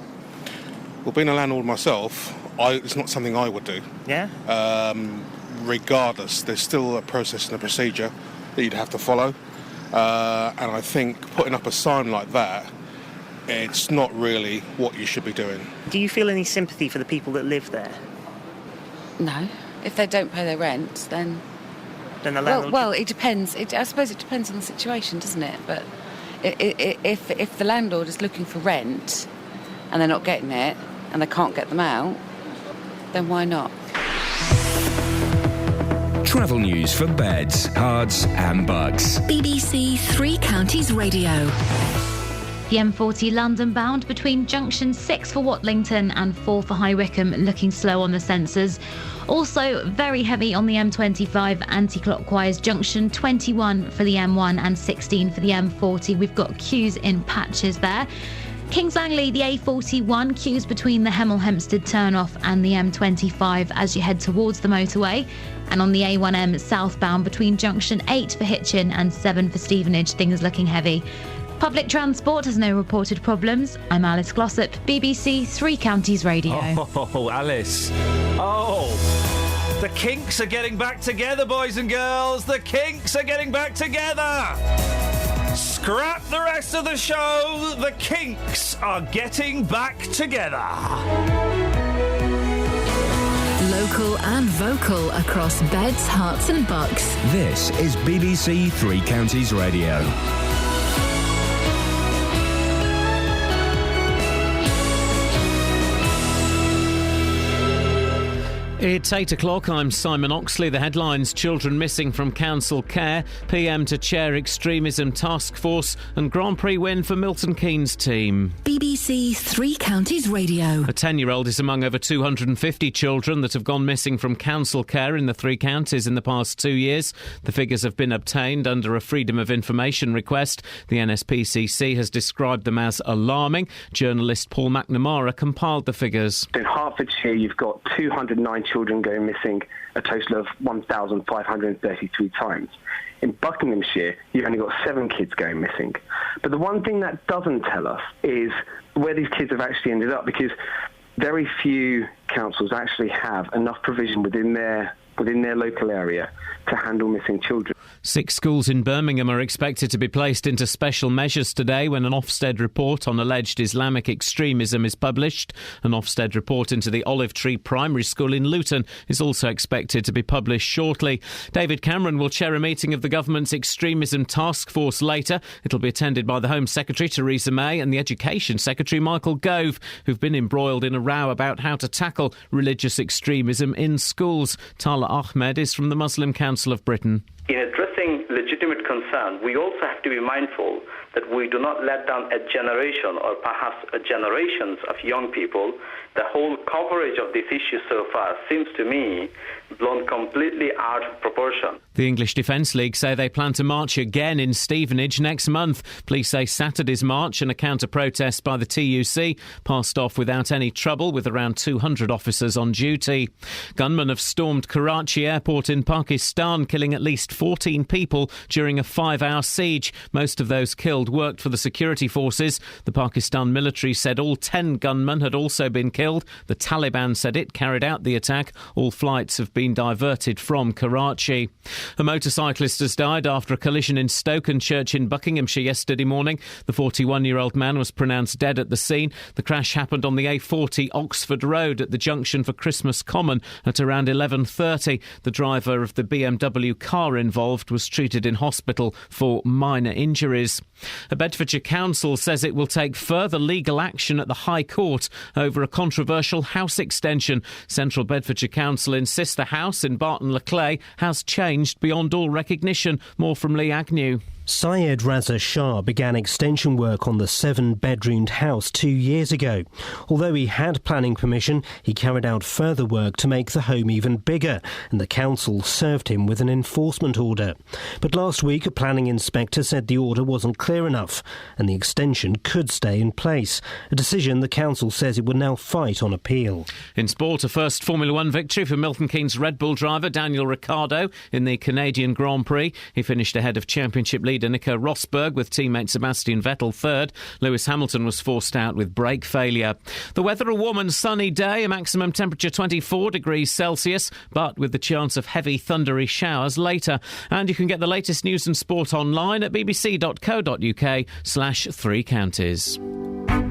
Well, being a landlord myself, it's not something I would do. Yeah? Regardless, there's still a process and a procedure that you'd have to follow. And I think putting up a sign like that, it's not really what you should be doing. Do you feel any sympathy for the people that live there? No. If they don't pay their rent, then the landlord... Well, it depends. I suppose it depends on the situation, doesn't it? But if the landlord is looking for rent and they're not getting it and they can't get them out, then why not? Travel news for beds, cards and bugs. BBC Three Counties Radio. The M40 London bound between junction 6 for Watlington and 4 for High Wycombe looking slow on the sensors. Also very heavy on the M25 anti-clockwise, junction 21 for the M1 and 16 for the M40. We've got queues in patches there. Kings Langley, the A41, queues between the Hemel Hempstead turnoff and the M25 as you head towards the motorway. And on the A1M southbound between junction 8 for Hitchin and 7 for Stevenage, things looking heavy. Public transport has no reported problems. I'm Alice Glossop, BBC Three Counties Radio. Oh, Alice. Oh, the Kinks are getting back together, boys and girls. The Kinks are getting back together. Scrap the rest of the show. The Kinks are getting back together. Local and vocal across beds, hearts and bucks. This is BBC Three Counties Radio. It's 8 o'clock. I'm Simon Oxley. The headlines: children missing from council care, PM to chair extremism task force, and Grand Prix win for Milton Keynes team. BBC Three Counties Radio. A 10-year-old is among over 250 children that have gone missing from council care in the three counties in the past 2 years. The figures have been obtained under a Freedom of Information request. The NSPCC has described them as alarming. Journalist Paul McNamara compiled the figures. In Hertfordshire, you've got 209 children going missing, a total of 1,533 times. In Buckinghamshire, you've only got 7 kids going missing. But the one thing that doesn't tell us is where these kids have actually ended up, because very few councils actually have enough provision within their local area to handle missing children. 6 schools in Birmingham are expected to be placed into special measures today when an Ofsted report on alleged Islamic extremism is published. An Ofsted report into the Olive Tree Primary School in Luton is also expected to be published shortly. David Cameron will chair a meeting of the government's extremism task force later. It'll be attended by the Home Secretary Theresa May and the Education Secretary Michael Gove, who've been embroiled in a row about how to tackle religious extremism in schools. Tala Ahmed is from the Muslim Council of Britain. In addressing legitimate concern, we also have to be mindful that we do not let down a generation or perhaps generations of young people. The whole coverage of this issue so far seems to me blown completely out of proportion. The English Defence League say they plan to march again in Stevenage next month. Police say Saturday's march and a counter-protest by the TUC passed off without any trouble, with around 200 officers on duty. Gunmen have stormed Karachi airport in Pakistan, killing at least 14 people during a 5-hour siege. Most of those killed worked for the security forces. The Pakistan military said all 10 gunmen had also been killed. The Taliban said it carried out the attack. All flights have been diverted from Karachi. A motorcyclist has died after a collision in Stokenchurch in Buckinghamshire yesterday morning. The 41-year-old man was pronounced dead at the scene. The crash happened on the A40 Oxford Road at the junction for Christmas Common at around 11:30. The driver of the BMW car involved was treated in hospital for minor injuries. A Bedfordshire council says it will take further legal action at the High Court over a controversial house extension. Central Bedfordshire Council insists the house in Barton-le-Clay has changed beyond all recognition. More from Lee Agnew. Syed Raza Shah began extension work on the 7-bedroomed house 2 years ago. Although he had planning permission, he carried out further work to make the home even bigger, and the council served him with an enforcement order. But last week, a planning inspector said the order wasn't clear enough, and the extension could stay in place, a decision the council says it would now fight on appeal. In sport, a first Formula One victory for Milton Keynes Red Bull driver Daniel Ricciardo in the Canadian Grand Prix. He finished ahead of Championship leader Nico Rosberg with teammate Sebastian Vettel third. Lewis Hamilton was forced out with brake failure. The weather: a warm and sunny day, a maximum temperature 24 degrees Celsius, but with the chance of heavy thundery showers later. And you can get the latest news and sport online at bbc.co.uk/3counties.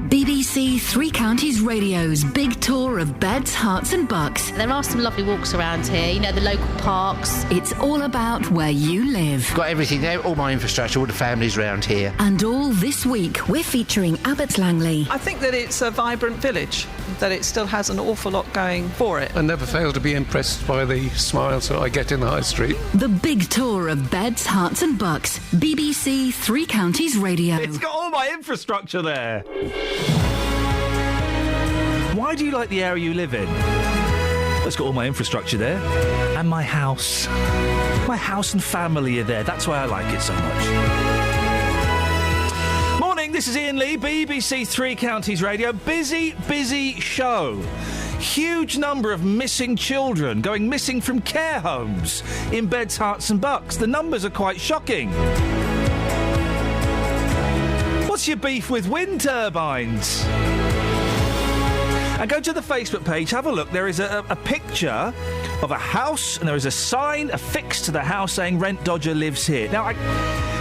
BBC BBC Three Counties Radio's big tour of beds, hearts and bucks. There are some lovely walks around here, you know, the local parks. It's all about where you live. Got everything there, all my infrastructure, all the families around here. And all this week, we're featuring Abbots Langley. I think that it's a vibrant village, that it still has an awful lot going for it. I never fail to be impressed by the smiles that I get in the high street. The big tour of beds, hearts and bucks. BBC Three Counties Radio. It's got all my infrastructure there. Why do you like the area you live in? It's got all my infrastructure there. And my house. My house and family are there. That's why I like it so much. Morning, this is Iain Lee, BBC Three Counties Radio. Busy show. Huge number of missing children going missing from care homes in Beds, Herts and Bucks. The numbers are quite shocking. What's your beef with wind turbines? And go to the Facebook page, have a look. There is a picture of a house, and there is a sign affixed to the house saying Rent Dodger lives here. Now,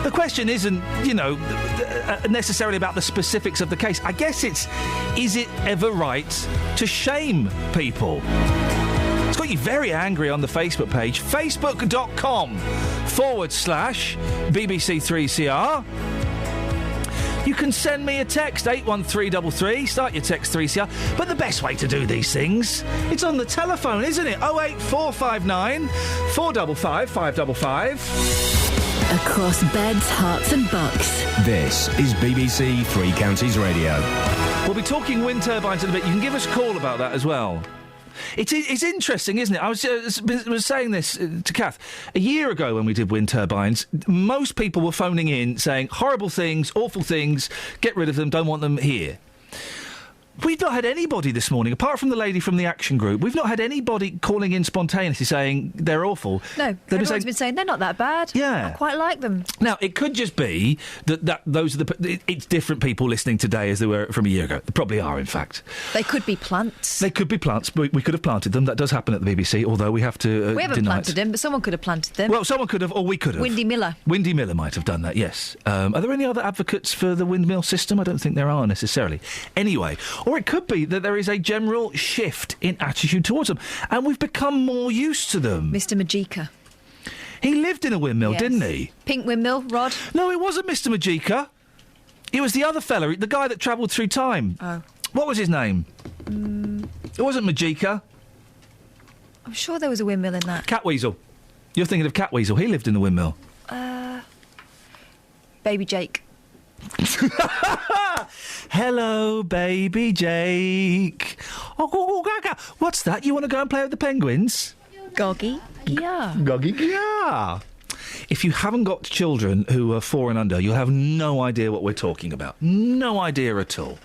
the question isn't, necessarily about the specifics of the case. I guess is it ever right to shame people? It's got you very angry on the Facebook page, facebook.com/BBC3CR. You can send me a text, 81333, start your text 3CR. But the best way to do these things, it's on the telephone, isn't it? 08459 455 555. Across Beds, Herts and Bucks. This is BBC Three Counties Radio. We'll be talking wind turbines in a bit. You can give us a call about that as well. It's interesting, isn't it? I was saying this to Kath. A year ago when we did wind turbines, most people were phoning in saying horrible things, awful things, get rid of them, don't want them here. We've not had anybody this morning, apart from the lady from the Action Group, we've not had anybody calling in spontaneously saying they're awful. No, everyone's been saying they're not that bad. Yeah. I quite like them. Now, it could just be that those are it's different people listening today as they were from a year ago. They probably are, in fact. They could be plants. They could be plants, but we could have planted them. That does happen at the BBC, although we have to we haven't deny planted them, but someone could have planted them. Well, someone could have, or we could have. Windy Miller. Windy Miller might have done that, yes. Are there any other advocates for the windmill system? I don't think there are, necessarily. Anyway, or it could be that there is a general shift in attitude towards them, and we've become more used to them. Mr. Majika. He lived in a windmill, Yes. didn't he? Pink windmill, Rod? No, it wasn't Mr. Majika. It was the other fella, the guy that travelled through time. Oh. What was his name? It wasn't Majika. I'm sure there was a windmill in that. Catweasel. You're thinking of Catweasel. He lived in the windmill. Baby Jake. Hello, baby Jake. Oh, what's that? You want to go and play with the penguins? Goggy. Yeah. Goggy. Yeah. If you haven't got children who are 4 and under, you'll have no idea what we're talking about. No idea at all.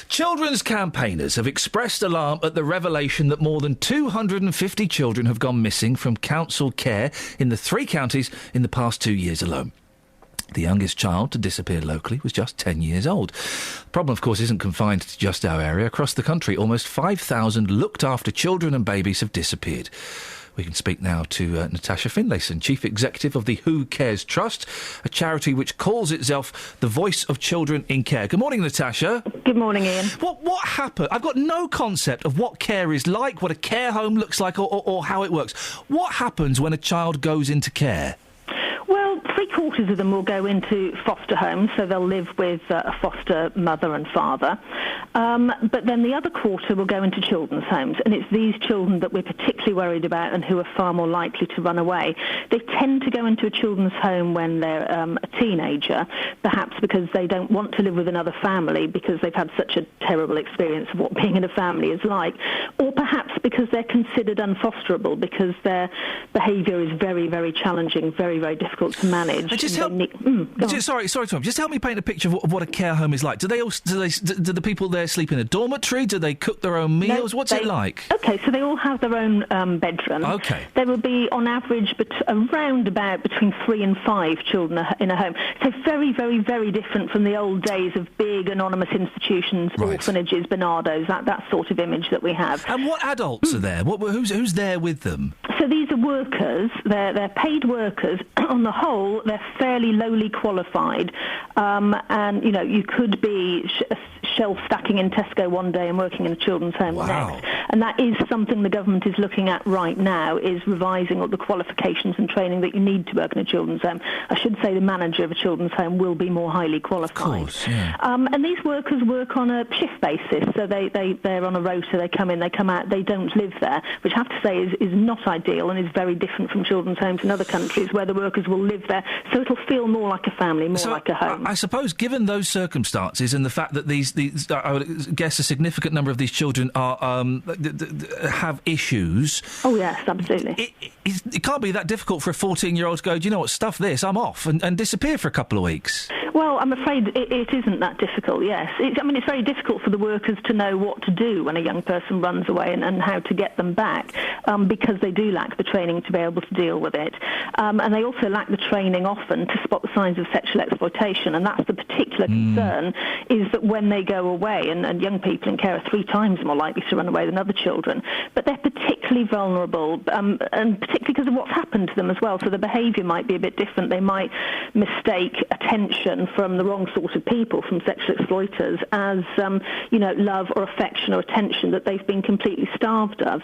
Children's campaigners have expressed alarm at the revelation that more than 250 children have gone missing from council care in the 3 counties in the past 2 years alone. The youngest child to disappear locally was just 10 years old. The problem, of course, isn't confined to just our area. Across the country, almost 5,000 looked-after children and babies have disappeared. We can speak now to Natasha Finlayson, Chief Executive of the Who Cares Trust, a charity which calls itself the voice of children in care. Good morning, Natasha. Good morning, Ian. What happened? I've got no concept of what care is like, what a care home looks like, or how it works. What happens when a child goes into care? Well, 3/4 of them will go into foster homes, so they'll live with a foster mother and father. But then the other quarter will go into children's homes, and it's these children that we're particularly worried about and who are far more likely to run away. They tend to go into a children's home when they're a teenager, perhaps because they don't want to live with another family because they've had such a terrible experience of what being in a family is like, or perhaps because they're considered unfosterable because their behaviour is very, very challenging, very, very difficult to manage. Just sorry, Tom. Just help me paint a picture of what a care home is like. Do the people there sleep in a dormitory? Do they cook their own meals? What's it like? Okay, so they all have their own bedroom. Okay. There will be, on average, around about between 3 and 5 children in a home. So very, very, very different from the old days of big anonymous institutions, orphanages, Barnardos, that sort of image that we have. And what adults are there? Who's there with them? So these are workers. They're paid workers. On the whole, they're fairly lowly qualified, and you could be shelf stacking in Tesco one day and working in a children's home the Wow. next. And that is something the government is looking at right now, is revising all the qualifications and training that you need to work in a children's home. I should say the manager of a children's home will be more highly qualified. Of course, yeah. And these workers work on a shift basis, so they're on a rota, they come in, they come out, they don't live there, which I have to say is not ideal and is very different from children's homes in other countries where the workers will live there, so it'll feel more like a family, more like a home. I suppose, given those circumstances and the fact that these I would guess a significant number of these children are have issues. Oh yes, absolutely. It can't be that difficult for a 14-year-old to go, do you know what, stuff this, I'm off, and disappear for a couple of weeks. Well, I'm afraid it isn't that difficult, yes. It's very difficult for the workers to know what to do when a young person runs away and how to get them back, because they do lack the training to be able to deal with it. And they also lack the training often to spot the signs of sexual exploitation, and that's the particular concern, is that when they go away, and young people in care are 3 times more likely to run away than other children, but they're particularly vulnerable, and particularly because of what's happened to them as well, so the behaviour might be a bit different. They might mistake attention from the wrong sort of people, from sexual exploiters, as love or affection or attention that they've been completely starved of.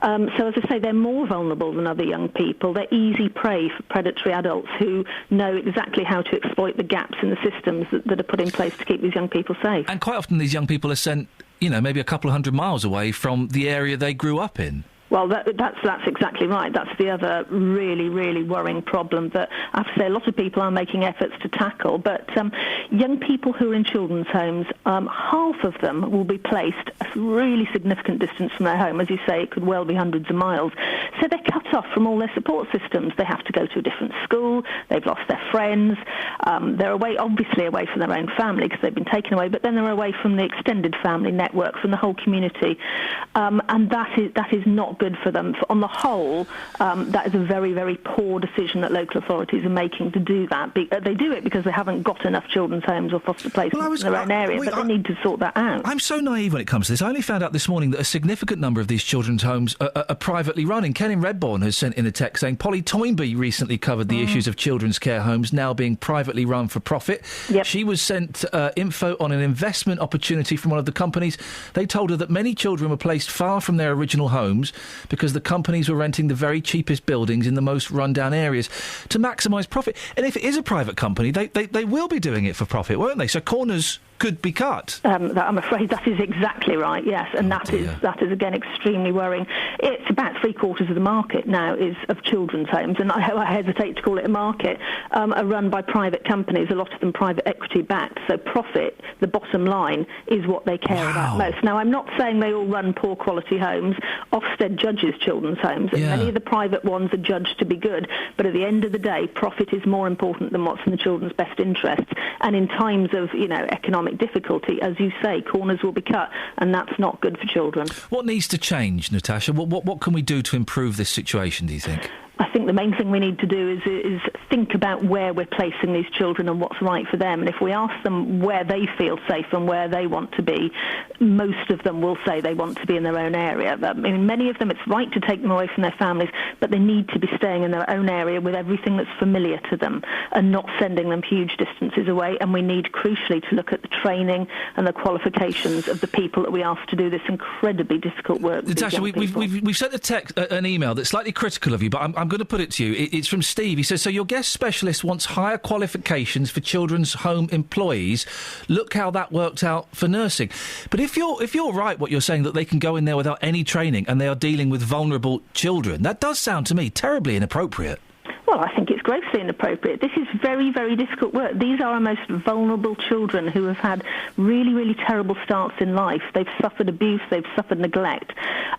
So as I say, they're more vulnerable than other young people. They're easy prey for predatory adults who know exactly how to exploit the gaps in the systems that are put in place to keep these young people safe. And quite often these young people are sent, maybe a couple of 100 miles away from the area they grew up in. Well, that's exactly right. That's the other really, really worrying problem that I have to say a lot of people are making efforts to tackle. But young people who are in children's homes, half of them will be placed a really significant distance from their home. As you say, it could well be hundreds of miles. So they're cut off from all their support systems. They have to go to a different school. They've lost their friends. They're obviously away from their own family because they've been taken away, but then they're away from the extended family network, from the whole community. And that is not good for them. On the whole, that is a very, very poor decision that local authorities are making to do that. They do it because they haven't got enough children's homes or foster placements in their own area, but they need to sort that out. I'm so naive when it comes to this. I only found out this morning that a significant number of these children's homes are privately run. And Ken in Redbourne has sent in a text saying Polly Toynbee recently covered the issues of children's care homes now being privately run for profit. Yep. She was sent info on an investment opportunity from one of the companies. They told her that many children were placed far from their original homes because the companies were renting the very cheapest buildings in the most run-down areas to maximise profit. And if it is a private company, they will be doing it for profit, won't they? So corners could be cut. I'm afraid that is exactly right, yes, and that is again extremely worrying. It's about 3/4 of the market now is of children's homes, and I hesitate to call it a market, are run by private companies, a lot of them private equity backed, so profit, the bottom line, is what they care about most. Now, I'm not saying they all run poor quality homes. Ofsted judges children's homes, and many of the private ones are judged to be good, but at the end of the day, profit is more important than what's in the children's best interests, and in times of economic difficulty, as you say, corners will be cut, and that's not good for children. What needs to change, Natasha? What can we do to improve this situation, do you think? I think the main thing we need to do is think about where we're placing these children and what's right for them. And if we ask them where they feel safe and where they want to be, most of them will say they want to be in their own area. I mean, many of them, it's right to take them away from their families, but they need to be staying in their own area with everything that's familiar to them and not sending them huge distances away. And we need, crucially, to look at the training and the qualifications of the people that we ask to do this incredibly difficult work. Natasha, we've sent an email that's slightly critical of you, but I'm going to put it to you. It's from Steve. He says, so your guest specialist wants higher qualifications for children's home employees. Look how that worked out for nursing. But if you're right, what you're saying, that they can go in there without any training and they are dealing with vulnerable children, that does sound to me terribly inappropriate. Well, I think it's grossly inappropriate. This is very, very difficult work. These are our most vulnerable children who have had really, really terrible starts in life. They've suffered abuse, they've suffered neglect.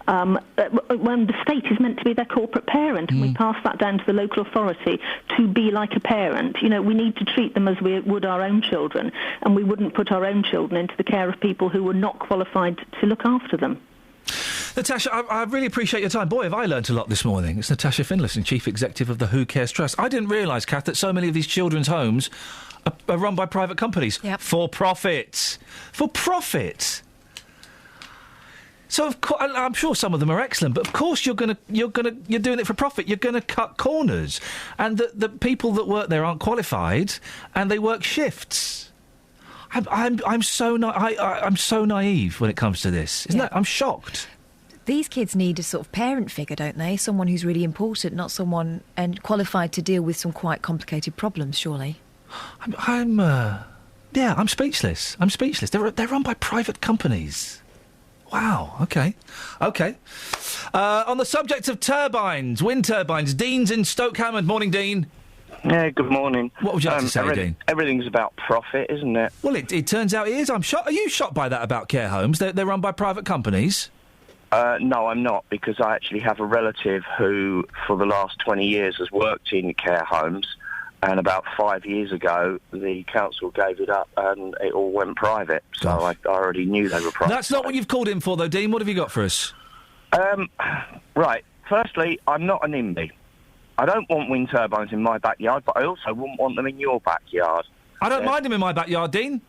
When the state is meant to be their corporate parent, and we pass that down to the local authority to be like a parent. We need to treat them as we would our own children, and we wouldn't put our own children into the care of people who were not qualified to look after them. Natasha, I really appreciate your time. Boy, have I learnt a lot this morning. It's Natasha Finlayson, Chief Executive of the Who Cares Trust. I didn't realise, Kath, that so many of these children's homes are run by private companies. Yep. For profit. For profit. So, of course, I'm sure some of them are excellent, but of course you're doing it for profit. You're going to cut corners, and the people that work there aren't qualified, and they work shifts. I'm so naive when it comes to this. Isn't that? I'm shocked. These kids need a sort of parent figure, don't they? Someone who's really important, not someone and qualified to deal with some quite complicated problems, surely. I'm speechless. They're run by private companies. Wow, OK. On the subject of turbines, wind turbines, Dean's in Stoke Hammond. Morning, Dean. Yeah, good morning. What would you like to say, Dean? Everything's about profit, isn't it? Well, it turns out it is. I'm shocked. Are you shocked by that about care homes? They're run by private companies? No, I'm not, because I actually have a relative who, for the last 20 years, has worked in care homes, and about 5 years ago, the council gave it up and it all went private, so I already knew they were private. That's not what you've called in for, though, Dean. What have you got for us? Right. Firstly, I'm not an NIMBY. I don't want wind turbines in my backyard, but I also wouldn't want them in your backyard. I don't mind them in my backyard, Dean.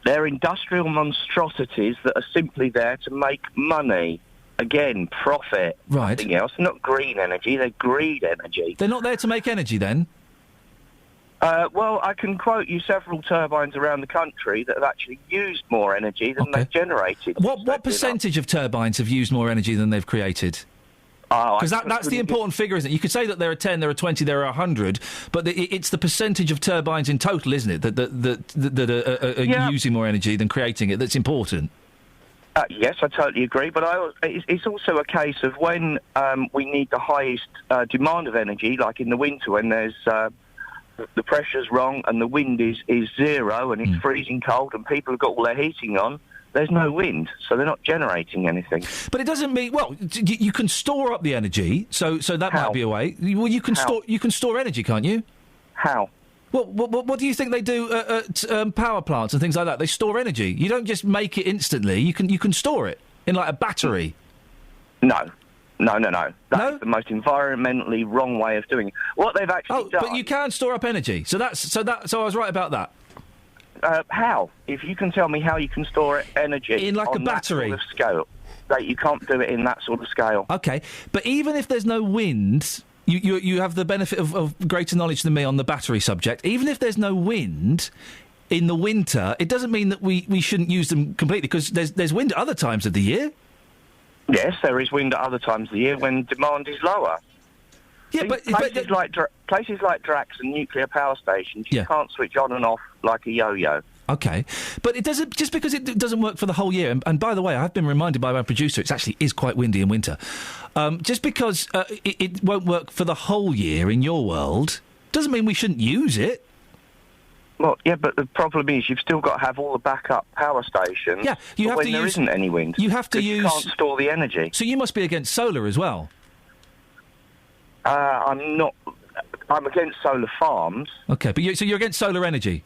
They're industrial monstrosities that are simply there to make money. Again, profit. Right. Nothing else. Not green energy, they're greed energy. They're not there to make energy, then? Well, I can quote you several turbines around the country that have actually used more energy than they've generated. What percentage of turbines have used more energy than they've created? Because that's the important figure, isn't it? You could say that there are 10, there are 20, there are 100, but it's the percentage of turbines in total, isn't it, that are using more energy than creating it that's important. Yes, I totally agree, but it's also a case of when we need the highest demand of energy, like in the winter when there's the pressure's wrong and the wind is zero and it's freezing cold and people have got all their heating on, there's no wind, so they're not generating anything. But it doesn't mean... Well, you can store up the energy, so that might be a way. Well, you can store energy, can't you? How? Well, what do you think they do at power plants and things like that? They store energy. You don't just make it instantly. You can store it in like a battery. No. That's the most environmentally wrong way of doing it. What they've actually done... But you can store up energy. So I was right about that. How? If you can tell me how you can store energy in like on a battery that sort of scale, that you can't do it in that sort of scale. Okay, but even if there's no wind, you have the benefit of greater knowledge than me on the battery subject. Even if there's no wind in the winter, it doesn't mean that we shouldn't use them completely, because there's wind at other times of the year. Yes, there is wind at other times of the year when demand is lower. Yeah, places like Drax and nuclear power stations, you can't switch on and off like a yo-yo. Okay, but it doesn't, just because it doesn't work for the whole year. And by the way, I've been reminded by my producer, it actually is quite windy in winter. Just because it won't work for the whole year in your world doesn't mean we shouldn't use it. Well, yeah, but the problem is you've still got to have all the backup power stations. Yeah, you have when to there use. Isn't any wind. You have to use. You can't store the energy. So you must be against solar as well. I'm not. I'm against solar farms. Okay, but you're against solar energy.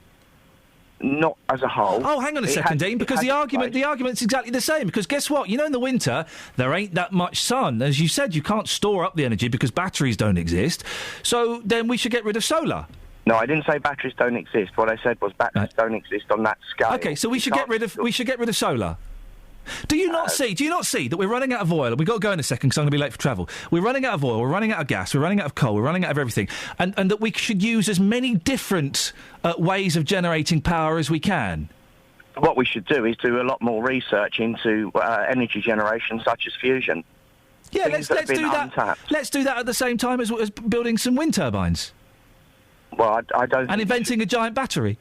Not as a whole. Oh, hang on a second, Dean, because the argument's exactly the same. Because guess what? You know, in the winter, there ain't that much sun. As you said, you can't store up the energy because batteries don't exist. So then we should get rid of solar. No, I didn't say batteries don't exist. What I said was batteries don't exist on that scale. Okay, so we should get rid of solar. Do you not see that we're running out of oil? We've got to go in a second because I'm going to be late for travel. We're running out of oil, we're running out of gas, we're running out of coal, we're running out of everything. And that we should use as many different ways of generating power as we can. What we should do is do a lot more research into energy generation such as fusion. Yeah, let's do that. Untapped. Let's do that at the same time as building some wind turbines. Well, I don't... And inventing a giant battery.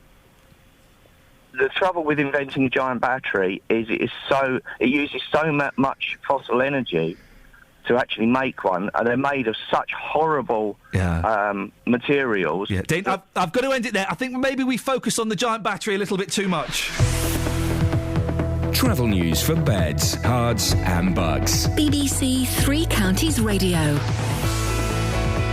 The trouble with inventing a giant battery is it uses so much fossil energy to actually make one, and they're made of such horrible materials. Yeah, Dean, I've got to end it there. I think maybe we focus on the giant battery a little bit too much. Travel news for beds, cards and bugs. BBC Three Counties Radio.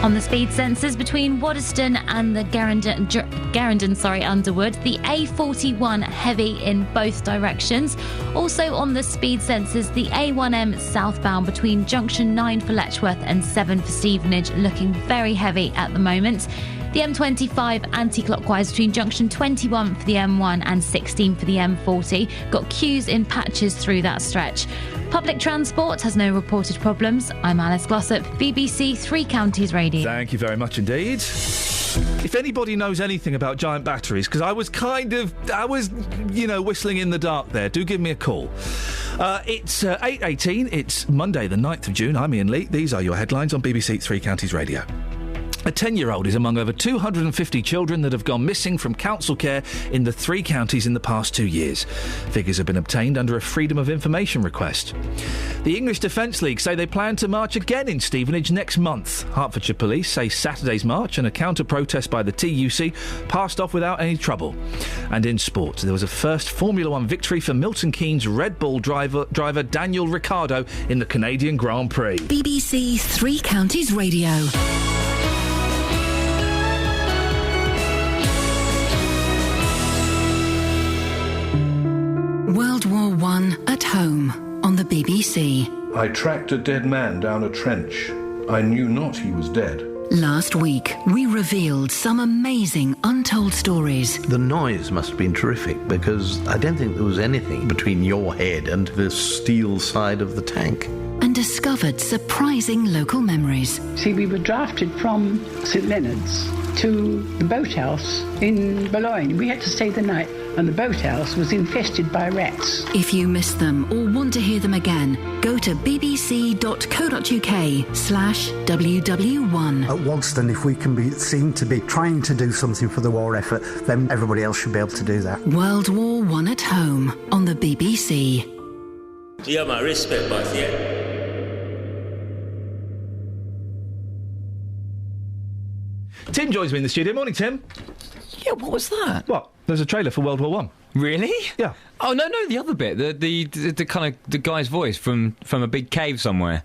On the speed sensors between Waddesdon and the Garendon, Underwood, the A41 heavy in both directions. Also on the speed sensors, the A1M southbound between junction 9 for Letchworth and 7 for Stevenage, looking very heavy at the moment. The M25 anti-clockwise between junction 21 for the M1 and 16 for the M40. Got queues in patches through that stretch. Public transport has no reported problems. I'm Alice Glossop, BBC Three Counties Radio. Thank you very much indeed. If anybody knows anything about giant batteries, because I was whistling in the dark there, do give me a call. It's 8:18, it's Monday the 9th of June, I'm Iain Lee. These are your headlines on BBC Three Counties Radio. A 10-year-old is among over 250 children that have gone missing from council care in the three counties in the past 2 years. Figures have been obtained under a Freedom of Information request. The English Defence League say they plan to march again in Stevenage next month. Hertfordshire Police say Saturday's march and a counter-protest by the TUC passed off without any trouble. And in sport, there was a first Formula One victory for Milton Keynes Red Bull driver Daniel Ricciardo in the Canadian Grand Prix. BBC Three Counties Radio. World War I at home on the BBC. I tracked a dead man down a trench. I knew not he was dead. Last week, we revealed some amazing untold stories. The noise must have been terrific because I don't think there was anything between your head and the steel side of the tank. And discovered surprising local memories. See, we were drafted from St Leonard's to the boathouse in Boulogne. We had to stay the night, and the boathouse was infested by rats. If you missed them or want to hear them again, go to bbc.co.uk/WW1. At Wadston, if we can be seen to be trying to do something for the war effort, then everybody else should be able to do that. World War I at home on the BBC. You have my respect, boss, yeah? Tim joins me in the studio. Morning, Tim. Yeah, what was that? What? There's a trailer for World War One. Really? Yeah. Oh no, the other bit, the kind of the guy's voice from a big cave somewhere.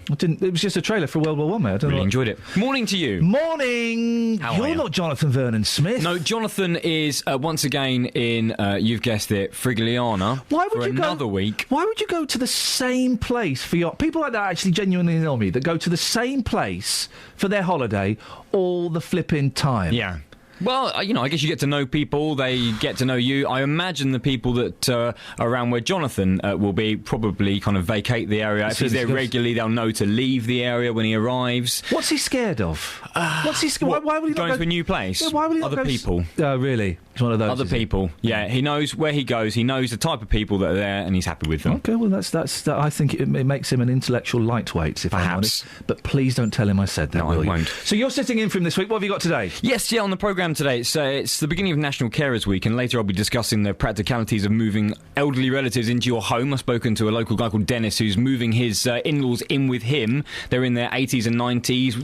It was just a trailer for World War One, mate. I don't really know. Enjoyed it. Morning to you. Morning. How are You're you? not Jonathan Vernon Smith. No, Jonathan is once again in. You've guessed it, Frigliana. Why would for you another go, week? Why would you go to the same place for your people like that? Actually, genuinely annoy me that go to the same place for their holiday all the flipping time. Yeah. Well, I guess you get to know people, they get to know you. I imagine the people that are around where Jonathan will be probably kind of vacate the area. If he's there regularly, they'll know to leave the area when he arrives. What's he scared of? What's he scared? Why would he going not go to a new place? Yeah, why would he not Other go people. Oh, really? It's one of those. Other people. Yeah, he knows where he goes. He knows the type of people that are there, and he's happy with them. Okay, well, that's. I think it makes him an intellectual lightweight, if I'm honest. But please don't tell him I said that. No, I won't. So you're sitting in for him this week. What have you got today? Yes, on the programme today, it's the beginning of National Carers Week, and later I'll be discussing the practicalities of moving elderly relatives into your home. I've spoken to a local guy called Dennis who's moving his in-laws in with him. They're in their 80s and 90s.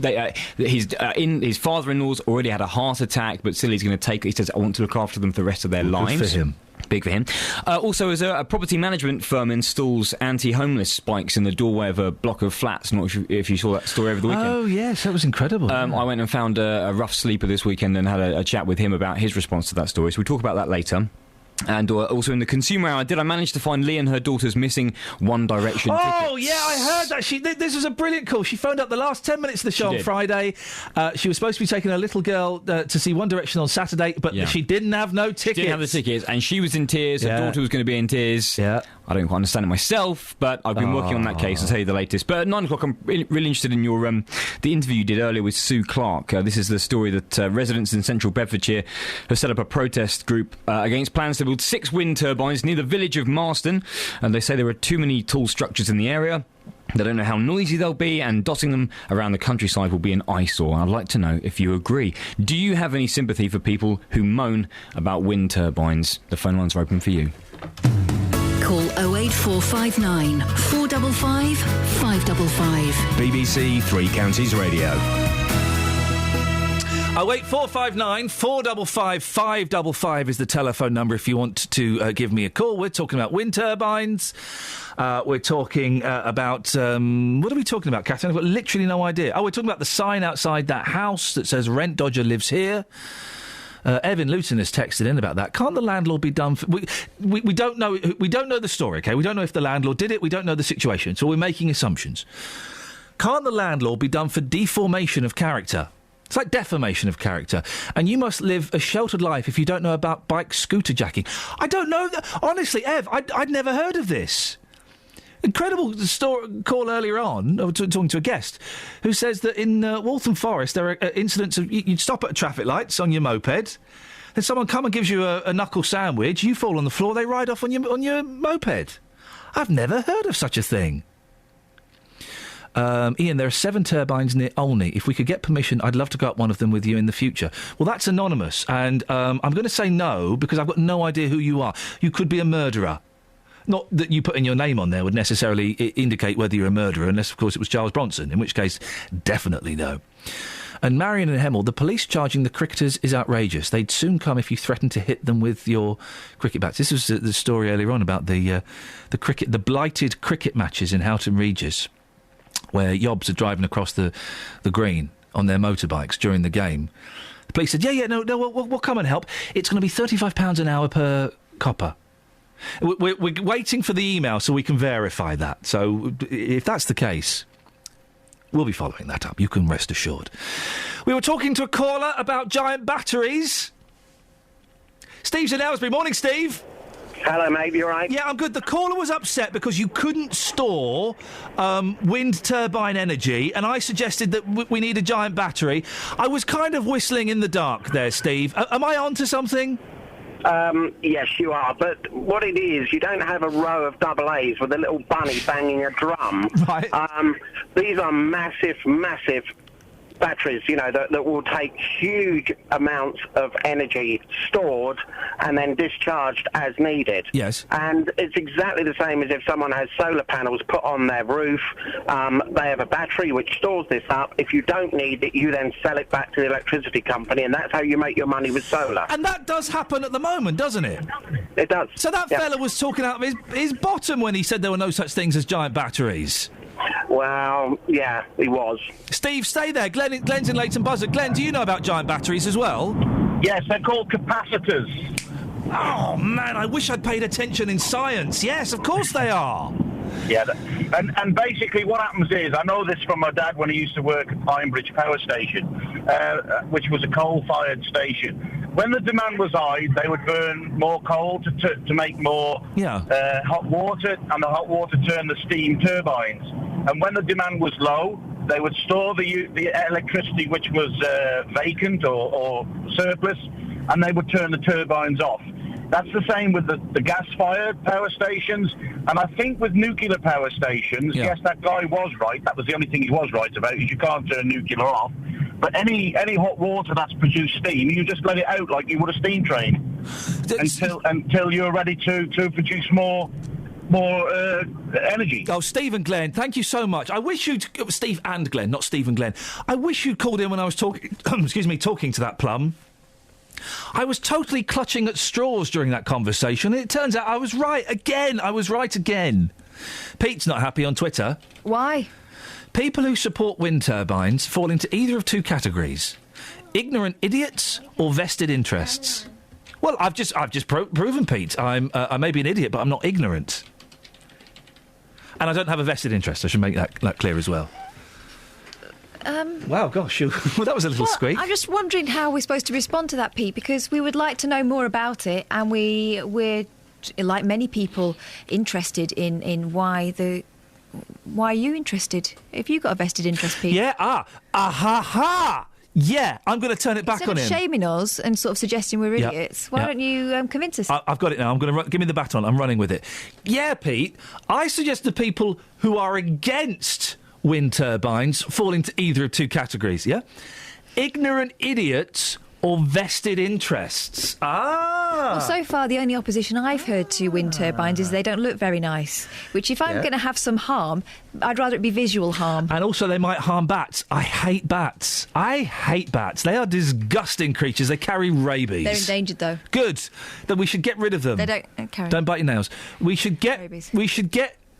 His father-in-law's already had a heart attack, but still he's going to take. He says, I want to look after them for the rest of their lives. Good for him. Big for him. Also, as a property management firm installs anti-homeless spikes in the doorway of a block of flats. Not sure if you saw that story over the weekend. Oh, yes, that was incredible. I went and found a rough sleeper this weekend and had a chat with him about his response to that story. So we'll talk about that later. And also in the Consumer Hour, did I manage to find Lee and her daughter's missing One Direction tickets? Oh, yeah, I heard that. This was a brilliant call. She phoned up the last 10 minutes of the show on Friday. She was supposed to be taking a little girl to see One Direction on Saturday, but she didn't have no tickets. She didn't have the tickets, and she was in tears. Her daughter was going to be in tears. Yeah. I don't quite understand it myself, but I've been working on that case. I'll tell you the latest. But at 9 o'clock, I'm really interested in your the interview you did earlier with Sue Clark. This is the story that residents in central Bedfordshire have set up a protest group against plans to build 6 wind turbines near the village of Marston, and they say there are too many tall structures in the area. They don't know how noisy they'll be, and dotting them around the countryside will be an eyesore. I'd like to know if you agree. Do you have any sympathy for people who moan about wind turbines? The phone lines are open for you. Call 08459 455 555. BBC Three Counties Radio. 08459 455 555 is the telephone number if you want to give me a call. We're talking about wind turbines. We're talking about... what are we talking about, Catherine? I've got literally no idea. Oh, we're talking about the sign outside that house that says Rent Dodger lives here. Evan Luton has texted in about that. Can't the landlord be done for... We don't know. We don't know the story, OK? We don't know if the landlord did it. We don't know the situation. So we're making assumptions. Can't the landlord be done for deformation of character? It's like defamation of character. And you must live a sheltered life if you don't know about bike scooter jacking. I don't know. Honestly, Ev, I'd never heard of this. Incredible call earlier on, talking to a guest, who says that in Waltham Forest there are incidents of you'd stop at traffic lights on your moped, then someone come and gives you a knuckle sandwich, you fall on the floor, they ride off on your moped. I've never heard of such a thing. Iain, there are 7 turbines near Olney. If we could get permission, I'd love to go up one of them with you in the future. Well, that's anonymous, and I'm going to say no, because I've got no idea who you are. You could be a murderer. Not that you putting your name on there would necessarily indicate whether you're a murderer, unless, of course, it was Charles Bronson, in which case, definitely no. And Marion and Hemel, the police charging the cricketers is outrageous. They'd soon come if you threatened to hit them with your cricket bats. This was the story earlier on about the blighted cricket matches in Houghton Regis, where yobs are driving across the green on their motorbikes during the game. The police said, no, we'll come and help. It's going to be £35 an hour per copper. We're waiting for the email so we can verify that. So if that's the case, we'll be following that up. You can rest assured. We were talking to a caller about giant batteries. Steve's in Aylesbury. Morning, Steve. Hello, mate. You all right? Yeah, I'm good. The caller was upset because you couldn't store wind turbine energy, and I suggested that we need a giant battery. I was kind of whistling in the dark there, Steve. Am I on to something? Yes, you are. But what it is, you don't have a row of double A's with a little bunny banging a drum. Right. These are massive, massive batteries, that will take huge amounts of energy stored and then discharged as needed. Yes. And it's exactly the same as if someone has solar panels put on their roof. They have a battery which stores this up. If you don't need it, you then sell it back to the electricity company, and that's how you make your money with solar. And that does happen at the moment, doesn't it? It does. So that fella was talking out of his bottom when he said there were no such things as giant batteries. Well, yeah, he was. Steve, stay there. Glenn's in Leighton Buzzard. Glenn, do you know about giant batteries as well? Yes, they're called capacitors. Oh, man, I wish I'd paid attention in science. Yes, of course they are. Yeah, and basically what happens is, I know this from my dad when he used to work at Pinebridge Power Station, which was a coal-fired station. When the demand was high, they would burn more coal to make more hot water, and the hot water turned the steam turbines. And when the demand was low, they would store the electricity which was vacant or surplus, and they would turn the turbines off. That's the same with the gas-fired power stations, and I think with nuclear power stations, yes, that guy was right. That was the only thing he was right about, is you can't turn nuclear off. But any hot water that's produced steam, you just let it out like you would a steam train until you're ready to produce more energy. Oh, Steve and Glenn, thank you so much. I wish you'd... Steve and Glenn, not Steve and Glenn. I wish you'd called in when I was talking... talking to that plum. I was totally clutching at straws during that conversation, and it turns out I was right again. Pete's not happy on Twitter. Why? People who support wind turbines fall into either of two categories: ignorant idiots or vested interests. Well, I've just proven, Pete. I may be an idiot, but I'm not ignorant. And I don't have a vested interest. I should make that clear as well. Wow, gosh, well, that was a little squeak. I'm just wondering how we're supposed to respond to that, Pete, because we would like to know more about it, and we're, like many people, interested in why are you interested? Have you got a vested interest, Pete? Yeah, yeah, I'm going to turn it back on him. Instead of shaming us and sort of suggesting we're idiots, why don't you convince us? I've got it now. I'm going to give me the baton. I'm running with it. Yeah, Pete, I suggest the people who are against wind turbines fall into either of two categories, yeah? Ignorant idiots or vested interests. Well, so far, the only opposition I've heard to wind turbines is they don't look very nice, which if I'm going to have some harm, I'd rather it be visual harm. And also they might harm bats. I hate bats. They are disgusting creatures. They carry rabies. They're endangered, though. Good. Then we should get rid of them. They don't carry. Don't bite your nails. We should get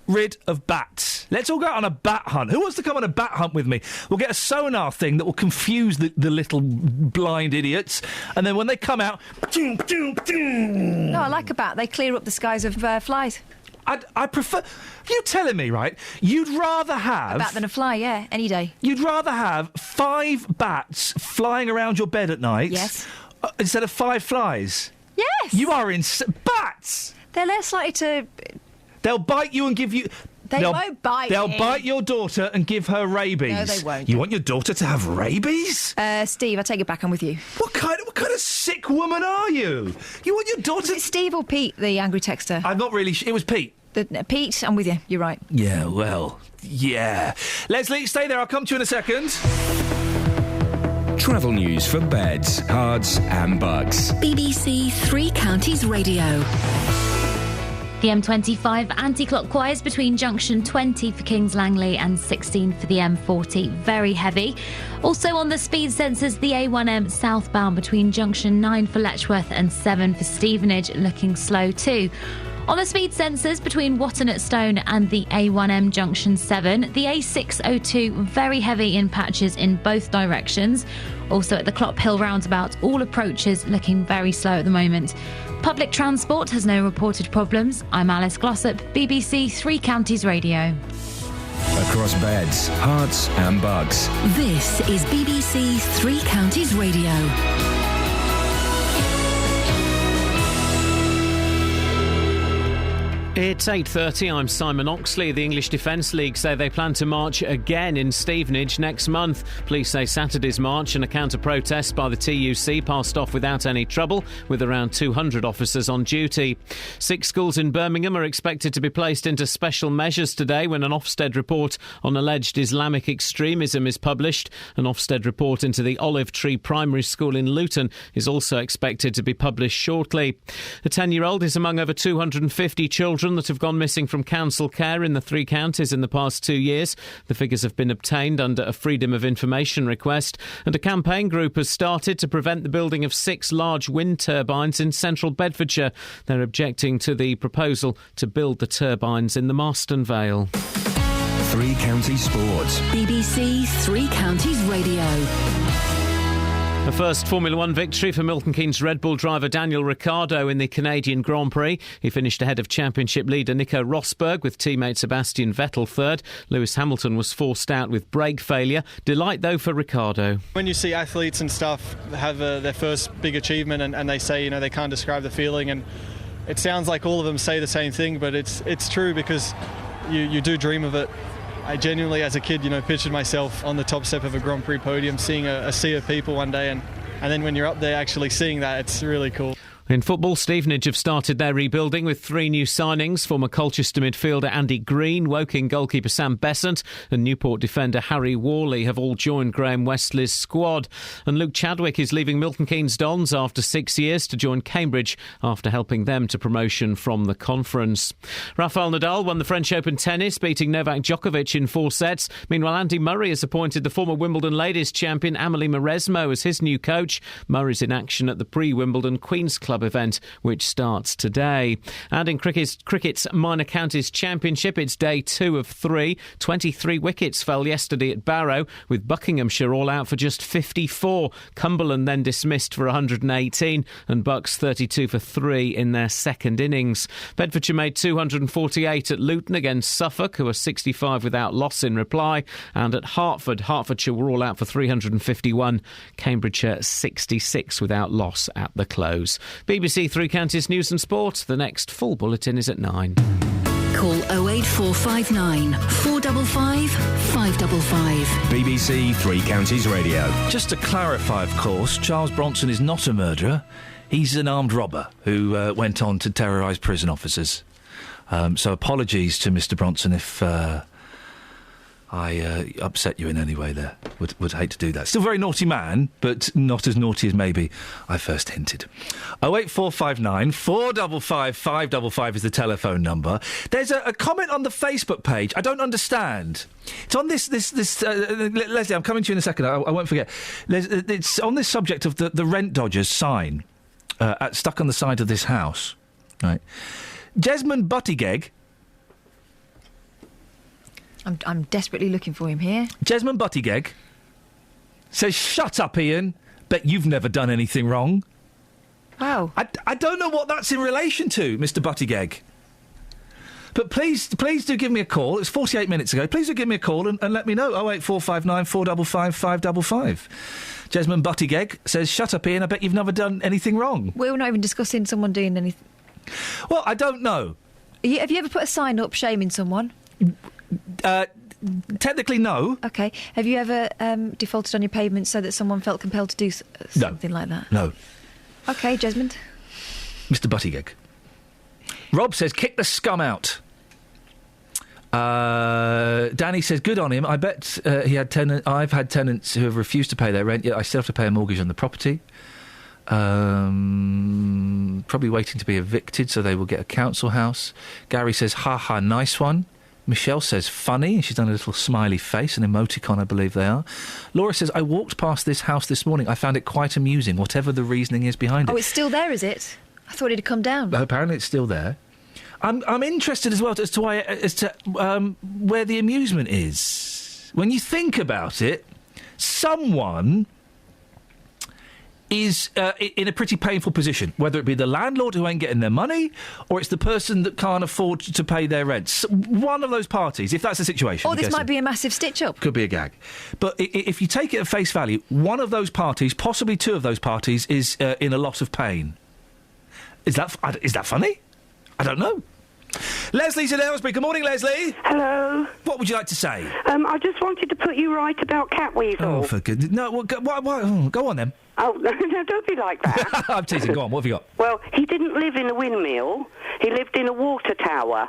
rid of bats. Let's all go out on a bat hunt. Who wants to come on a bat hunt with me? We'll get a sonar thing that will confuse the little blind idiots, and then when they come out... No, I like a bat. They clear up the skies of flies. I prefer... You telling me, right? You'd rather have... A bat than a fly, yeah, any day. You'd rather have 5 bats flying around your bed at night... Yes. Instead of 5 flies? Yes! You are bats! They're less likely to... They'll bite you and give you... They won't bite They'll me. bite your daughter and give her rabies. No, they won't. You want your daughter to have rabies? Steve, I take it back. I'm with you. What kind of sick woman are you? You want your daughter... Was it Steve or Pete, the angry texter? I'm not really... It was Pete. Pete, I'm with you. You're right. Yeah, well, yeah. Leslie, stay there. I'll come to you in a second. Travel news for beds, cards and bugs. BBC Three Counties Radio. The M25 anti-clockwise between junction 20 for Kings Langley and 16 for the M40. Very heavy. Also on the speed sensors, the A1M southbound between junction 9 for Letchworth and 7 for Stevenage, looking slow too. On the speed sensors between Watton at Stone and the A1M junction 7, the A602 very heavy in patches in both directions. Also at the Clop Hill roundabout, all approaches looking very slow at the moment. Public transport has no reported problems. I'm Alice Glossop, BBC Three Counties Radio. Across beds, hearts and bugs. This is BBC Three Counties Radio. It's 8:30. I'm Simon Oxley. The English Defence League say they plan to march again in Stevenage next month. Police say Saturday's march and a counter-protest by the TUC passed off without any trouble, with around 200 officers on duty. 6 schools in Birmingham are expected to be placed into special measures today when an Ofsted report on alleged Islamic extremism is published. An Ofsted report into the Olive Tree Primary School in Luton is also expected to be published shortly. A 10-year-old is among over 250 children that have gone missing from council care in the 3 counties in the past 2 years. The figures have been obtained under a Freedom of Information request, and a campaign group has started to prevent the building of 6 large wind turbines in central Bedfordshire. They're objecting to the proposal to build the turbines in the Marston Vale. 3 Counties Sports. BBC Three Counties Radio. The first Formula One victory for Milton Keynes Red Bull driver Daniel Ricciardo in the Canadian Grand Prix. He finished ahead of championship leader Nico Rosberg with teammate Sebastian Vettel third. Lewis Hamilton was forced out with brake failure. Delight though for Ricciardo. When you see athletes and stuff have their first big achievement and they say, they can't describe the feeling, and it sounds like all of them say the same thing, but it's true because you do dream of it. I genuinely, as a kid, pictured myself on the top step of a Grand Prix podium, seeing a sea of people one day, and then when you're up there actually seeing that, it's really cool. In football, Stevenage have started their rebuilding with 3 new signings. Former Colchester midfielder Andy Green, Woking goalkeeper Sam Besant and Newport defender Harry Worley have all joined Graham Westley's squad. And Luke Chadwick is leaving Milton Keynes Dons after 6 years to join Cambridge after helping them to promotion from the conference. Rafael Nadal won the French Open tennis, beating Novak Djokovic in 4 sets. Meanwhile, Andy Murray has appointed the former Wimbledon ladies champion Amelie Mauresmo as his new coach. Murray's in action at the pre-Wimbledon Queen's Club event, which starts today. And in cricket's Minor Counties Championship, it's day 2 of 3. 23 wickets fell yesterday at Barrow, with Buckinghamshire all out for just 54. Cumberland then dismissed for 118, and Bucks 32 for 3 in their second innings. Bedfordshire made 248 at Luton against Suffolk, who were 65 without loss in reply, and at Hertfordshire were all out for 351. Cambridgeshire 66 without loss at the close. BBC Three Counties News and Sport. The next full bulletin is at 9. Call 08459 455 555. BBC Three Counties Radio. Just to clarify, of course, Charles Bronson is not a murderer. He's an armed robber who went on to terrorise prison officers. So apologies to Mr. Bronson if I upset you in any way there. Would hate to do that. Still a very naughty man, but not as naughty as maybe I first hinted. 08459 455 555 is the telephone number. There's a comment on the Facebook page I don't understand. It's on this Leslie, I'm coming to you in a second. I won't forget. It's on this subject of the Rent Dodgers sign stuck on the side of this house. Right. Jesmond Buttigieg. I'm desperately looking for him here. Jesmond Buttigieg says, "Shut up, Iain. Bet you've never done anything wrong." Wow. I don't know what that's in relation to, Mr. Buttigieg. But please do give me a call. It's 48 minutes ago. Please do give me a call and let me know. 08459 455 555. Jesmond Buttigieg says, "Shut up, Iain. I bet you've never done anything wrong." We're not even discussing someone doing anything. Well, I don't know. Have you ever put a sign up shaming someone? Technically, no. Okay. Have you ever defaulted on your payments so that someone felt compelled to do something like that? No. Okay, Jesmond. Mr. Buttygeg. Rob says, kick the scum out. Danny says, good on him. I bet he had I've had tenants who have refused to pay their rent, yet I still have to pay a mortgage on the property. Probably waiting to be evicted, so they will get a council house. Gary says, ha, nice one. Michelle says, funny, and she's done a little smiley face, an emoticon, I believe they are. Laura says, I walked past this house this morning. I found it quite amusing, whatever the reasoning is behind it. Oh, it's still there, is it? I thought it had come down. Apparently it's still there. I'm interested as well as to where the amusement is. When you think about it, someone is in a pretty painful position, whether it be the landlord who ain't getting their money, or it's the person that can't afford to pay their rents. One of those parties, if that's the situation. Or this might be a massive stitch-up. Could be a gag. But if you take it at face value, one of those parties, possibly two of those parties, is in a lot of pain. Is that funny? I don't know. Leslie's in Aylesbury. Good morning, Leslie. Hello. What would you like to say? I just wanted to put you right about Catweasel. Oh, for goodness. No, well, go on then. Oh, no, don't be like that. I'm teasing. Go on, what have you got? Well, he didn't live in a windmill. He lived in a water tower.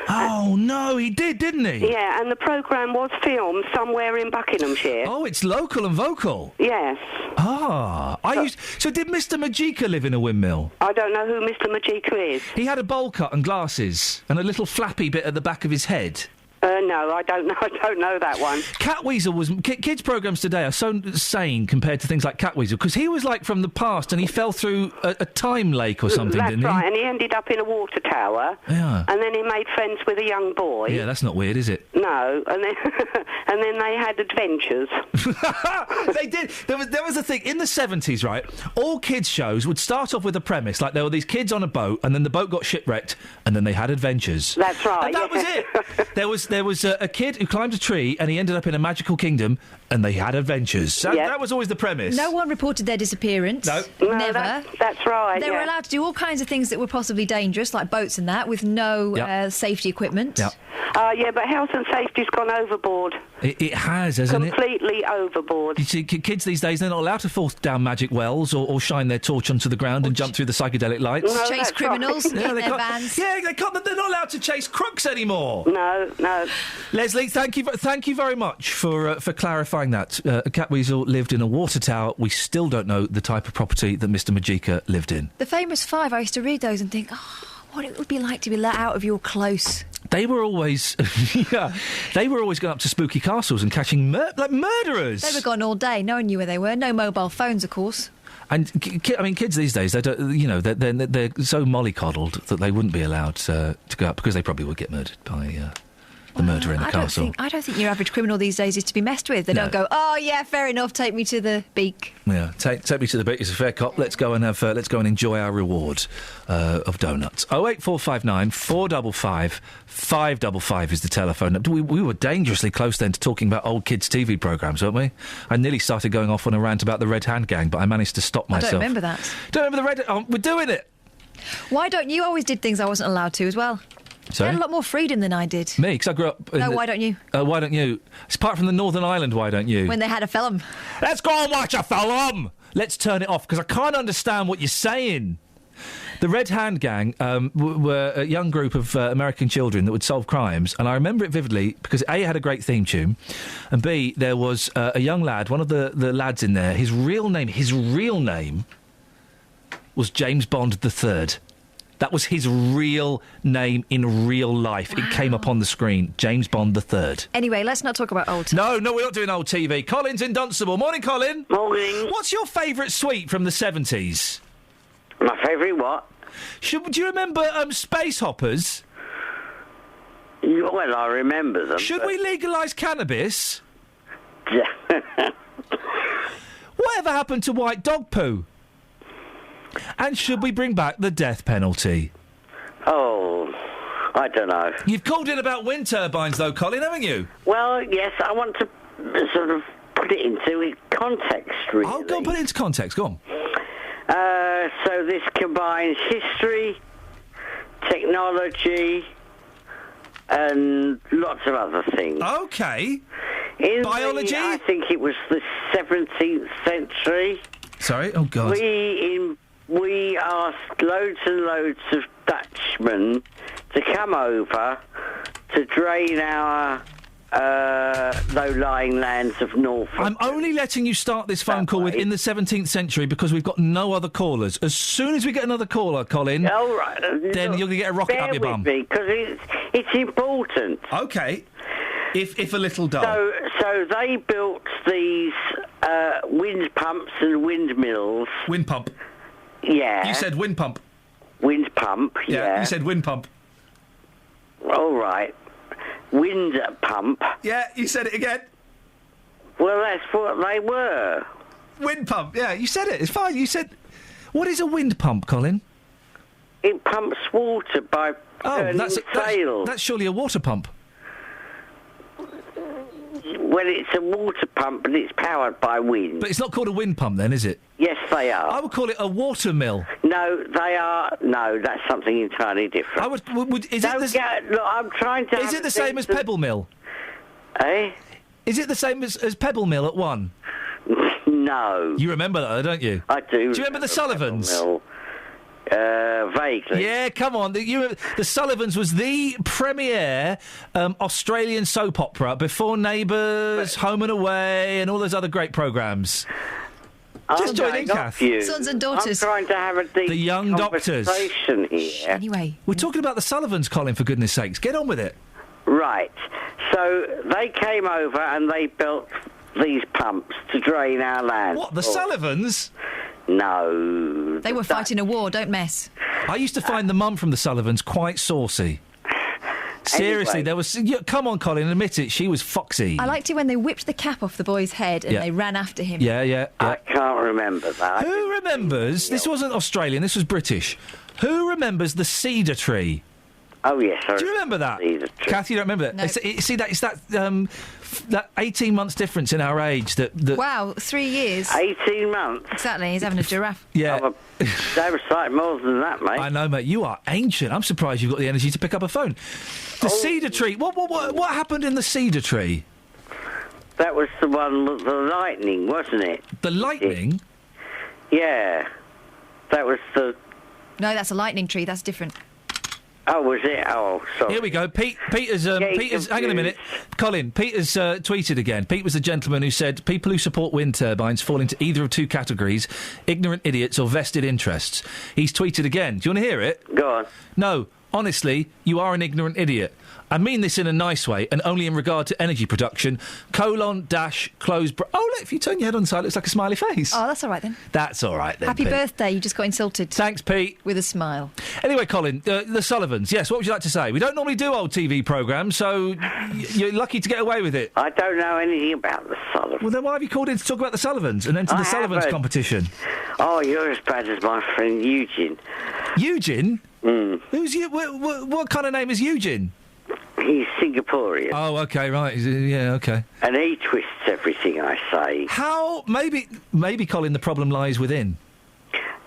Oh, no, he did, didn't he? Yeah, and the programme was filmed somewhere in Buckinghamshire. Oh, it's local and vocal? Yes. Ah. So did Mr. Majika live in a windmill? I don't know who Mr. Majika is. He had a bowl cut and glasses and a little flappy bit at the back of his head. No, I don't know. I don't know that one. Catweasel was... Kids' programmes today are so sane compared to things like Catweasel, because he was, like, from the past, and he fell through a time lake or something, didn't he? That's right, and he ended up in a water tower. Yeah. And then he made friends with a young boy. Yeah, that's not weird, is it? No, and then and then they had adventures. They did. There was a thing in the 70s, right? All kids' shows would start off with a premise, like there were these kids on a boat, and then the boat got shipwrecked, and then they had adventures. That's right. And that was it. There was a kid who climbed a tree, and he ended up in a magical kingdom, and they had adventures. That was always the premise. No one reported their disappearance. No. Never. That's right. They were allowed to do all kinds of things that were possibly dangerous, like boats and that, with no safety equipment. Yeah. Yeah, but health and safety's gone overboard. It has, hasn't it? Completely overboard. You see, kids these days, they're not allowed to fall down magic wells or shine their torch onto the ground and jump through the psychedelic lights. No, chase criminals in their vans. Yeah, they can't. They're not allowed to chase crooks anymore. No. Leslie, thank you very much for clarifying that. Catweasel lived in a water tower. We still don't know the type of property that Mr. Majika lived in. The famous five, I used to read those and think, what it would be like to be let out of your close. They were always, they were always going up to spooky castles and catching murderers. They were gone all day. No one knew where they were. No mobile phones, of course. And kids these days, they don't, they're so mollycoddled that they wouldn't be allowed to go out because they probably would get murdered by the murderer in the castle. I don't think your average criminal these days is to be messed with. They don't go, oh yeah, fair enough, take me to the beak. Yeah, take me to the beak. It's a fair cop. Let's go and enjoy our reward of donuts. 08459 455 555 is the telephone. We were dangerously close then to talking about old kids' TV programmes, weren't we? I nearly started going off on a rant about the Red Hand Gang, but I managed to stop myself. I don't remember that. Don't remember the Red... Oh, we're doing it! Why don't you always did things I wasn't allowed to as well? Sorry? You had a lot more freedom than I did. Me? Because I grew up... Why don't you? Why don't you? It's apart from the Northern Ireland, why don't you? When they had a film. Let's go and watch a film! Let's turn it off, because I can't understand what you're saying. The Red Hand Gang were a young group of American children that would solve crimes, and I remember it vividly because A, it had a great theme tune, and B, there was a young lad, one of the lads in there, his real name was James Bond III. That was his real name in real life. Wow. It came up on the screen. James Bond III. Anyway, let's not talk about old TV. No, we're not doing old TV. Colin's in Dunstable. Morning, Colin. Morning. What's your favourite sweet from the 70s? My favourite what? Do you remember Space Hoppers? Well, I remember them. Should we legalise cannabis? Whatever happened to white dog poo? And should we bring back the death penalty? Oh, I don't know. You've called in about wind turbines, though, Colin, haven't you? Well, yes, I want to sort of put it into context, really. Oh, go on, put it into context, go on. So this combines history, technology, and lots of other things. Okay. In Biology? I think it was the 17th century. Sorry? Oh, God. We asked loads and loads of Dutchmen to come over to drain our low-lying lands of Norfolk. I'm only letting you start this phone call with in the 17th century because we've got no other callers. As soon as we get another caller, Colin, all right, then you're going to get a rocket up your bum. Because it's important. Okay. If a little dull. So they built these wind pumps and windmills. Wind pump. Yeah. You said wind pump. Wind pump, yeah. You said wind pump. All right. Wind pump. Yeah, you said it again. Well, that's what they were. Wind pump, yeah, you said it. It's fine. You said... What is a wind pump, Colin? It pumps water by turning sails. That's surely a water pump. Well, it's a water pump, but it's powered by wind. But it's not called a wind pump, then, is it? Yes, they are. I would call it a water mill. No, they are. No, that's something entirely different. I would. Is it look, I'm trying to. Is it the same as Pebble Mill? Eh? Is it the same as Pebble Mill at one? No. You remember that, don't you? I do. Do you remember the Sullivans? Mill. Vaguely. Yeah, come on. The Sullivans was the premier Australian soap opera before Neighbours, Home and Away, and all those other great programmes. Just join in, Kath. Sons and daughters. I'm trying to have a deep The Young Doctors. conversation here. Anyway. We're talking about the Sullivans, Colin, for goodness sakes. Get on with it. Right. So they came over and they built these pumps to drain our land. What, the Sullivans? No. They were fighting a war, don't mess. I used to find the mum from the Sullivans quite saucy. Seriously, Anyway. there was... come on, Colin, admit it. She was foxy. I liked it when they whipped the cap off the boy's head and Yeah. they ran after him. Yeah. I can't remember that. Who remembers... This wasn't Australian, this was British. Who remembers the cedar tree? Oh, yes. Do you remember that? Kath, you don't remember that? No. It's that 18 months difference in our age that... Wow, 3 years. 18 months. Exactly, he's having a giraffe. Yeah. They were slightly more than that, mate. I know, mate. You are ancient. I'm surprised you've got the energy to pick up a phone. The cedar tree. What happened in the cedar tree? That was the one with the lightning, wasn't it? The lightning? Yeah. That was the... No, that's a lightning tree, that's different. Oh, was it? Oh, sorry. Here we go. Peter's. Hang on a minute, Colin. Peter's tweeted again. Pete was the gentleman who said people who support wind turbines fall into either of two categories: ignorant idiots or vested interests. He's tweeted again. Do you want to hear it? Go on. No, honestly, you are an ignorant idiot. I mean this in a nice way, and only in regard to energy production. : close. Oh, look! If you turn your head on the side, it looks like a smiley face. Oh, that's all right then. That's all right then. Happy Pete. birthday, you just got insulted. Thanks, Pete. With a smile. Anyway, Colin, the Sullivans. Yes, what would you like to say? We don't normally do old TV programmes, so you're lucky to get away with it. I don't know anything about the Sullivans. Well, then why have you called in to talk about the Sullivans and enter the Sullivans competition? Oh, you're as bad as my friend Eugene. Eugene? Who's you? What kind of name is Eugene? He's Singaporean. Oh, okay, right. Yeah, okay. And he twists everything I say. How? Maybe, Colin, the problem lies within.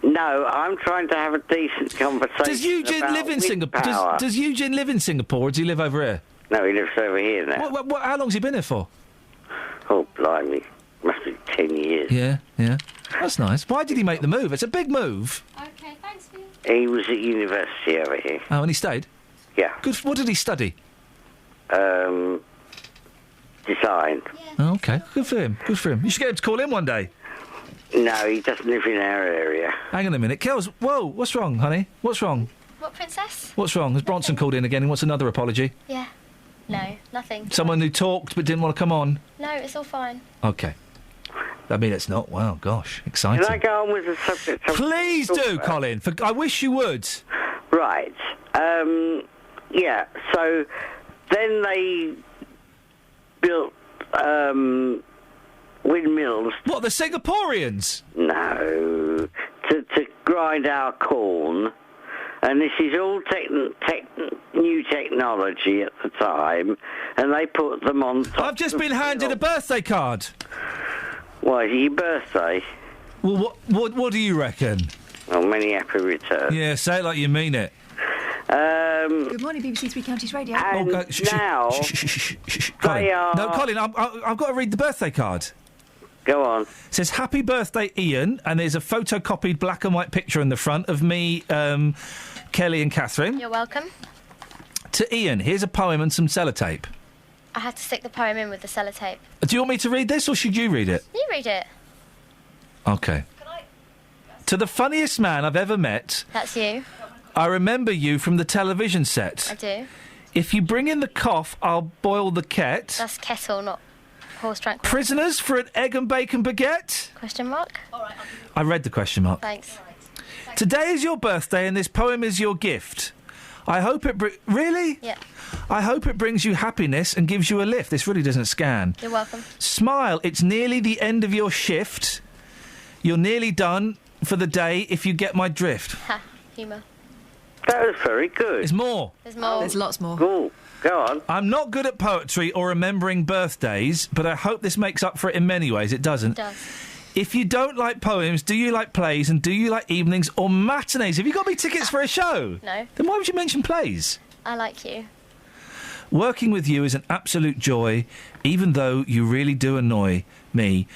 No, I'm trying to have a decent conversation. Does Eugene live in Singapore? Does Eugene live in Singapore, or does he live over here? No, he lives over here now. How long's he been here for? Oh, blimey. Must be 10 years. Yeah. That's nice. Why did he make the move? It's a big move. Okay, thanks for you. He was at university over here. Oh, and he stayed? Yeah. Good. What did he study? Design. Oh, okay. Good for him. You should get him to call in one day. No, he doesn't live in our area. Hang on a minute. Kels, whoa, what's wrong, honey? What's wrong? What, Princess? What's wrong? Has Bronson called in again and wants another apology? Yeah. No, nothing. Someone who talked but didn't want to come on? No, it's all fine. Okay. I mean, it's not. Wow, gosh, exciting. Can I go on with the subject? Please do, Colin. I wish you would. Right. Yeah, so then they built windmills. What, the Singaporeans? No, to grind our corn. And this is all new technology at the time, and they put them on top. I've just been handed a birthday card. Why, is it your birthday? Well, what do you reckon? Well, many happy returns. Yeah, say it like you mean it. Good morning, BBC Three Counties Radio. And now Colin. they are... No, Colin, I've got to read the birthday card. Go on. It says, Happy birthday, Iain, and there's a photocopied black and white picture in the front of me, Kelly and Catherine. You're welcome. To Iain, here's a poem and some sellotape. I had to stick the poem in with the sellotape. Do you want me to read this, or should you read it? You read it. OK. To the funniest man I've ever met... That's you. I remember you from the television set. I do. If you bring in the cough, I'll boil the ket. That's kettle, not horse tranquil. Prisoners for an egg and bacon baguette? Question mark? I read the question mark. Thanks. Today is your birthday and this poem is your gift. I hope it... Really? Yeah. I hope it brings you happiness and gives you a lift. This really doesn't scan. You're welcome. Smile, it's nearly the end of your shift. You're nearly done for the day if you get my drift. Ha, humour. That was very good. There's more. There's more. There's lots more. Cool. Go on. I'm not good at poetry or remembering birthdays, but I hope this makes up for it in many ways. It doesn't. It does. If you don't like poems, do you like plays, and do you like evenings or matinees? Have you got me tickets for a show? No. Then why would you mention plays? I like you. Working with you is an absolute joy, even though you really do annoy me.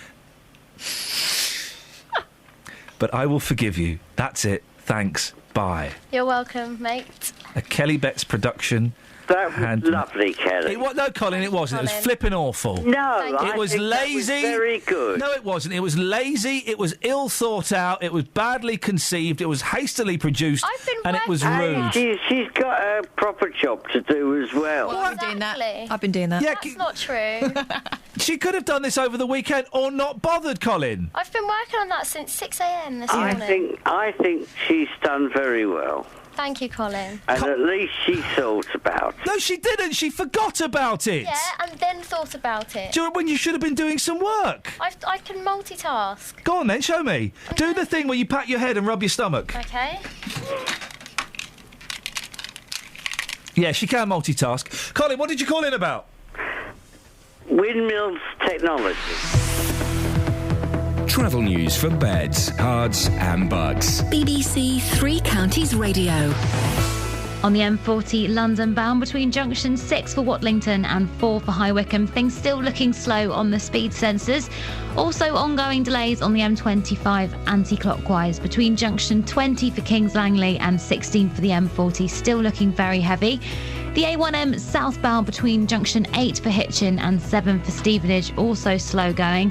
But I will forgive you. That's it. Thanks. Bye. You're welcome, mate. A Kelly Betts production. That was lovely, Kelly. No, Colin, it wasn't. It was Colin. flipping awful. No, it was think lazy. That was very good. No, it wasn't. It was lazy. It was ill thought out. It was badly conceived. It was hastily produced, and it was rude. She's got a proper job to do as well. I've been doing that. I've been doing that. Yeah, That's not true. She could have done this over the weekend or not bothered, Colin. I've been working on that since 6 a.m. this morning. I think she's done very well. Thank you, Colin. And at least she thought about it. No, she didn't. She forgot about it. Yeah, and then thought about it. When you should have been doing some work. I can multitask. Go on then, show me. Do the thing where you pat your head and rub your stomach. Okay. Yeah, she can multitask. Colin, what did you call in about? Windmills technology. Travel news for beds, cards and bugs. BBC Three Counties Radio. On the M40 London bound between junction 6 for Watlington and 4 for High Wycombe, things still looking slow on the speed sensors. Also ongoing delays on the M25 anti-clockwise between junction 20 for Kings Langley and 16 for the M40, still looking very heavy. The A1M southbound between junction 8 for Hitchin and 7 for Stevenage, also slow going.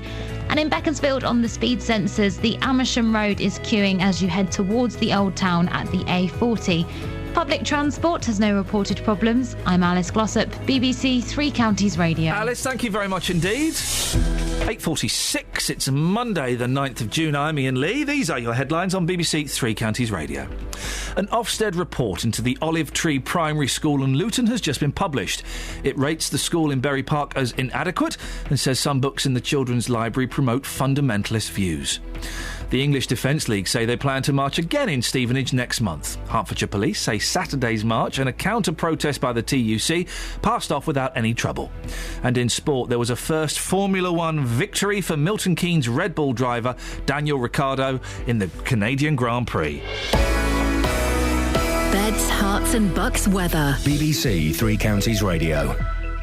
And in Beaconsfield on the speed sensors, the Amersham Road is queuing as you head towards the Old Town at the A40. Public transport has no reported problems. I'm Alice Glossop, BBC Three Counties Radio. Alice, thank you very much indeed. 8:46, it's Monday the 9th of June. I'm Iain Lee. These are your headlines on BBC Three Counties Radio. An Ofsted report into the Olive Tree Primary School in Luton has just been published. It rates the school in Bury Park as inadequate and says some books in the children's library promote fundamentalist views. The English Defence League say they plan to march again in Stevenage next month. Hertfordshire Police say Saturday's march and a counter-protest by the TUC passed off without any trouble. And in sport, there was a first Formula One victory for Milton Keynes Red Bull driver Daniel Ricciardo in the Canadian Grand Prix. Beds, Herts and Bucks weather. BBC Three Counties Radio.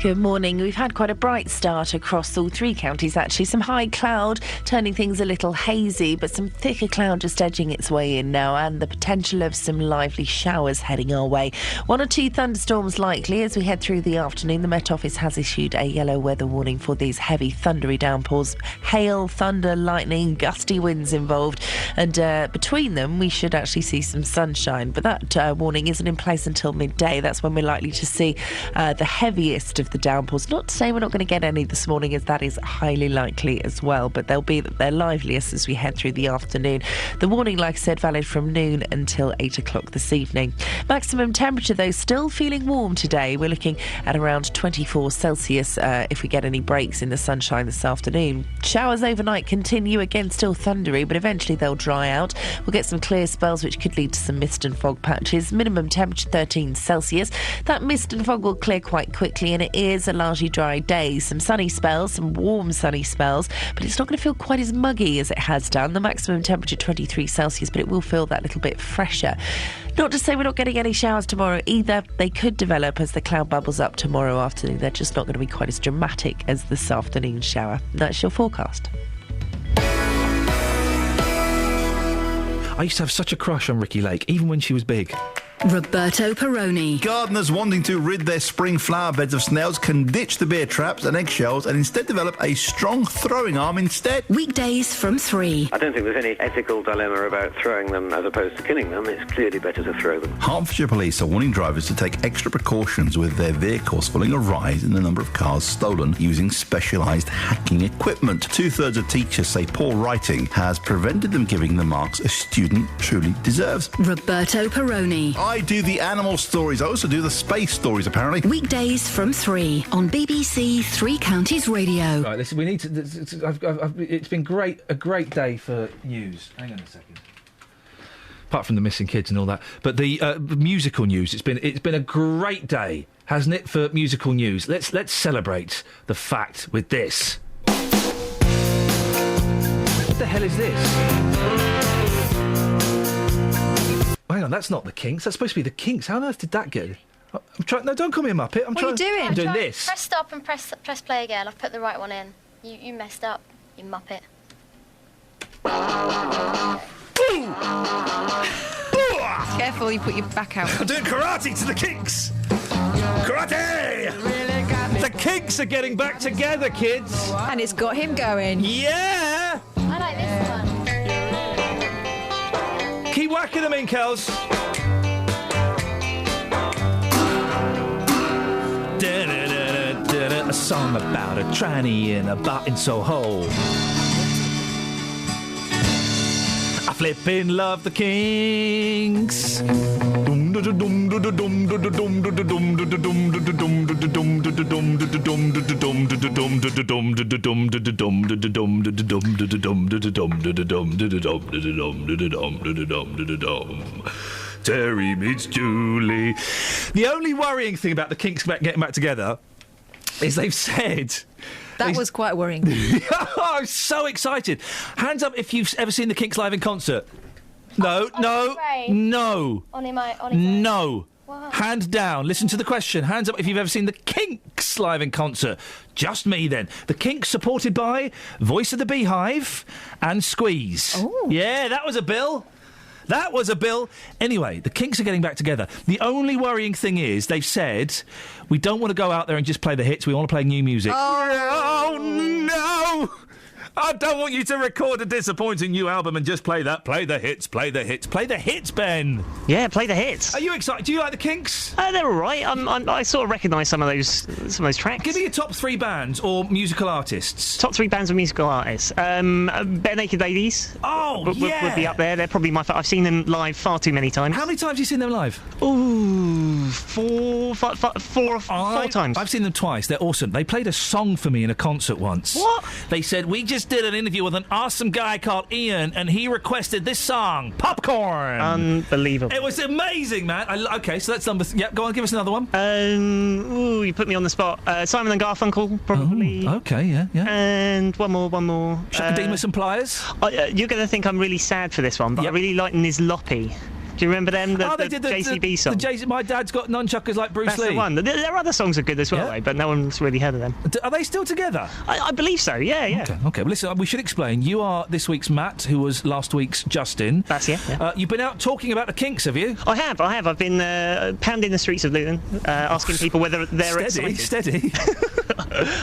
Good morning. We've had quite a bright start across all three counties, actually. Some high cloud, turning things a little hazy, but some thicker cloud just edging its way in now, and the potential of some lively showers heading our way. 1 or 2 thunderstorms likely as we head through the afternoon. The Met Office has issued a yellow weather warning for these heavy thundery downpours. Hail, thunder, lightning, gusty winds involved, and between them we should actually see some sunshine, but that warning isn't in place until midday. That's when we're likely to see the heaviest of the downpours. Not to say we're not going to get any this morning, as that is highly likely as well, but they'll be their liveliest as we head through the afternoon. The warning, like I said, valid from noon until 8 o'clock this evening. Maximum temperature, though, still feeling warm today. We're looking at around 24 Celsius if we get any breaks in the sunshine this afternoon. Showers overnight continue, again still thundery, but eventually they'll dry out. We'll get some clear spells which could lead to some mist and fog patches. Minimum temperature 13 Celsius. That mist and fog will clear quite quickly, and it is a largely dry day. Some sunny spells, some warm sunny spells, but it's not going to feel quite as muggy as it has done. The maximum temperature 23 Celsius, but it will feel that little bit fresher. Not to say we're not getting any showers tomorrow either. They could develop as the cloud bubbles up tomorrow afternoon. They're just not going to be quite as dramatic as this afternoon shower. That's your forecast. I used to have such a crush on Ricky Lake, even when she was big. Roberto Perroni. Gardeners wanting to rid their spring flower beds of snails can ditch the beer traps and eggshells and instead develop a strong throwing arm instead. Weekdays from 3. I don't think there's any ethical dilemma about throwing them as opposed to killing them. It's clearly better to throw them. Hertfordshire Police are warning drivers to take extra precautions with their vehicles following a rise in the number of cars stolen using specialised hacking equipment. 2/3 of teachers say poor writing has prevented them giving the marks a student truly deserves. Roberto Perroni. I do the animal stories. I also do the space stories, apparently. Weekdays from 3 on BBC Three Counties Radio. Right, listen, we need to... it's been a great day for news. Hang on a second. Apart from the missing kids and all that. But the musical news, it's been a great day, hasn't it, for musical news? Let's celebrate the fact with this. What the hell is this? Hang on, that's not the Kinks. That's supposed to be the Kinks. How on earth did that get? I'm trying. No, don't call me a muppet. What are you doing? I'm doing this. Press stop and press play again. I've put the right one in. You messed up, you muppet. Careful, you put your back out. I'm doing karate to the Kinks. Karate! The Kinks are getting back together, kids. And it's got him going. Yeah! I like this one. Keep whacking them in, Kels. A song about a tranny in a bar in Soho. I flippin' love the Kinks. Terry meets Julie. The only worrying thing about the Kinks getting back together is they've said... That was quite worrying. Oh, I'm so excited. Hands up if you've ever seen the Kinks live in concert. No. On his No. What? Hand down. Listen to the question. Hands up if you've ever seen the Kinks live in concert. Just me, then. The Kinks supported by Voice of the Beehive and Squeeze. Oh. Yeah, that was a bill. That was a bill. Anyway, the Kinks are getting back together. The only worrying thing is they've said, we don't want to go out there and just play the hits. We want to play new music. Oh, no! I don't want you to record a disappointing new album and just play that. Play the hits, play the hits. Play the hits, Ben. Yeah, play the hits. Are you excited? Do you like the Kinks? They're all right. I sort of recognise some of those tracks. Give me your top 3 bands or musical artists. Top 3 bands or musical artists. Bare Naked Ladies. Oh, would be up there. They're probably my favourite. I've seen them live far too many times. How many times have you seen them live? Ooh, four times. I've seen them twice. They're awesome. They played a song for me in a concert once. What? They said, we just did an interview with an awesome guy called Iain, and he requested this song, Popcorn. Unbelievable. It was amazing, man. Okay, so that's number... Yeah, go on, give us another one. You put me on the spot. Simon and Garfunkel, probably. Oh, okay, yeah. And one more. Shakademus and Pliers? You're going to think I'm really sad for this one, but I really like Nizloppy. Do you remember them? They did the JCB song. My dad's got nunchuckers like Bruce That's Lee. the one. Their other songs are good as well, though, but no one's really heard of them. Are they still together? I believe so, yeah. Okay, well, listen, we should explain. You are this week's Matt, who was last week's Justin. That's yeah. You've been out talking about the Kinks, have you? I have. I've been pounding the streets of Luton, asking people whether they're excited. Steady.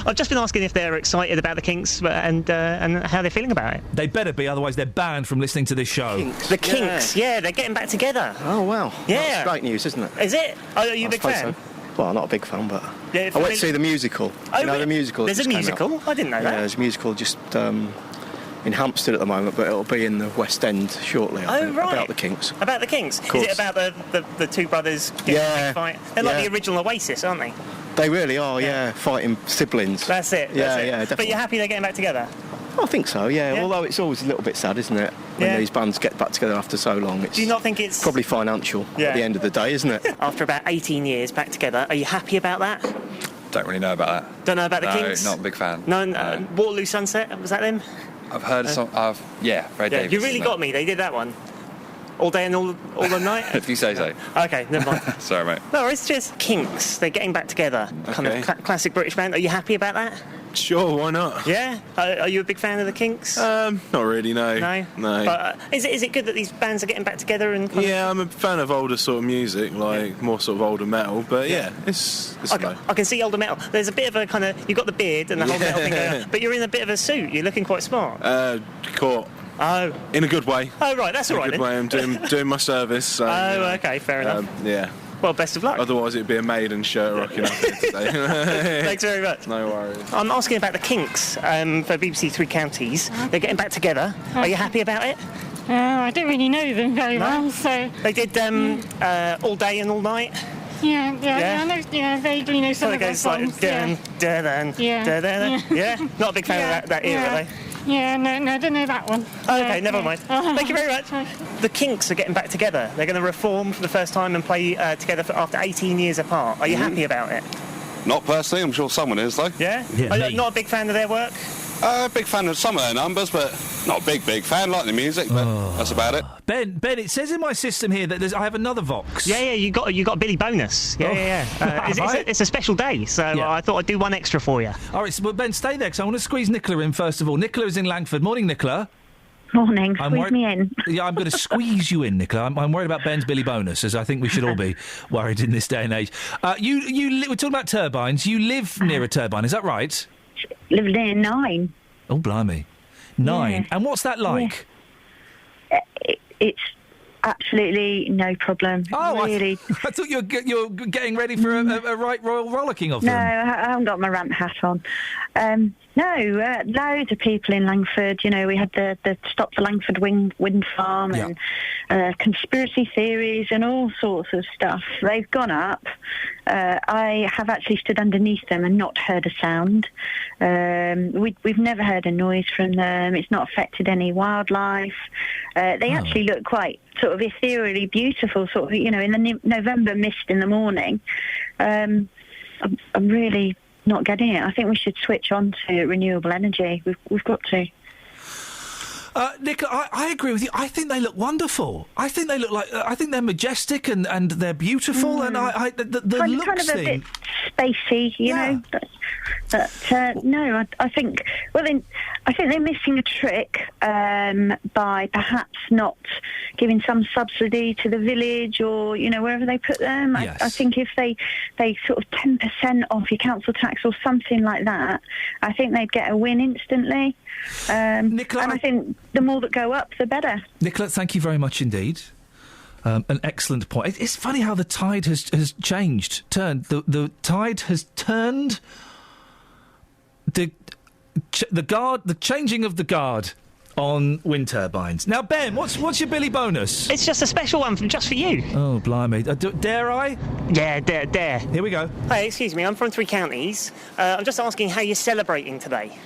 I've just been asking if they're excited about the Kinks and how they're feeling about it. They better be, otherwise they're banned from listening to this show. The Kinks, yeah, they're getting back together. Oh, wow. Yeah. That's great news, isn't it? Is it? Are you a big fan? So. Well, not a big fan, but yeah, I went to see the musical. Oh, the musical. There's a musical? I didn't know that. Yeah, there's a musical just in Hampstead at the moment, but it'll be in the West End shortly, I think, right. about the Kinks. About the Kinks? Is it about the two brothers getting a big fight? They're like the original Oasis, aren't they? They really are, yeah, fighting siblings. That's it. Yeah, definitely. But you're happy they're getting back together? I think so, yeah. Although it's always a little bit sad, isn't it? When these bands get back together after so long. Do you not think it's... Probably financial at the end of the day, isn't it? After about 18 years back together, are you happy about that? Don't really know about that. Don't know about the Kinks? No, not a big fan. No, Waterloo Sunset, was that them? I've heard of some. Ray Davies. You really got me. They did that one. All day and all the night? If you say so. Okay, never mind. Sorry, mate. No, it's just Kinks. They're getting back together. Kind of classic British band. Are you happy about that? Sure, why not? Yeah? Are you a big fan of the Kinks? Not really, no. No? But is it good that these bands are getting back together? And I'm a fan of older sort of music, more sort of older metal, but it's fun. I can see older metal. There's a bit of a kind of... You've got the beard and the whole metal thing going on, but you're in a bit of a suit. You're looking quite smart. Caught. Oh. In a good way. Oh, right, that's all right. In a good way, I'm doing my service. So, okay, fair enough. Yeah. Well, best of luck. Otherwise, it'd be a maiden shirt rocking up here today. Thanks very much. No worries. I'm asking about the Kinks for BBC Three Counties. They're getting back together. Are you happy about it? I don't really know them very well, so... They did All Day and All Night. Yeah, I know, vaguely know some of their songs. Yeah, not a big fan of that era, are they? Yeah, no, I don't know that one. Okay, never mind. Thank you very much. The Kinks are getting back together. They're going to reform for the first time and play together after 18 years apart. Are you happy about it? Not personally, I'm sure someone is, though. Yeah? Are you not a big fan of their work? Big fan of some of their numbers, but not a big fan. Like the music, but that's about it. Ben, it says in my system here that I have another Vox. Yeah, you got Billy bonus. It's a special day, so I thought I'd do one extra for you. All right, well, Ben, stay there, because I want to squeeze Nicola in first of all. Nicola is in Langford. Morning, Nicola. Morning. Squeeze me in. Yeah, I'm going to squeeze you in, Nicola. I'm worried about Ben's Billy bonus, as I think we should all be worried in this day and age. We're talking about turbines. You live near a turbine, is that right? Live near 9. Oh, blimey. 9. Yeah. And what's that like? Yeah. It's absolutely no problem. Oh, really. I thought you're getting ready for a right royal rollicking of them. No, I haven't got my ramp hat on. Loads of people in Langford. We had the Stop the Langford Wind Farm and conspiracy theories and all sorts of stuff. They've gone up. I have actually stood underneath them and not heard a sound. We've never heard a noise from them. It's not affected any wildlife. They actually look quite sort of ethereally beautiful, sort of, in the November mist in the morning. I'm really not getting it. I think we should switch on to renewable energy. We've got to. Nick, I agree with you. I think they look wonderful. I think they look like. I think they're majestic and they're beautiful. And the looks kind of a bit spacey, you know. But no, I think. Well, I think they're missing a trick by perhaps not giving some subsidy to the village or wherever they put them. Yes. I think if they sort of 10% off your council tax or something like that, I think they'd get a win instantly. Nicola, and I think the more that go up, the better. Nicola, thank you very much indeed. An excellent point. It's funny how the tide has changed, turned. The tide has turned. The changing of the guard on wind turbines. Now, Ben, what's your Billy bonus? It's just a special one just for you. Oh, blimey. Dare I? Yeah, dare. Here we go. Hey, excuse me, I'm from Three Counties. I'm just asking how you're celebrating today.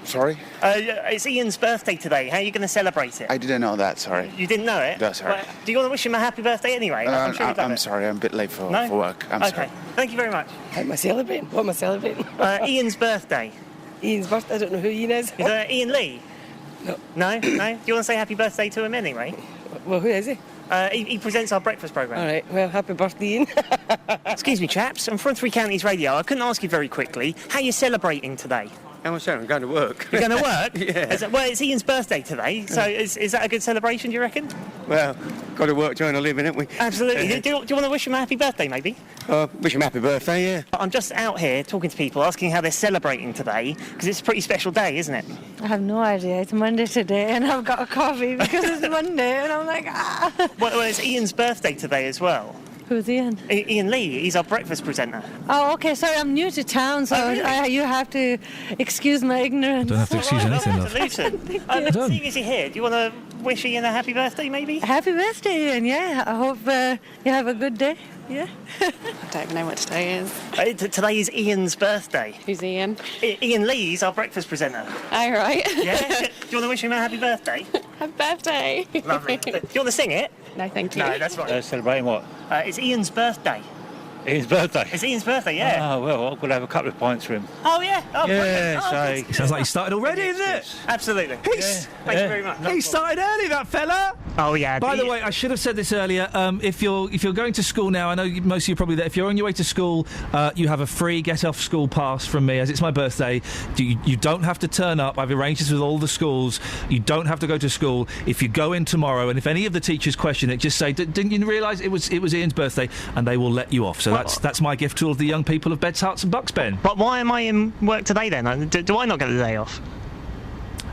Sorry? It's Ian's birthday today. How are you going to celebrate it? I didn't know that, sorry. You didn't know it? No, sorry. Well, do you want to wish him a happy birthday anyway? I'm sorry, I'm a bit late for work. I'm sorry. Okay, thank you very much. How am I celebrating? What am I celebrating? Ian's birthday. Ian's birthday? I don't know who Ian is. Is Ian Lee? No. No? Do you want to say happy birthday to him anyway? Well, who is he? He presents our breakfast programme. All right, well, happy birthday, Ian. Excuse me, chaps. I'm from Three Counties Radio. I couldn't ask you very quickly. How are you celebrating today? I'm going to work. You're going to work? Yeah. Well, it's Ian's birthday today, so is that a good celebration, do you reckon? Well, got to work to earn a living, haven't we? Absolutely. Do you want to wish him a happy birthday, maybe? Wish him happy birthday, yeah. I'm just out here talking to people, asking how they're celebrating today, because it's a pretty special day, isn't it? I have no idea. It's Monday today, and I've got a coffee because it's Monday, and I'm like, Well, it's Ian's birthday today as well. Who's Ian? Ian Lee. He's our breakfast presenter. Oh, okay. Sorry, I'm new to town, so really? You have to excuse my ignorance. Don't have to excuse anything, love. Seeing as you're here, do you want to wish Ian a happy birthday, maybe? Happy birthday, Ian, yeah. I hope you have a good day. Yeah. I don't even know what today is. Today is Ian's birthday. Who's Ian? Ian Lee's our breakfast presenter. Oh, right. Yeah? Do you want to wish him a happy birthday? Happy birthday. Lovely. Do you want to sing it? No, thank you. No, that's right. Celebrating what? It's Ian's birthday. Ian's birthday. It's Ian's birthday, yeah. Oh, well, I've got to have a couple of pints for him. Oh, yeah. Oh, Yeah, brilliant. so... Sounds like he started already, isn't it? Absolutely. Thank you very much. He started early, that fella. Oh, yeah. By the way, I should have said this earlier. If you're going to school now, I know most of you are probably there. If you're on your way to school, you have a free get off school pass from me, as it's my birthday. You don't have to turn up. I've arranged this with all the schools. You don't have to go to school. If you go in tomorrow, and if any of the teachers question it, just say, "Didn't you realise it was Ian's birthday?" And they will let you off. So that's my gift to all of the young people of Beds, Herts and Bucks, Ben. But why am I in work today then? Do I not get the day off?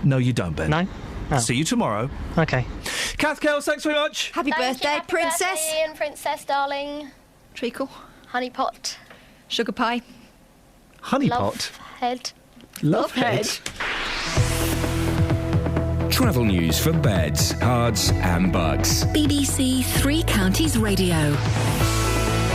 No, you don't, Ben. No. Oh. See you tomorrow. Okay. Kath Kells, thanks very much. Happy birthday, Happy Princess. birthday, Ian, Princess, darling. Treacle. Honey pot. Sugar pie. Honey pot. Love head. Love head. Travel news for beds, cards, and bugs. BBC Three Counties Radio.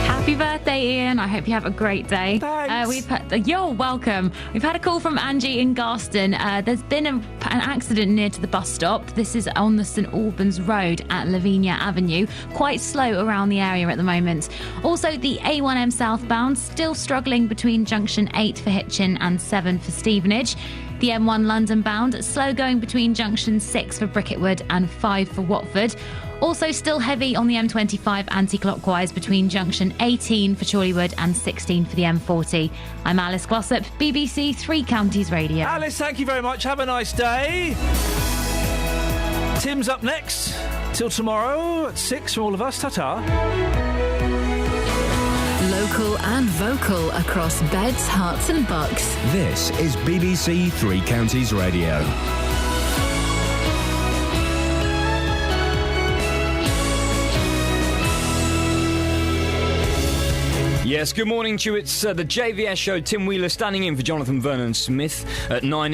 Happy birthday, Ian. I hope you have a great day. Thanks. You're welcome. We've had a call from Angie in Garston. There's been an accident near to the bus stop. This is on the St Albans Road at Lavinia Avenue. Quite slow around the area at the moment. Also, the A1M southbound still struggling between junction 8 for Hitchin and 7 for Stevenage. The M1 London bound slow going between junction 6 for Bricketwood and 5 for Watford. Also still heavy on the M25 anti-clockwise between junction 18 for Chorleywood and 16 for the M40. I'm Alice Glossop, BBC Three Counties Radio. Alice, thank you very much. Have a nice day. Tim's up next. Till tomorrow at 6 from all of us. Ta-ta. Local and vocal across Beds, Herts and Bucks. This is BBC Three Counties Radio. Yes, good morning to you. It's the JVS show. Tim Wheeler standing in for Jonathan Vernon Smith at 9.